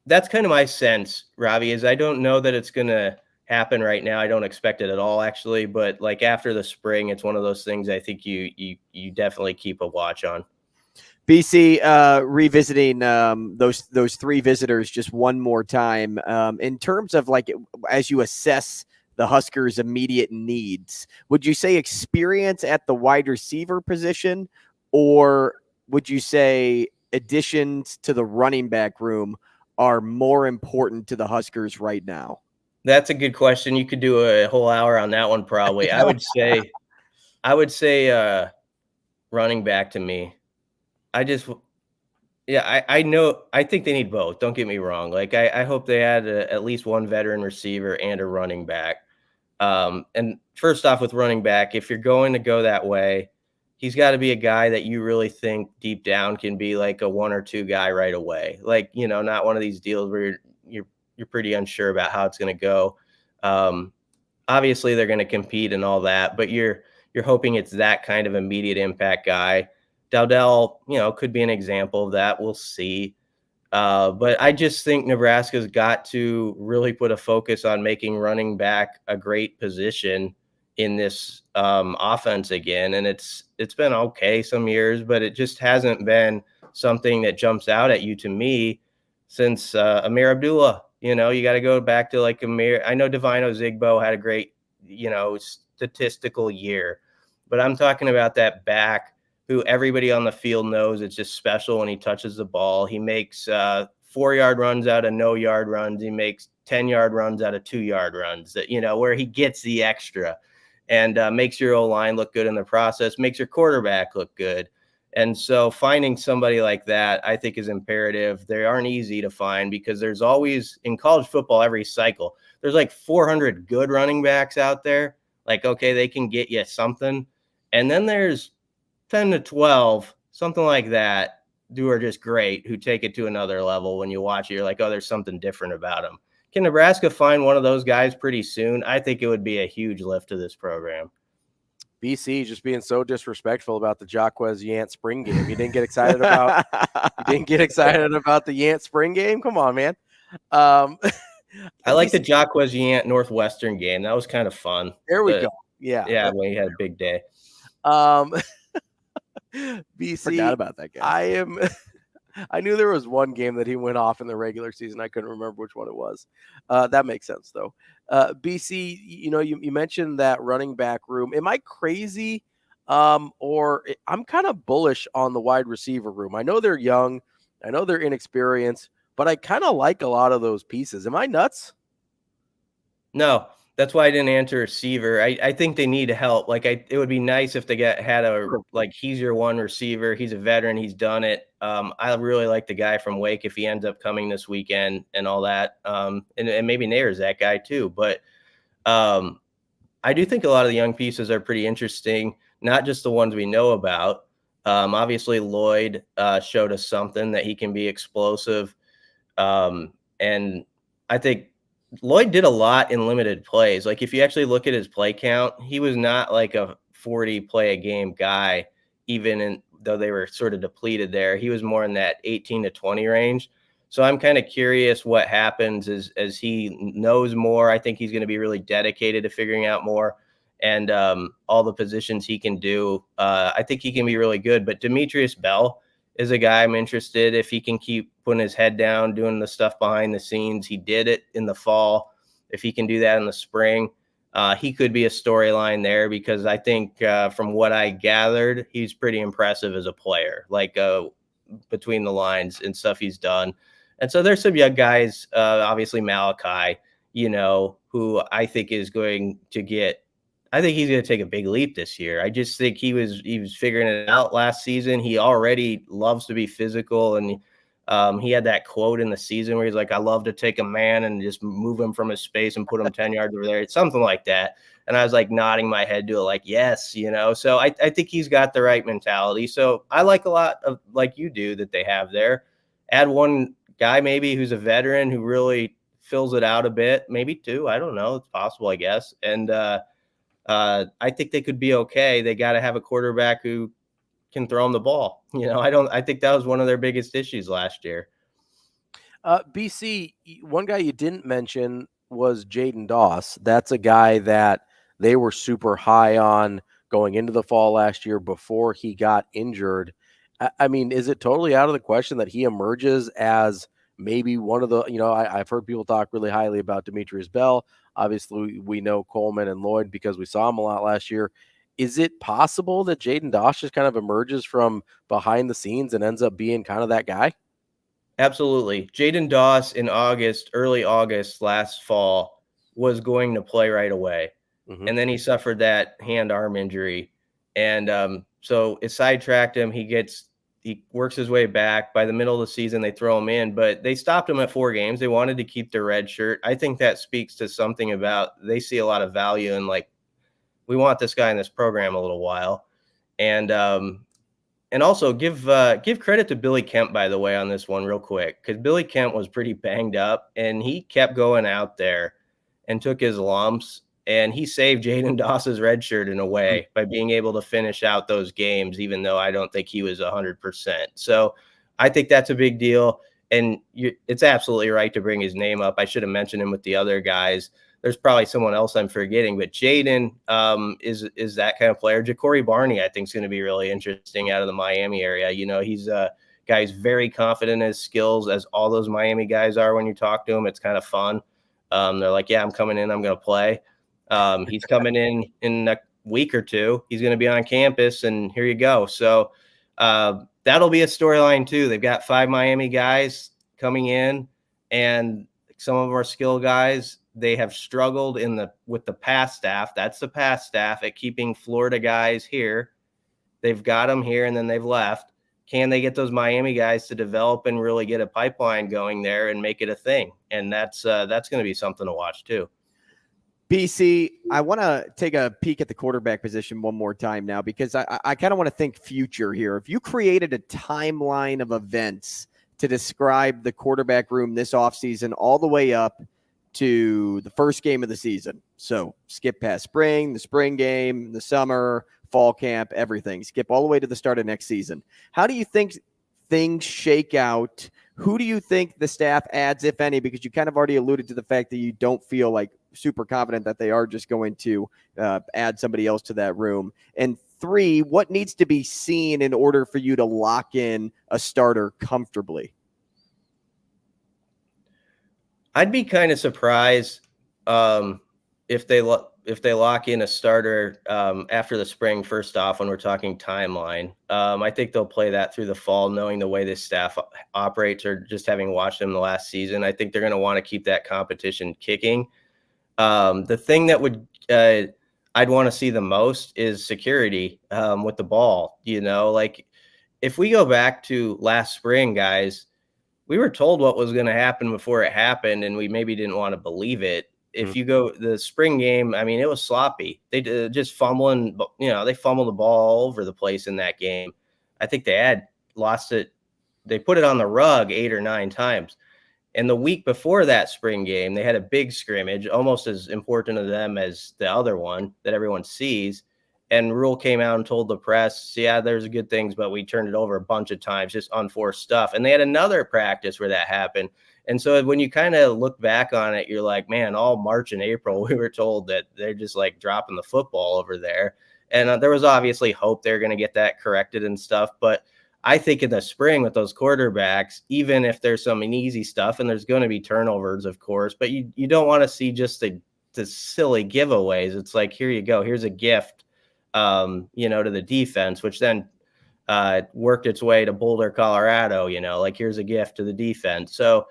that's kind of my sense, Ravi, is I don't know that it's going to happen right now. I don't expect it at all, actually. But like after the spring, it's one of those things I think you definitely keep a watch on. BC, revisiting those three visitors just one more time, in terms of like as you assess the Huskers' immediate needs, would you say experience at the wide receiver position or would you say additions to the running back room are more important to the Huskers right now? That's a good question. You could do a whole hour on that one, probably. I would say running back to me. I know. I think they need both. Don't get me wrong. Like, I hope they add at least one veteran receiver and a running back. And first off, with running back, if you're going to go that way, he's got to be a guy that you really think deep down can be like a 1 or 2 guy right away. Like, not one of these deals where you're pretty unsure about how it's going to go. Obviously they're going to compete and all that, but you're hoping it's that kind of immediate impact guy. Dowdell, could be an example of that. We'll see. But I just think Nebraska's got to really put a focus on making running back a great position in this offense again. And it's been okay some years, but it just hasn't been something that jumps out at you to me since Amir Abdullah. You got to go back to like Amir. I know Divino Zigbo had a great, statistical year, but I'm talking about that back who everybody on the field knows it's just special when he touches the ball. He makes 4-yard runs out of no-yard runs. He makes 10-yard runs out of 2-yard runs, that, where he gets the extra and makes your O-line look good in the process, makes your quarterback look good. And so finding somebody like that, I think, is imperative. They aren't easy to find because there's always, in college football, every cycle, there's like 400 good running backs out there. Like, okay, they can get you something. And then there's 10 to 12, something like that, who are just great, who take it to another level. When you watch it, you're like, oh, there's something different about them. Can Nebraska find one of those guys pretty soon? I think it would be a huge lift to this program. BC just being so disrespectful about the Jacquez Yant spring game. You didn't get excited about the Yant spring game? Come on, man. I like the Jacquez Yant Northwestern game. That was kind of fun. There we go. Yeah. Yeah, when he had a big day. BC, forgot about that game. I knew there was one game that he went off in the regular season. I couldn't remember which one it was. That makes sense, though. BC, you mentioned that running back room. Am I crazy? Or I'm kind of bullish on the wide receiver room. I know they're young. I know they're inexperienced, but I kind of like a lot of those pieces. Am I nuts? No. That's why I didn't answer receiver. I think they need help. Like, it would be nice if they he's your one receiver. He's a veteran. He's done it. I really like the guy from Wake if he ends up coming this weekend and all that. And maybe Nair's that guy too. But I do think a lot of the young pieces are pretty interesting, not just the ones we know about. Obviously, Lloyd showed us something that he can be explosive. And I think Lloyd did a lot in limited plays. Like, if you actually look at his play count, he was not like a 40 play a game guy, though they were sort of depleted there. He was more in that 18 to 20 range. So I'm kind of curious what happens as he knows more. I think he's going to be really dedicated to figuring out more and all the positions he can do. I think he can be really good. But Demetrius Bell is a guy I'm interested if he can keep putting his head down, doing the stuff behind the scenes. He did it in the fall. If he can do that in the spring, he could be a storyline there because I think from what I gathered, he's pretty impressive as a player, like between the lines and stuff he's done. And so there's some young guys, obviously Malachi, who I think is going to he's going to take a big leap this year. I just think he was figuring it out last season. He already loves to be physical. And he had that quote in the season where he's like, I love to take a man and just move him from his space and put him 10 yards over there. It's something like that. And I was like nodding my head to it, like, yes, so I think he's got the right mentality. So I like a lot of, like you do, that they have there. Add one guy maybe who's a veteran who really fills it out a bit, maybe two. I don't know. It's possible, I guess. And I think they could be okay. They got to have a quarterback who can throw them the ball. I think that was one of their biggest issues last year. BC, one guy you didn't mention was Jaden Doss. That's a guy that they were super high on going into the fall last year before he got injured. I mean, is it totally out of the question that he emerges as maybe one of the, I've heard people talk really highly about Demetrius Bell. Obviously, we know Coleman and Lloyd because we saw him a lot last year. is it possible that Jaden Doss just kind of emerges from behind the scenes and ends up being kind of that guy? Absolutely. Jaden Doss in early August last fall, was going to play right away. Mm-hmm. And then he suffered that hand-arm injury. And so it sidetracked him. He works his way back. By the middle of the season, they throw him in, but they stopped him at 4 games. They wanted to keep their red shirt. I think that speaks to something about they see a lot of value in, like, we want this guy in this program a little while. And also give credit to Billy Kemp, by the way, on this one real quick, because Billy Kemp was pretty banged up, and he kept going out there and took his lumps, and he saved Jaden Doss's red shirt in a way by being able to finish out those games, even though I don't think he was 100%. So I think that's a big deal, and it's absolutely right to bring his name up. I should have mentioned him with the other guys. There's probably someone else I'm forgetting, but Jaden is that kind of player. Ja'Cory Barney, I think, is going to be really interesting out of the Miami area. You know, he's a guy who's very confident in his skills, as all those Miami guys are when you talk to him. It's kind of fun. They're like, yeah, I'm coming in. I'm going to play. He's coming in a week or 2. He's going to be on campus, and here you go. So that'll be a storyline, too. They've got 5 Miami guys coming in, and some of our skill guys, they have struggled with the past staff. That's the past staff at keeping Florida guys here. They've got them here, and then they've left. Can they get those Miami guys to develop and really get a pipeline going there and make it a thing? And that's going to be something to watch too. BC, I want to take a peek at the quarterback position one more time now, because I kind of want to think future here. If you created a timeline of events to describe the quarterback room this offseason all the way up to the first game of the season. So skip past spring, the spring game, the summer, fall camp, everything. Skip all the way to the start of next season. How do you think things shake out? Who do you think the staff adds, if any? Because you kind of already alluded to the fact that you don't feel like super confident that they are just going to add somebody else to that room. And 3, what needs to be seen in order for you to lock in a starter comfortably? I'd be kind of surprised if they lock in a starter after the spring. First off, when we're talking timeline, I think they'll play that through the fall, knowing the way this staff operates, or just having watched them the last season. I think they're going to want to keep that competition kicking. The thing that would I'd want to see the most is security with the ball. You know, like if we go back to last spring, guys, we were told what was going to happen before it happened, and we maybe didn't want to believe it. If you go the spring game, I mean, it was sloppy. They just fumbling, they fumbled the ball all over the place in that game. I think they had lost it. They put it on the rug 8 or 9 times. And the week before that spring game, they had a big scrimmage, almost as important to them as the other one that everyone sees. And Rule came out and told the press, yeah, there's good things, but we turned it over a bunch of times, just unforced stuff. And they had another practice where that happened. And so when you kind of look back on it, you're like, man, all March and April, we were told that they're just like dropping the football over there. And there was obviously hope they're going to get that corrected and stuff. But I think in the spring with those quarterbacks, even if there's some easy stuff, and there's going to be turnovers, of course, but you don't want to see just the silly giveaways. It's like, here you go. Here's a gift. To the defense, which then worked its way to Boulder, Colorado, like here's a gift to the defense. So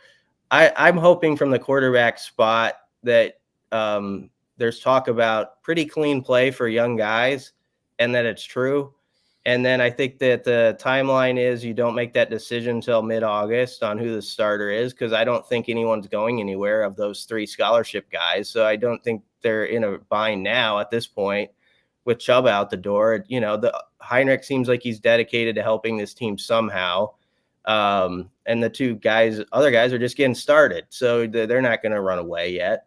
I'm hoping from the quarterback spot that there's talk about pretty clean play for young guys, and that it's true. And then I think that the timeline is you don't make that decision until mid-August on who the starter is, because I don't think anyone's going anywhere of those 3 scholarship guys. So I don't think they're in a bind now at this point. With Chubb out the door, the Heinrich seems like he's dedicated to helping this team somehow. And the other guys are just getting started. So they're not going to run away yet.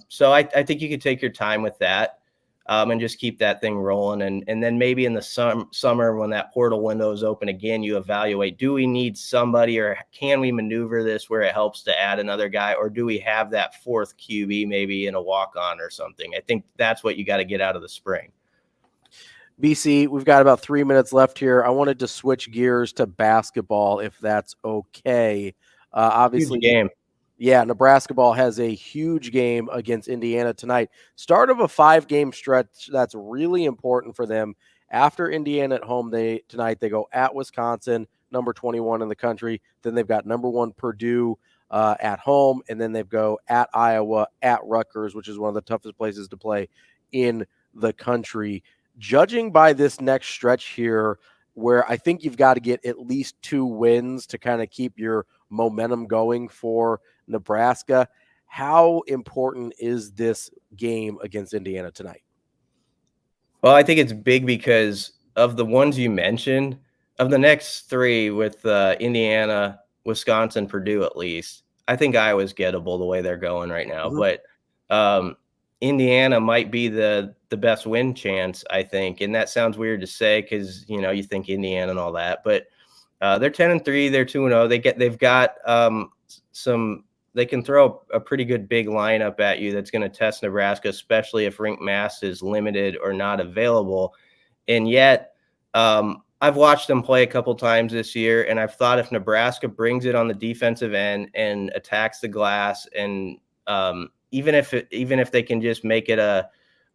So I think you could take your time with that and just keep that thing rolling. And then maybe in the summer when that portal window is open again, you evaluate, do we need somebody, or can we maneuver this where it helps to add another guy, or do we have that 4th QB maybe in a walk-on or something? I think that's what you got to get out of the spring. BC, we've got about 3 minutes left here. I wanted to switch gears to basketball, if that's okay. Obviously, huge game. Yeah, Nebraska ball has a huge game against Indiana tonight. Start of a 5-game stretch that's really important for them. After Indiana at home tonight, they go at Wisconsin, number 21 in the country. Then they've got number 1 Purdue at home, and then they go at Iowa, at Rutgers, which is one of the toughest places to play in the country. Judging by this next stretch here, where I think you've got to get at least 2 wins to kind of keep your momentum going for Nebraska, how important is this game against Indiana tonight? Well, I think it's big because of the ones you mentioned, of the next 3 with Indiana, Wisconsin, Purdue at least, I think Iowa's gettable the way they're going right now. But Indiana might be the best win chance, I think. And that sounds weird to say because, you think Indiana and all that. But they're 10-3, they're 2-0. They've got they can throw a pretty good big lineup at you that's going to test Nebraska, especially if rink mass is limited or not available. And yet, I've watched them play a couple times this year, and I've thought if Nebraska brings it on the defensive end and attacks the glass, and even if they can just make it a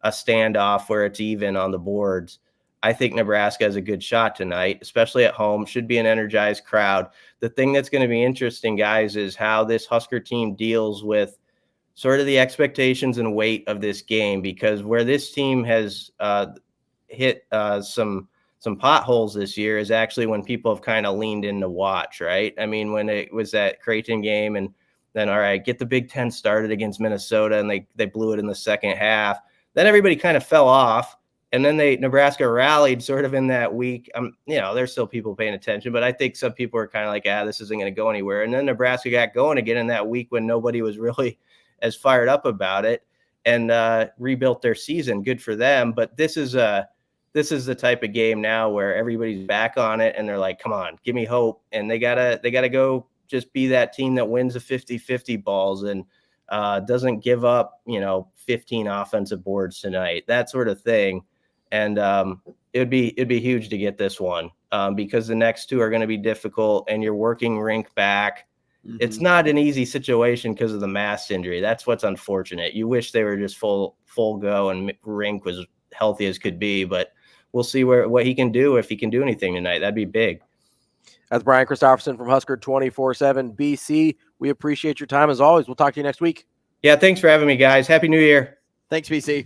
standoff where it's even on the boards, I think Nebraska has a good shot tonight, especially at home. Should be an energized crowd. The thing that's going to be interesting, guys, is how this Husker team deals with sort of the expectations and weight of this game, because where this team has hit some potholes this year is actually when people have kind of leaned in to watch, right? I mean, when it was that Creighton game and then, all right, get the Big Ten started against Minnesota, and they blew it in the second half. Then everybody kind of fell off. And then Nebraska rallied sort of in that week. There's still people paying attention, but I think some people are kind of like, this isn't going to go anywhere. And then Nebraska got going again in that week when nobody was really as fired up about it, and rebuilt their season. Good for them. But this is the type of game now where everybody's back on it and they're like, come on, give me hope. And they gotta go just be that team that wins the 50-50 balls and doesn't give up, 15 offensive boards tonight, that sort of thing. And it'd be huge to get this one because the next 2 are going to be difficult, and you're working rink back. Mm-hmm. It's not an easy situation because of the mass injury. That's what's unfortunate. You wish they were just full go and rink was healthy as could be, but we'll see what he can do, if he can do anything tonight. That'd be big. That's Brian Christopherson from Husker 24/7 BC. We appreciate your time as always. We'll talk to you next week. Yeah, thanks for having me, guys. Happy New Year. Thanks, BC.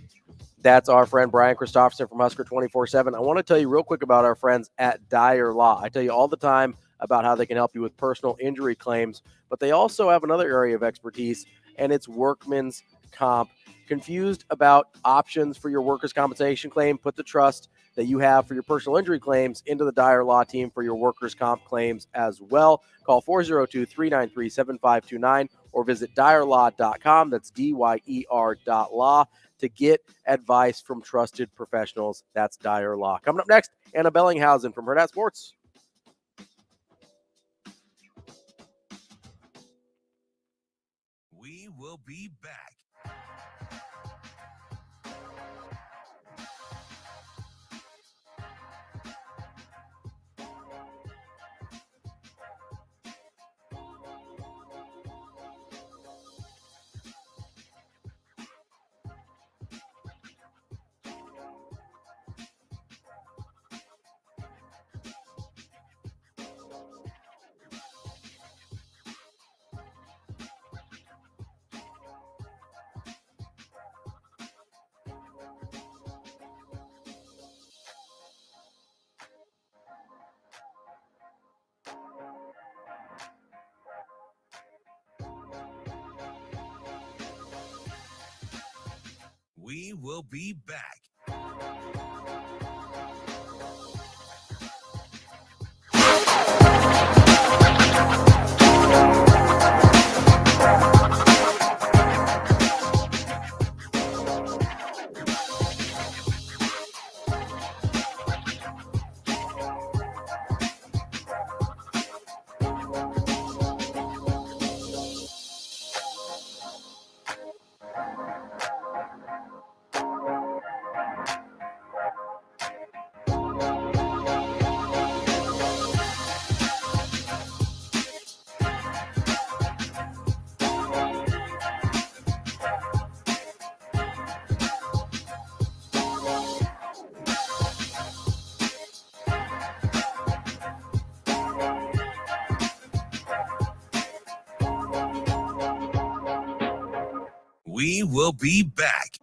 That's our friend Brian Christopherson from Husker 24/7. I want to tell you real quick about our friends at Dyer Law. I tell you all the time about how they can help you with personal injury claims, but they also have another area of expertise, and it's workman's comp. Confused about options for your workers' compensation claim? Put the trust that you have for your personal injury claims into the Dyer Law team for your workers' comp claims as well. Call 402-393-7529 or visit dyerlaw.com. That's DYER.law to get advice from trusted professionals. That's Dyer Law. Coming up next, Anna Bellinghausen from Hurrdat Sports. We will be back. We will be back. We will be back.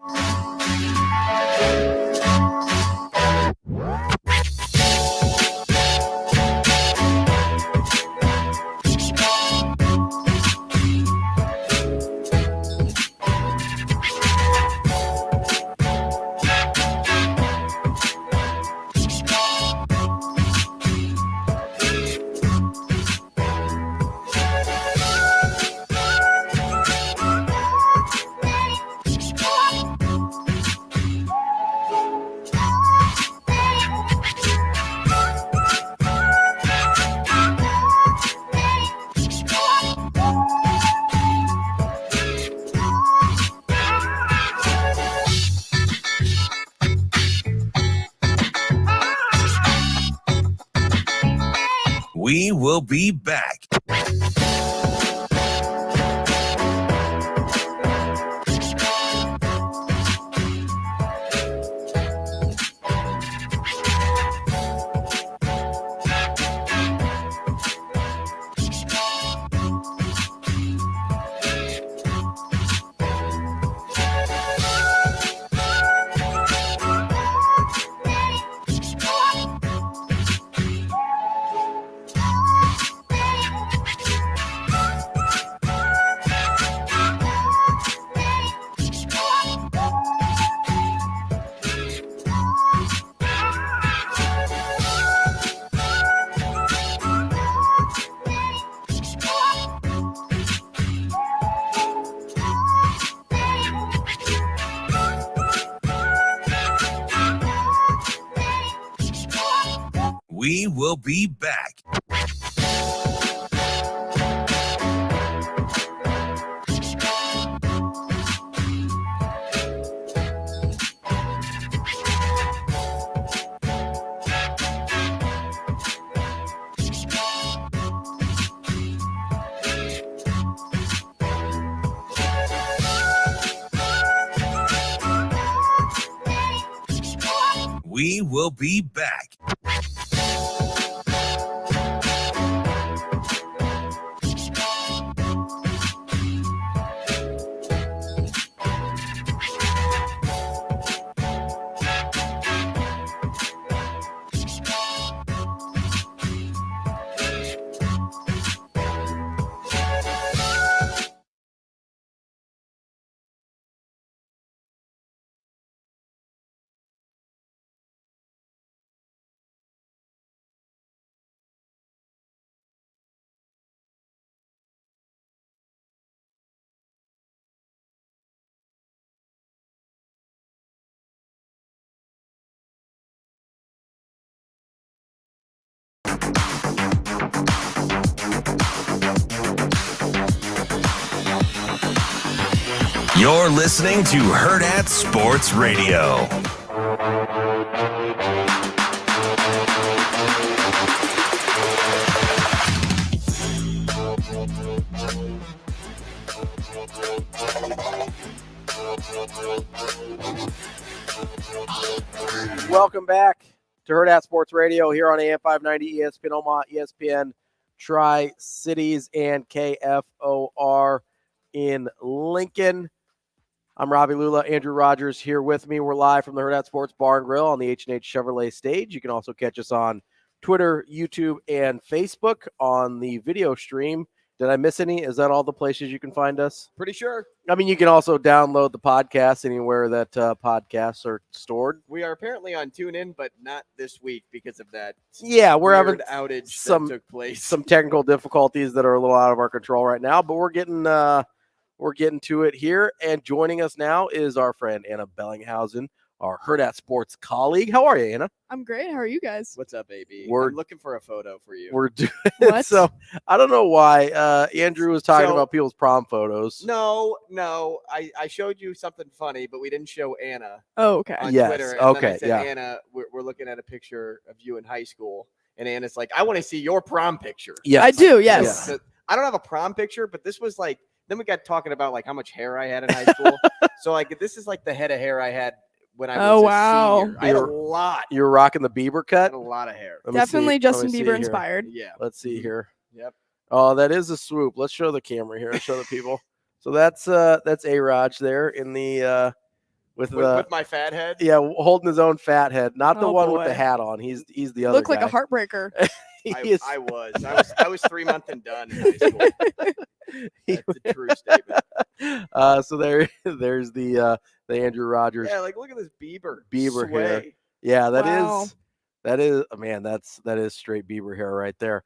We will be back. We will be back. We will be back. You're listening to Hurrdat Sports Radio. Welcome back to Hurrdat Sports Radio here on AM 590, ESPN Omaha, ESPN Tri-Cities, and KFOR in Lincoln. I'm Ravi Lulla, Andrew Rogers here with me. We're live from the Hurrdat Sports Bar and Grill on the H&H Chevrolet stage. You can also catch us on Twitter, YouTube, and Facebook on the video stream. Did I miss any? Is that all the places you can find us? Pretty sure. I mean, you can also download the podcast anywhere that podcasts are stored. We are apparently on TuneIn, but not this week because of that. Yeah, we're having outage that took place. Some technical difficulties that are a little out of our control right now, but we're getting to it here. And joining us now is our friend Anna Bellinghausen, our Hurrdat Sports colleague. How are you, Anna? I'm great. How are you guys? What's up, baby? We're I'm looking for a photo for you. We're doing What? So I don't know why Andrew was talking about people's prom photos. No. I showed you something funny, but we didn't show Anna. Oh, okay. On Yes, Twitter. And okay, then I said, yeah. Anna, we're looking at a picture of you in high school. And Anna's like, I want to see your prom picture. Yes. I do, yes. So I don't have a prom picture, but this was like, then we got talking about like how much hair I had in high school. So like, this is like the head of hair I had when I was a senior. I had a lot. You were rocking the Bieber I cut? had a lot of hair. Let me Definitely see- Justin let me see Bieber here. inspired. Yeah. Let's see here. Yep. Oh, that is a swoop. Let's show the camera here. Show the people. So that's A-Raj there in the with my fat head. Yeah, holding his own fat head, not the Oh, one with boy. the hat on. He's the other Looked guy. like a heartbreaker. I was 3 months and done in high school. That's a true statement. So there's the Andrew Rogers. Yeah, like look at this Bieber hair. sway. Yeah, that Wow. is man, that is straight Bieber hair right there.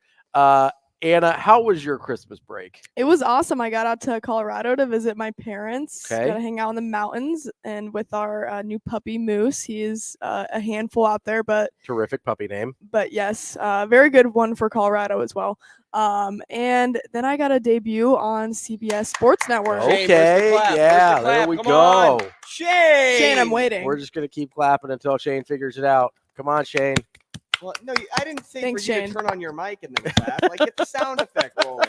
Anna, how was your Christmas break? It was awesome. I got out to Colorado to visit my parents. Okay. Got to hang out in the mountains and with our new puppy Moose. He is a handful out there, but Terrific puppy name. yes, very good one for Colorado as well. And then I got a debut on CBS Sports Network. Shane, Okay, where's the clap? yeah, Where's the there clap? we Come go. on. Shane, I'm waiting. We're just gonna keep clapping until Shane figures it out. Come on, Shane. Well, no, I didn't say Thanks, for you Shane. to turn on your mic and then clap. Like get the sound effect rolling.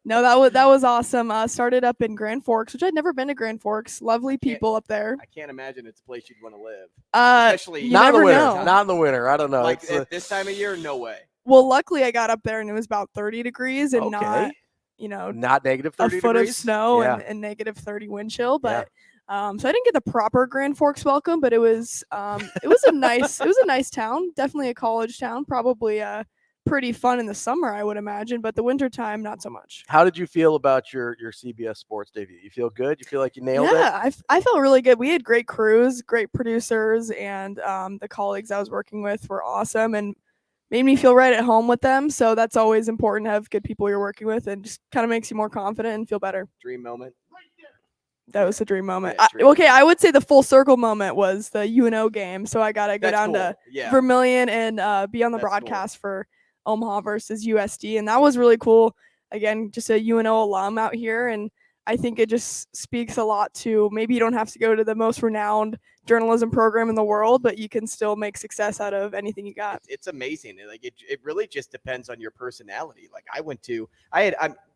No, that was awesome. Started up in Grand Forks, which I'd never been to Grand Forks. Lovely people up there. I can't imagine it's a place you'd want to live. Especially Not in the never winter. know. Not in the winter. I don't know. Like It's, at this time of year, no way. Well, luckily I got up there and it was about 30 degrees and Okay. not, not negative 30 a foot degrees? of snow Yeah. and negative 30 wind chill. But so I didn't get the proper Grand Forks welcome, but it was a nice town. Definitely a college town. Probably pretty fun in the summer, I would imagine, but the wintertime, not so much. How did you feel about your CBS Sports debut? You feel good? You feel like you nailed it? Yeah, I felt really good. We had great crews, great producers, and the colleagues I was working with were awesome and made me feel right at home with them. So that's always important to have good people you're working with, and just kind of makes you more confident and feel better. Dream moment. That was a dream moment. Yeah, Okay, I would say the full circle moment was the UNO game. So I got to go That's down cool. to Yeah. Vermilion and be on the That's broadcast for Omaha versus USD. And that was really cool. Again, just a UNO alum out here. And I think it just speaks a lot to maybe you don't have to go to the most renowned journalism program in the world, but you can still make success out of anything you got. It's amazing. Like it really just depends on your personality. Like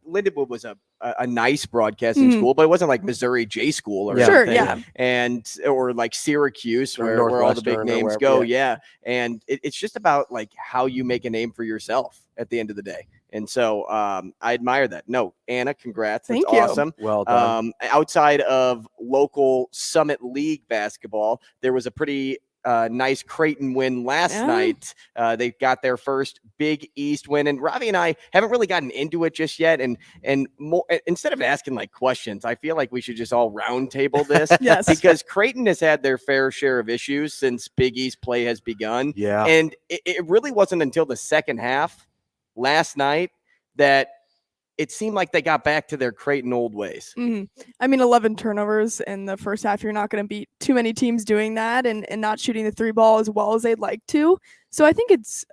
Lindenwood was a nice broadcasting school, but it wasn't like Missouri J school or Sure, anything. yeah. And or like Syracuse Or where all the big Northwestern or names wherever, go. yeah. Yeah. And it's just about like how you make a name for yourself at the end of the day. And so I admire that. No, Anna, congrats. That's Thank you. awesome. Well done. Outside of local Summit League basketball, there was a pretty nice Creighton win last night. They got their first Big East win, and Ravi and I haven't really gotten into it just yet. And more, instead of asking like questions, I feel like we should just all round table this. Yes. Because Creighton has had their fair share of issues since Big East play has begun. Yeah. And it really wasn't until the second half last night that it seemed like they got back to their Creighton old ways. I mean, 11 turnovers in the first half. You're not going to beat too many teams doing that and not shooting the three ball as well as they'd like to. So I think it's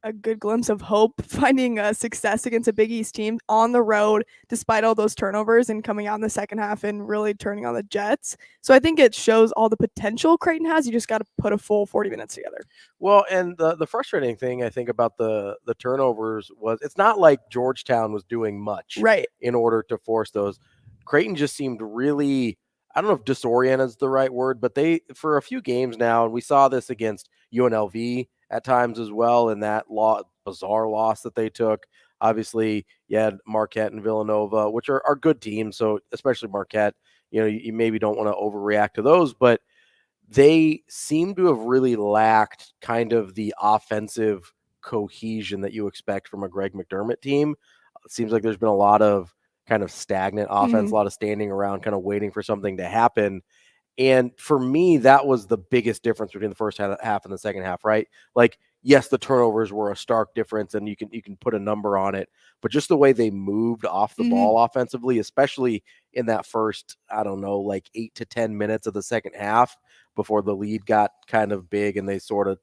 a good glimpse of hope, finding success against a Big East team on the road, despite all those turnovers and coming out in the second half and really turning on the Jets. So I think it shows all the potential Creighton has. You just got to put a full 40 minutes together. Well, and the frustrating thing I think about the turnovers was it's not like Georgetown was doing much Right. in order to force those. Creighton just seemed really, I don't know if disoriented is the right word, but they, for a few games now, and we saw this against UNLV at times as well in that bizarre loss that they took. Obviously, you had Marquette and Villanova, which are good teams. So especially Marquette, you maybe don't want to overreact to those, but they seem to have really lacked kind of the offensive cohesion that you expect from a Greg McDermott team. It seems like there's been a lot of kind of stagnant offense, a lot of standing around, kind of waiting for something to happen. And for me, that was the biggest difference between the first half and the second half, right? Like, yes, the turnovers were a stark difference and you can put a number on it, but just the way they moved off the ball offensively, especially in that first, I don't know, like 8 to 10 minutes of the second half before the lead got kind of big and they sort of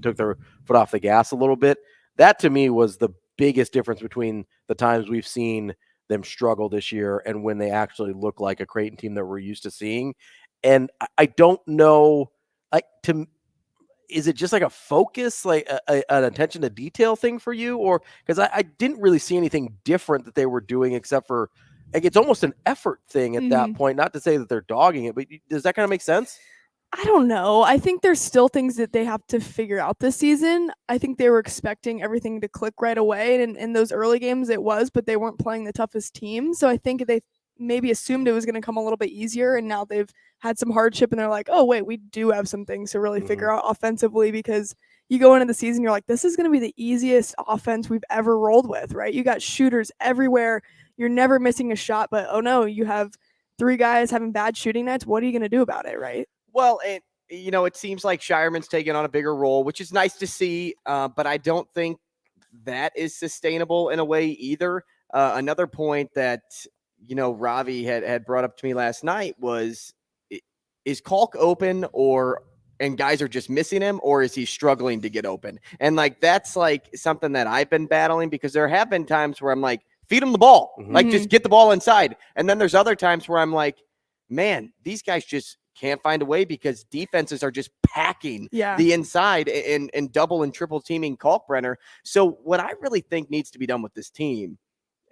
took their foot off the gas a little bit. That to me was the biggest difference between the times we've seen them struggle this year and when they actually look like a Creighton team that we're used to seeing. And I don't know, is it just like a focus, like an attention to detail thing for you? Or because I didn't really see anything different that they were doing except for, like, it's almost an effort thing at that point. Not to say that they're dogging it, but does that kind of make sense? I don't know. I think there's still things that they have to figure out this season. I think they were expecting everything to click right away. And in those early games, it was, but they weren't playing the toughest team. So I think they maybe assumed it was going to come a little bit easier. And now they've had some hardship and they're like, oh, wait, we do have some things to really figure out offensively, because you go into the season, you're like, this is going to be the easiest offense we've ever rolled with, right? You got shooters everywhere. You're never missing a shot, but oh no, you have 3 guys having bad shooting nights. What are you going to do about it, right? Well, and it seems like Shireman's taking on a bigger role, which is nice to see, but I don't think that is sustainable in a way either. Another point that, Ravi had brought up to me last night was, is Kalk open and guys are just missing him, or is he struggling to get open? And that's something that I've been battling, because there have been times where I'm like, feed him the ball, just get the ball inside. And then there's other times where I'm like, man, these guys just can't find a way, because defenses are just packing the inside and double and triple teaming Kalkbrenner. So what I really think needs to be done with this team,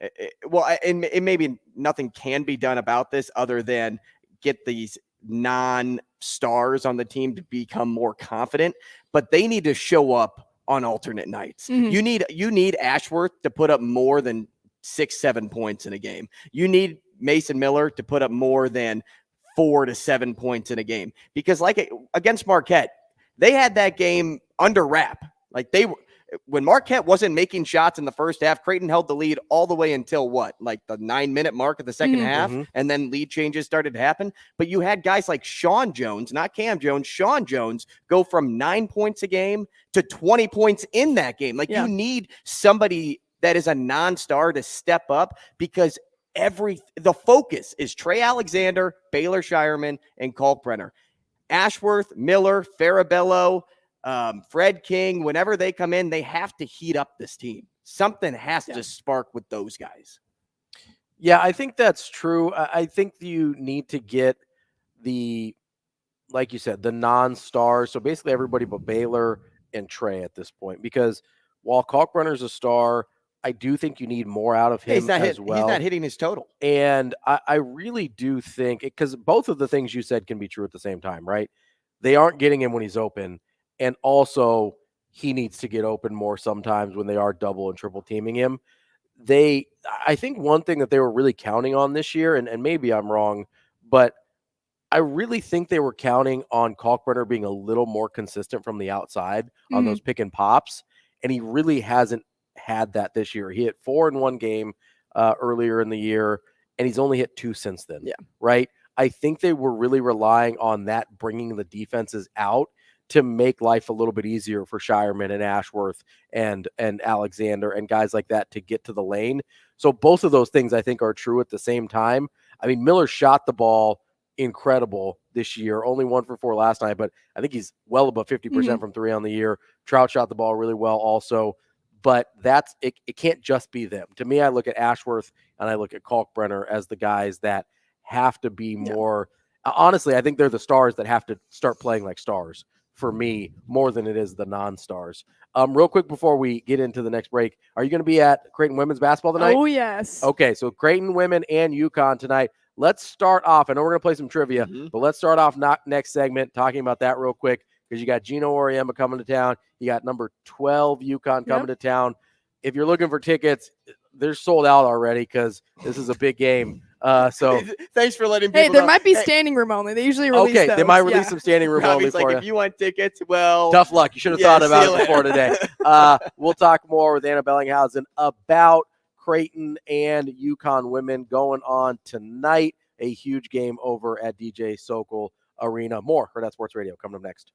and maybe nothing can be done about this other than get these non-stars on the team to become more confident, but they need to show up on alternate nights. You need Ashworth to put up more than 6-7 points in a game. You need Mason Miller to put up more than 4 to 7 points in a game, because against Marquette, they had that game under wrap. When Marquette wasn't making shots in the first half, Creighton held the lead all the way until the 9-minute mark of the second half. And then lead changes started to happen. But you had guys like Sean Jones, not Cam Jones, Sean Jones, go from 9 points a game to 20 points in that game. You need somebody that is a non-star to step up, because the focus is Trey Alexander, Baylor Shireman, and Kalkbrenner. Ashworth, Miller, Farabello, Fred King, whenever they come in, they have to heat up this team. Something has to spark with those guys. Yeah, I think that's true. I think you need to get like you said, the non-stars. So basically everybody but Baylor and Trey at this point, because while Kalkbrenner's a star, I do think you need more out of him as well. He's not hitting his total. And I really do think, because both of the things you said can be true at the same time, right? They aren't getting him when he's open. And also he needs to get open more sometimes when they are double and triple teaming him. I think one thing that they were really counting on this year, and maybe I'm wrong, but I really think they were counting on Kalkbrenner being a little more consistent from the outside on those pick and pops. And he really hasn't had that this year. He hit 4 in one game earlier in the year, and he's only hit 2 since then. Yeah. Right. I think they were really relying on that, bringing the defenses out to make life a little bit easier for Shireman and Ashworth and Alexander and guys like that to get to the lane. So both of those things I think are true at the same time. I mean, Miller shot the ball incredible this year, only 1 for 4 last night, but I think he's well above 50% from 3 on the year. Trout shot the ball really well also, but it can't just be them. To me, I look at Ashworth and I look at Kalkbrenner as the guys that have to be more, honestly, I think they're the stars that have to start playing like stars for me, more than it is the non-stars. Real quick before we get into the next break, are you going to be at Creighton women's basketball tonight? Oh, yes. Okay, so Creighton women and UConn tonight. Let's start off. I know we're going to play some trivia, but let's start off next segment talking about that real quick, because you got Gino Auriemma coming to town. You got number 12 UConn coming to town. If you're looking for tickets, they're sold out already, because this is a big game. So thanks for letting people Hey, there know. might be standing room only. They usually release those. They might release some standing room only Robbie's for you. If you want tickets, well, tough luck. You should have thought about it before today. We'll talk more with Anna Bellinghausen about Creighton and UConn women going on tonight. A huge game over at DJ Sokol Arena. More Hurrdat Sports Radio coming up next.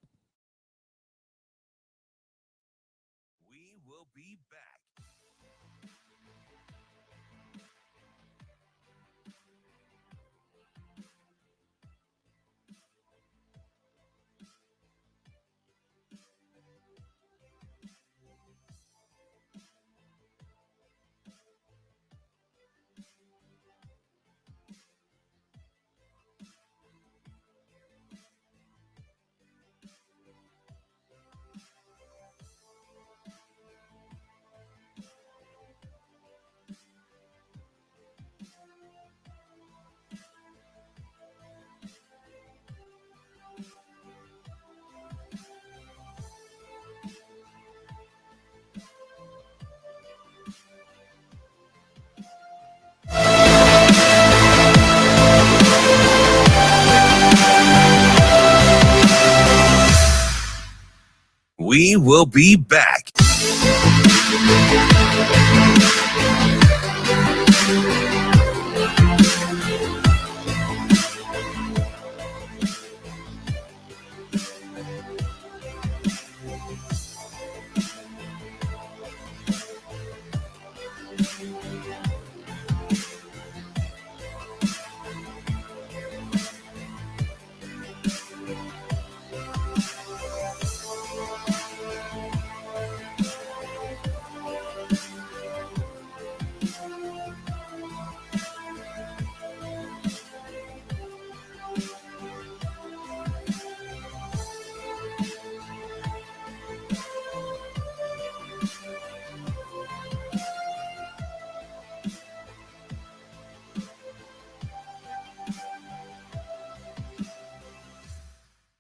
We will be back.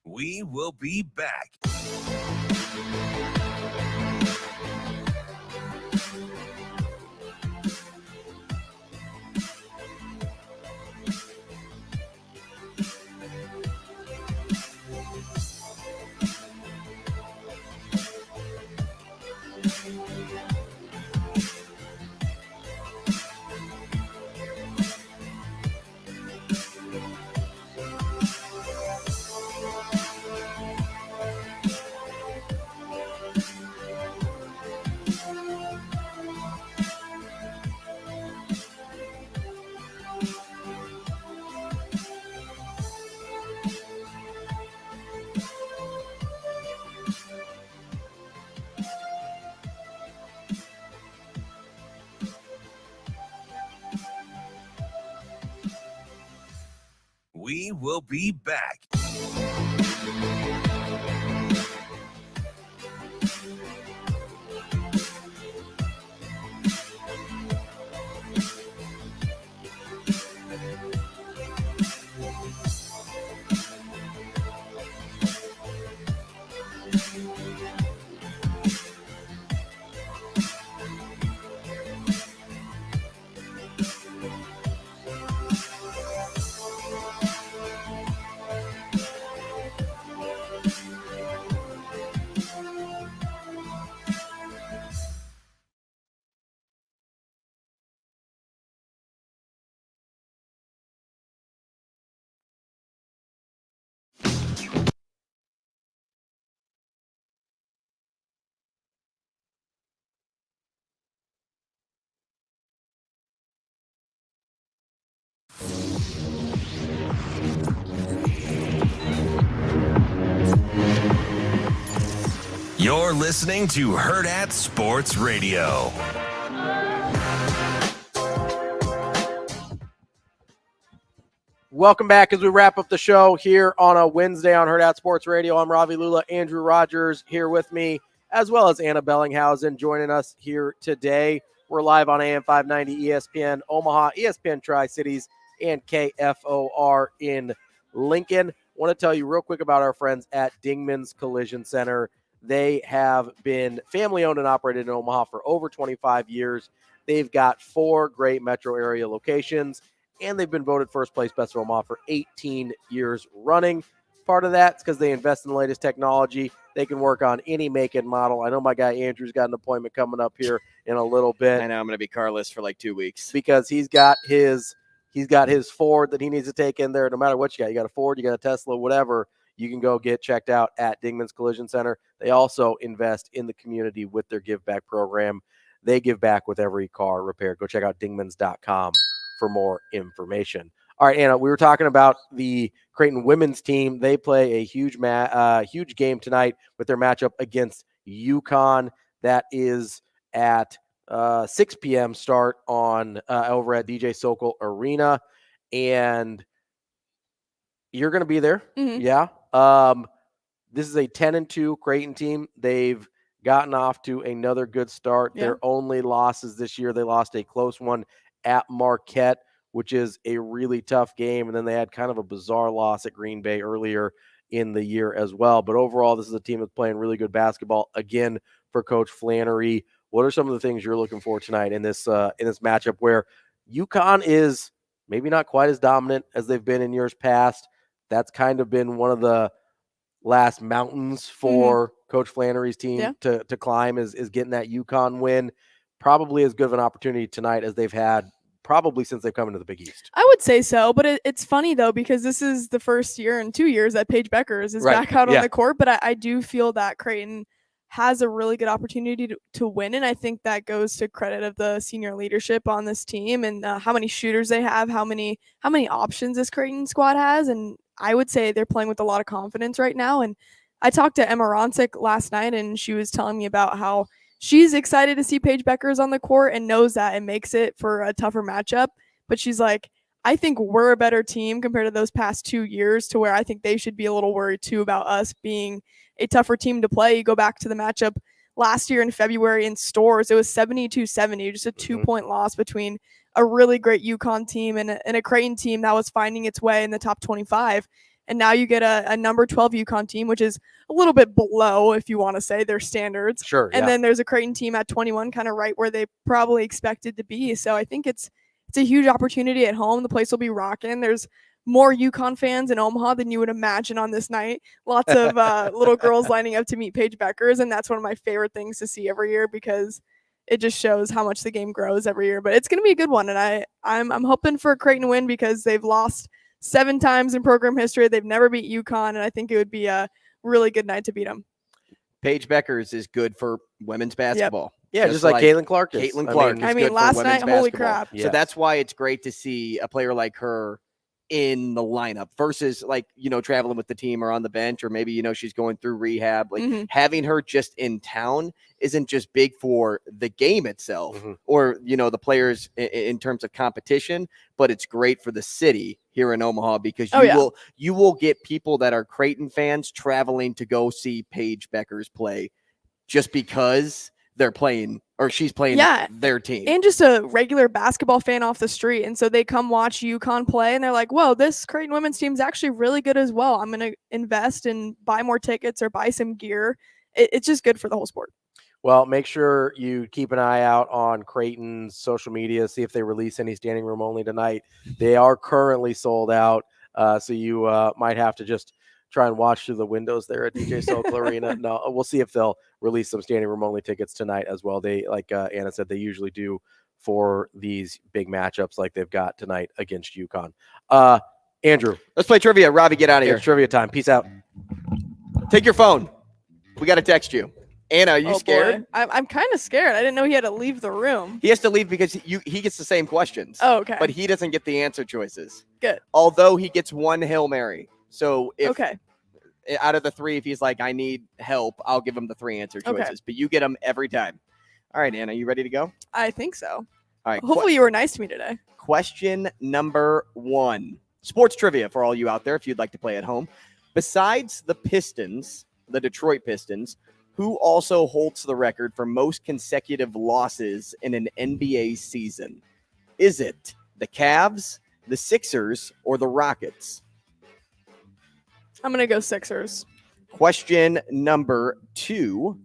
We will be back. We will be back. You're listening to Hurrdat Sports Radio. Welcome back as we wrap up the show here on a Wednesday on Hurrdat Sports Radio. I'm Ravi Lulla, Andrew Rogers here with me, as well as Anna Bellinghausen joining us here today. We're live on AM 590 ESPN Omaha, ESPN Tri-Cities, and KFOR in Lincoln. I want to tell you real quick about our friends at Dingman's Collision Center. They have been family-owned and operated in Omaha for over 25 years. They've got 4 great metro area locations, and they've been voted first place best of Omaha for 18 years running. Part of that is because they invest in the latest technology. They can work on any make and model. I know my guy Andrew's got an appointment coming up here in a little bit. I know I'm going to be carless for like 2 weeks because he's got his Ford that he needs to take in there. No matter what you got a Ford, you got a Tesla, whatever. You can go get checked out at Dingman's Collision Center. They also invest in the community with their give back program. They give back with every car repaired. Go check out dingmans.com for more information. All right, Anna, we were talking about the Creighton women's team. They play a huge game tonight with their matchup against UConn. That is at 6 p.m. start on over at DJ Sokol Arena. And you're going to be there. Mm-hmm. Yeah. This is a 10-2 Creighton team. They've gotten off to another good start. Yeah. Their only losses this year, they lost a close one at Marquette, which is a really tough game. And then they had kind of a bizarre loss at Green Bay earlier in the year as well. But overall, this is a team that's playing really good basketball again for Coach Flannery. What are some of the things you're looking for tonight in this matchup where UConn is maybe not quite as dominant as they've been in years past? That's kind of been one of the last mountains for Coach Flannery's team to climb is getting that UConn win. Probably as good of an opportunity tonight as they've had probably since they've come into the Big East. I would say so, but it's funny though, because this is the first year in 2 years that Paige Beckers is back out on the court, but I do feel that Creighton has a really good opportunity to win, and I think that goes to credit of the senior leadership on this team and how many shooters they have, how many options this Creighton squad has, and I would say they're playing with a lot of confidence right now. And I talked to Emma Ronsick last night, and she was telling me about how she's excited to see Paige Beckers on the court and knows that it makes it for a tougher matchup. But she's like, I think we're a better team compared to those past 2 years, to where I think they should be a little worried too about us being a tougher team to play. You go back to the matchup last year in February in Stores, it was 72-70, just a 2-point loss between a really great UConn team and a Creighton team that was finding its way in the top 25. And now you get a number 12 UConn team, which is a little bit below, if you want to say, their standards. Sure. And then there's a Creighton team at 21, kind of right where they probably expected to be. So I think it's a huge opportunity at home. The place will be rocking. There's more UConn fans in Omaha than you would imagine on this night. Lots of little girls lining up to meet Paige Beckers, and that's one of my favorite things to see every year, because it just shows how much the game grows every year. But it's going to be a good one, and I'm hoping for a Creighton win, because they've lost 7 times in program history. They've never beat UConn, and I think it would be a really good night to beat them. Paige Beckers is good for women's basketball. Yeah, just like Caitlin Clark is. Caitlin Clark. I mean, last night, holy crap. So that's why it's great to see a player like her in the lineup versus traveling with the team or on the bench, or maybe, she's going through rehab. Having her just in town isn't just big for the game itself or, the players in terms of competition, but it's great for the city here in Omaha, because you will get people that are Creighton fans traveling to go see Paige Beckers play just because they're playing, or she's playing their team. And just a regular basketball fan off the street. And so they come watch UConn play, and they're like, whoa, this Creighton women's team is actually really good as well. I'm going to invest and buy more tickets or buy some gear. It's just good for the whole sport. Well, make sure you keep an eye out on Creighton's social media, see if they release any standing room only tonight. They are currently sold out, so you might have to just try and watch through the windows there at DJ Sokol Arena. No, we'll see if they'll release some standing room only tickets tonight as well. They, like Anna said, they usually do for these big matchups like they've got tonight against UConn. Andrew, let's play trivia. Robbie, get out of here. It's trivia time. Peace out. Take your phone. We got to text you. Anna, are you scared? I'm kind of scared. I didn't know he had to leave the room. He has to leave because he gets the same questions. Oh, okay. But he doesn't get the answer choices. Good. Although he gets one Hail Mary. So if okay. Out of the 3, if he's like, I need help, I'll give him the 3 answer choices. Okay. But you get them every time. All right, Anna, you ready to go? I think so. All right. Hopefully you were nice to me today. Question number 1. Sports trivia for all you out there if you'd like to play at home. Besides the Pistons, the Detroit Pistons, who also holds the record for most consecutive losses in an NBA season? Is it the Cavs, the Sixers, or the Rockets? I'm going to go Sixers. Question number 2.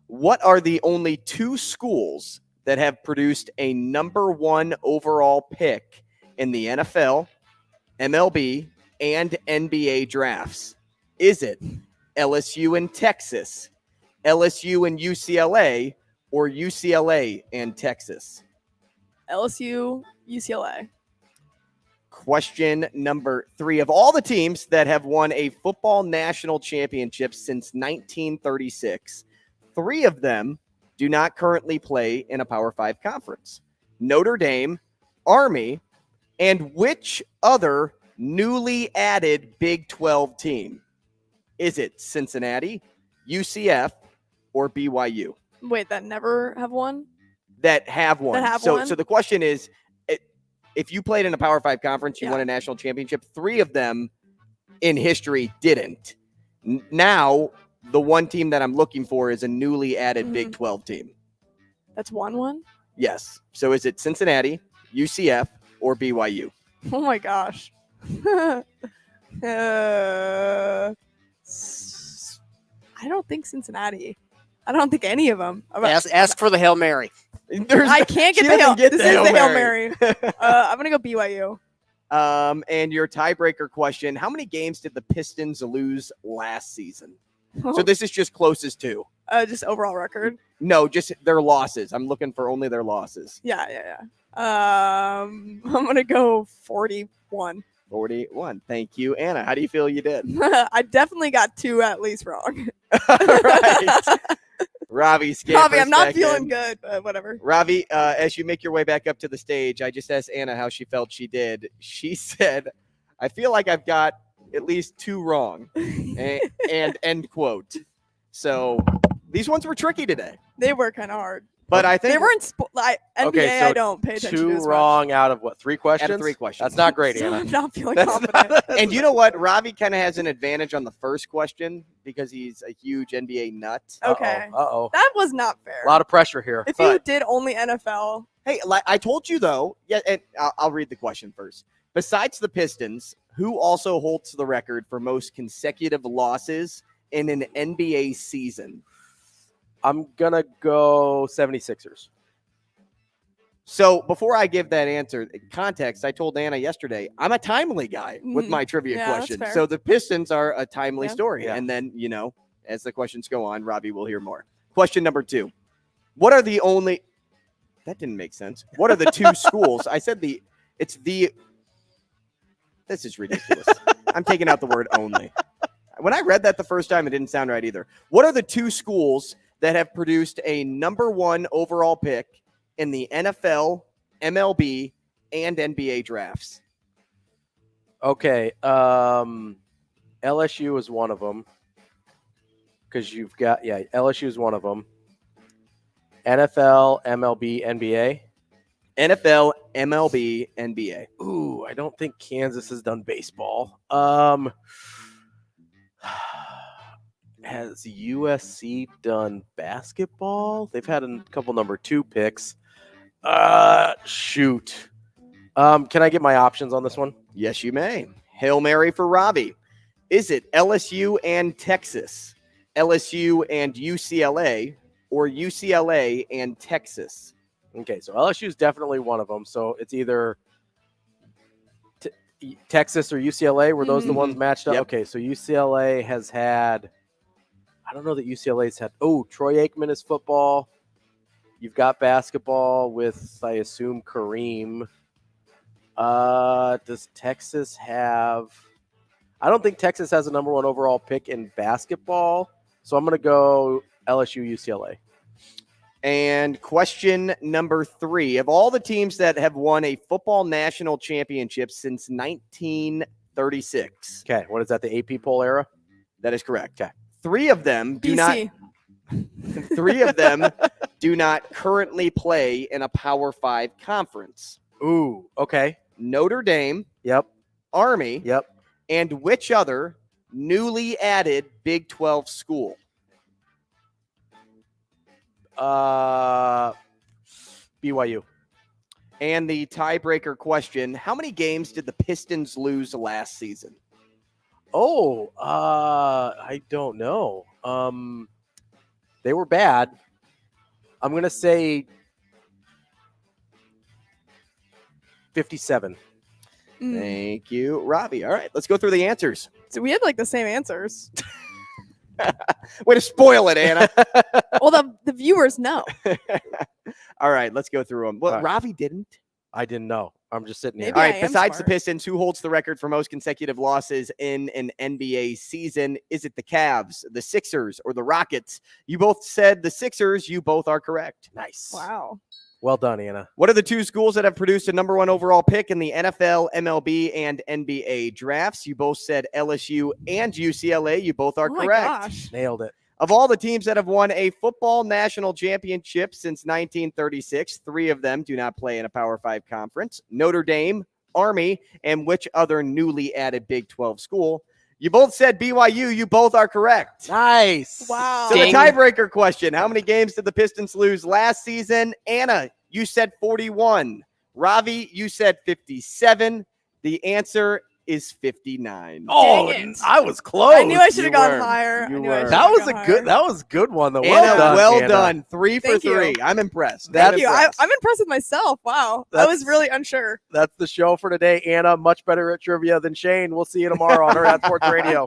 What are the only 2 schools that have produced a number 1 overall pick in the NFL, MLB, and NBA drafts? Is it LSU and Texas, LSU and UCLA, or UCLA and Texas? LSU, UCLA. Question number 3. Of all the teams that have won a football national championship since 1936, 3 of them do not currently play in a Power 5 conference. Notre Dame, Army, and which other newly added Big 12 team? Is it Cincinnati, UCF, or BYU? Wait, that never have won? That have won. That have won? So the question is, if you played in a Power 5 conference, you won a national championship, 3 of them in history didn't. Now, the one team that I'm looking for is a newly added Big 12 team. That's one? Yes. So is it Cincinnati, UCF, or BYU? Oh, my gosh. I don't think Cincinnati. I don't think any of them. Ask for the Hail Mary. I can't get the Hail. This is the Hail Mary. I'm going to go BYU. And your tiebreaker question, how many games did the Pistons lose last season? So this is just closest to. Just overall record. No, just their losses. I'm looking for only their losses. Yeah. I'm gonna go 41. 41. Thank you, Anna. How do you feel you did? I definitely got 2 at least wrong. Right. Ravi, I'm not feeling good, but whatever. Ravi, as you make your way back up to the stage, I just asked Anna how she felt she did. She said, I feel like I've got at least 2 wrong. and end quote. So these ones were tricky today. They were kind of hard. But I think they weren't NBA. Okay, so I don't pay attention to 2 as wrong out of what? 3 questions? Out of 3 questions. That's not great, So Anna. I'm not feeling confident. And you know what? Ravi kind of has an advantage on the first question because he's a huge NBA nut. Okay. Uh-oh. That was not fair. A lot of pressure here. If you did only NFL. Hey, like I told you though, and I'll read the question first. Besides the Pistons, who also holds the record for most consecutive losses in an NBA season? I'm going to go 76ers. So before I give that answer, context, I told Anna yesterday, I'm a timely guy with my trivia question. That's fair. So the Pistons are a timely story. Yeah. And then, as the questions go on, Robbie will hear more. Question number 2. What are the only – that didn't make sense. What are the 2 schools? I said this is ridiculous. I'm taking out the word only. When I read that the first time, it didn't sound right either. What are the 2 schools that have produced a number 1 overall pick in the NFL, MLB, and NBA drafts? Okay. LSU is one of them. Because you've got, LSU is one of them. NFL, MLB, NBA. NFL, MLB, NBA. Ooh, I don't think Kansas has done baseball. Has USC done basketball? They've had a couple number 2 picks. Shoot. Can I get my options on this one? Yes, you may. Hail Mary for Robbie. Is it LSU and Texas, LSU and UCLA, or UCLA and Texas? Okay, so LSU is definitely one of them. So it's either Texas or UCLA. Were those the ones matched up? Yep. Okay, so UCLA has had – I don't know that UCLA's had – Troy Aikman is football. You've got basketball with, I assume, Kareem. Does Texas have – I don't think Texas has a number 1 overall pick in basketball. So I'm going to go LSU, UCLA. And question number 3. Of all the teams that have won a football national championship since 1936. Okay, what is that, the AP poll era? That is correct. Okay. 3 of them do not – 3 of them do not currently play in a Power 5 conference. Ooh, okay. Notre Dame. Yep. Army. Yep. And which other newly added Big 12 school? BYU. And the tiebreaker question, how many games did the Pistons lose last season? I don't know. They were bad. I'm going to say 57. Thank you, Robbie. All right, let's go through the answers. So we had like the same answers. Way to spoil it, Anna. Well, the viewers know. All right, let's go through them. Well, right. Ravi didn't. I didn't know. I'm just sitting here. Maybe All I right, am besides smart. the Pistons, who holds the record for most consecutive losses in an NBA season? Is it the Cavs, the Sixers, or the Rockets? You both said the Sixers. You both are correct. Nice. Wow. Well done, Anna. What are the 2 schools that have produced a number 1 overall pick in the NFL, MLB, and NBA drafts? You both said LSU and UCLA. You both are Oh my correct. gosh. Nailed it. Of all the teams that have won a football national championship since 1936, 3 of them do not play in a Power 5 conference. Notre Dame, Army, and which other newly added Big 12 school? You both said BYU. You both are correct. Nice. Wow. So the tiebreaker question, how many games did the Pistons lose last season? Anna, you said 41. Ravi, you said 57. The answer is 59. Oh, Dang it. I was close. I knew I should You have gone were. higher. You I knew I were. should That have was gone a higher. good. That was a good one though. Anna, well Anna. done. 3 for Thank you. 3. I'm impressed. Thank I'm you. impressed. I'm impressed with myself. Wow. I was really unsure. That's the show for today. Anna, much better at trivia than Shane. We'll see you tomorrow on Hurrdat Sports Radio.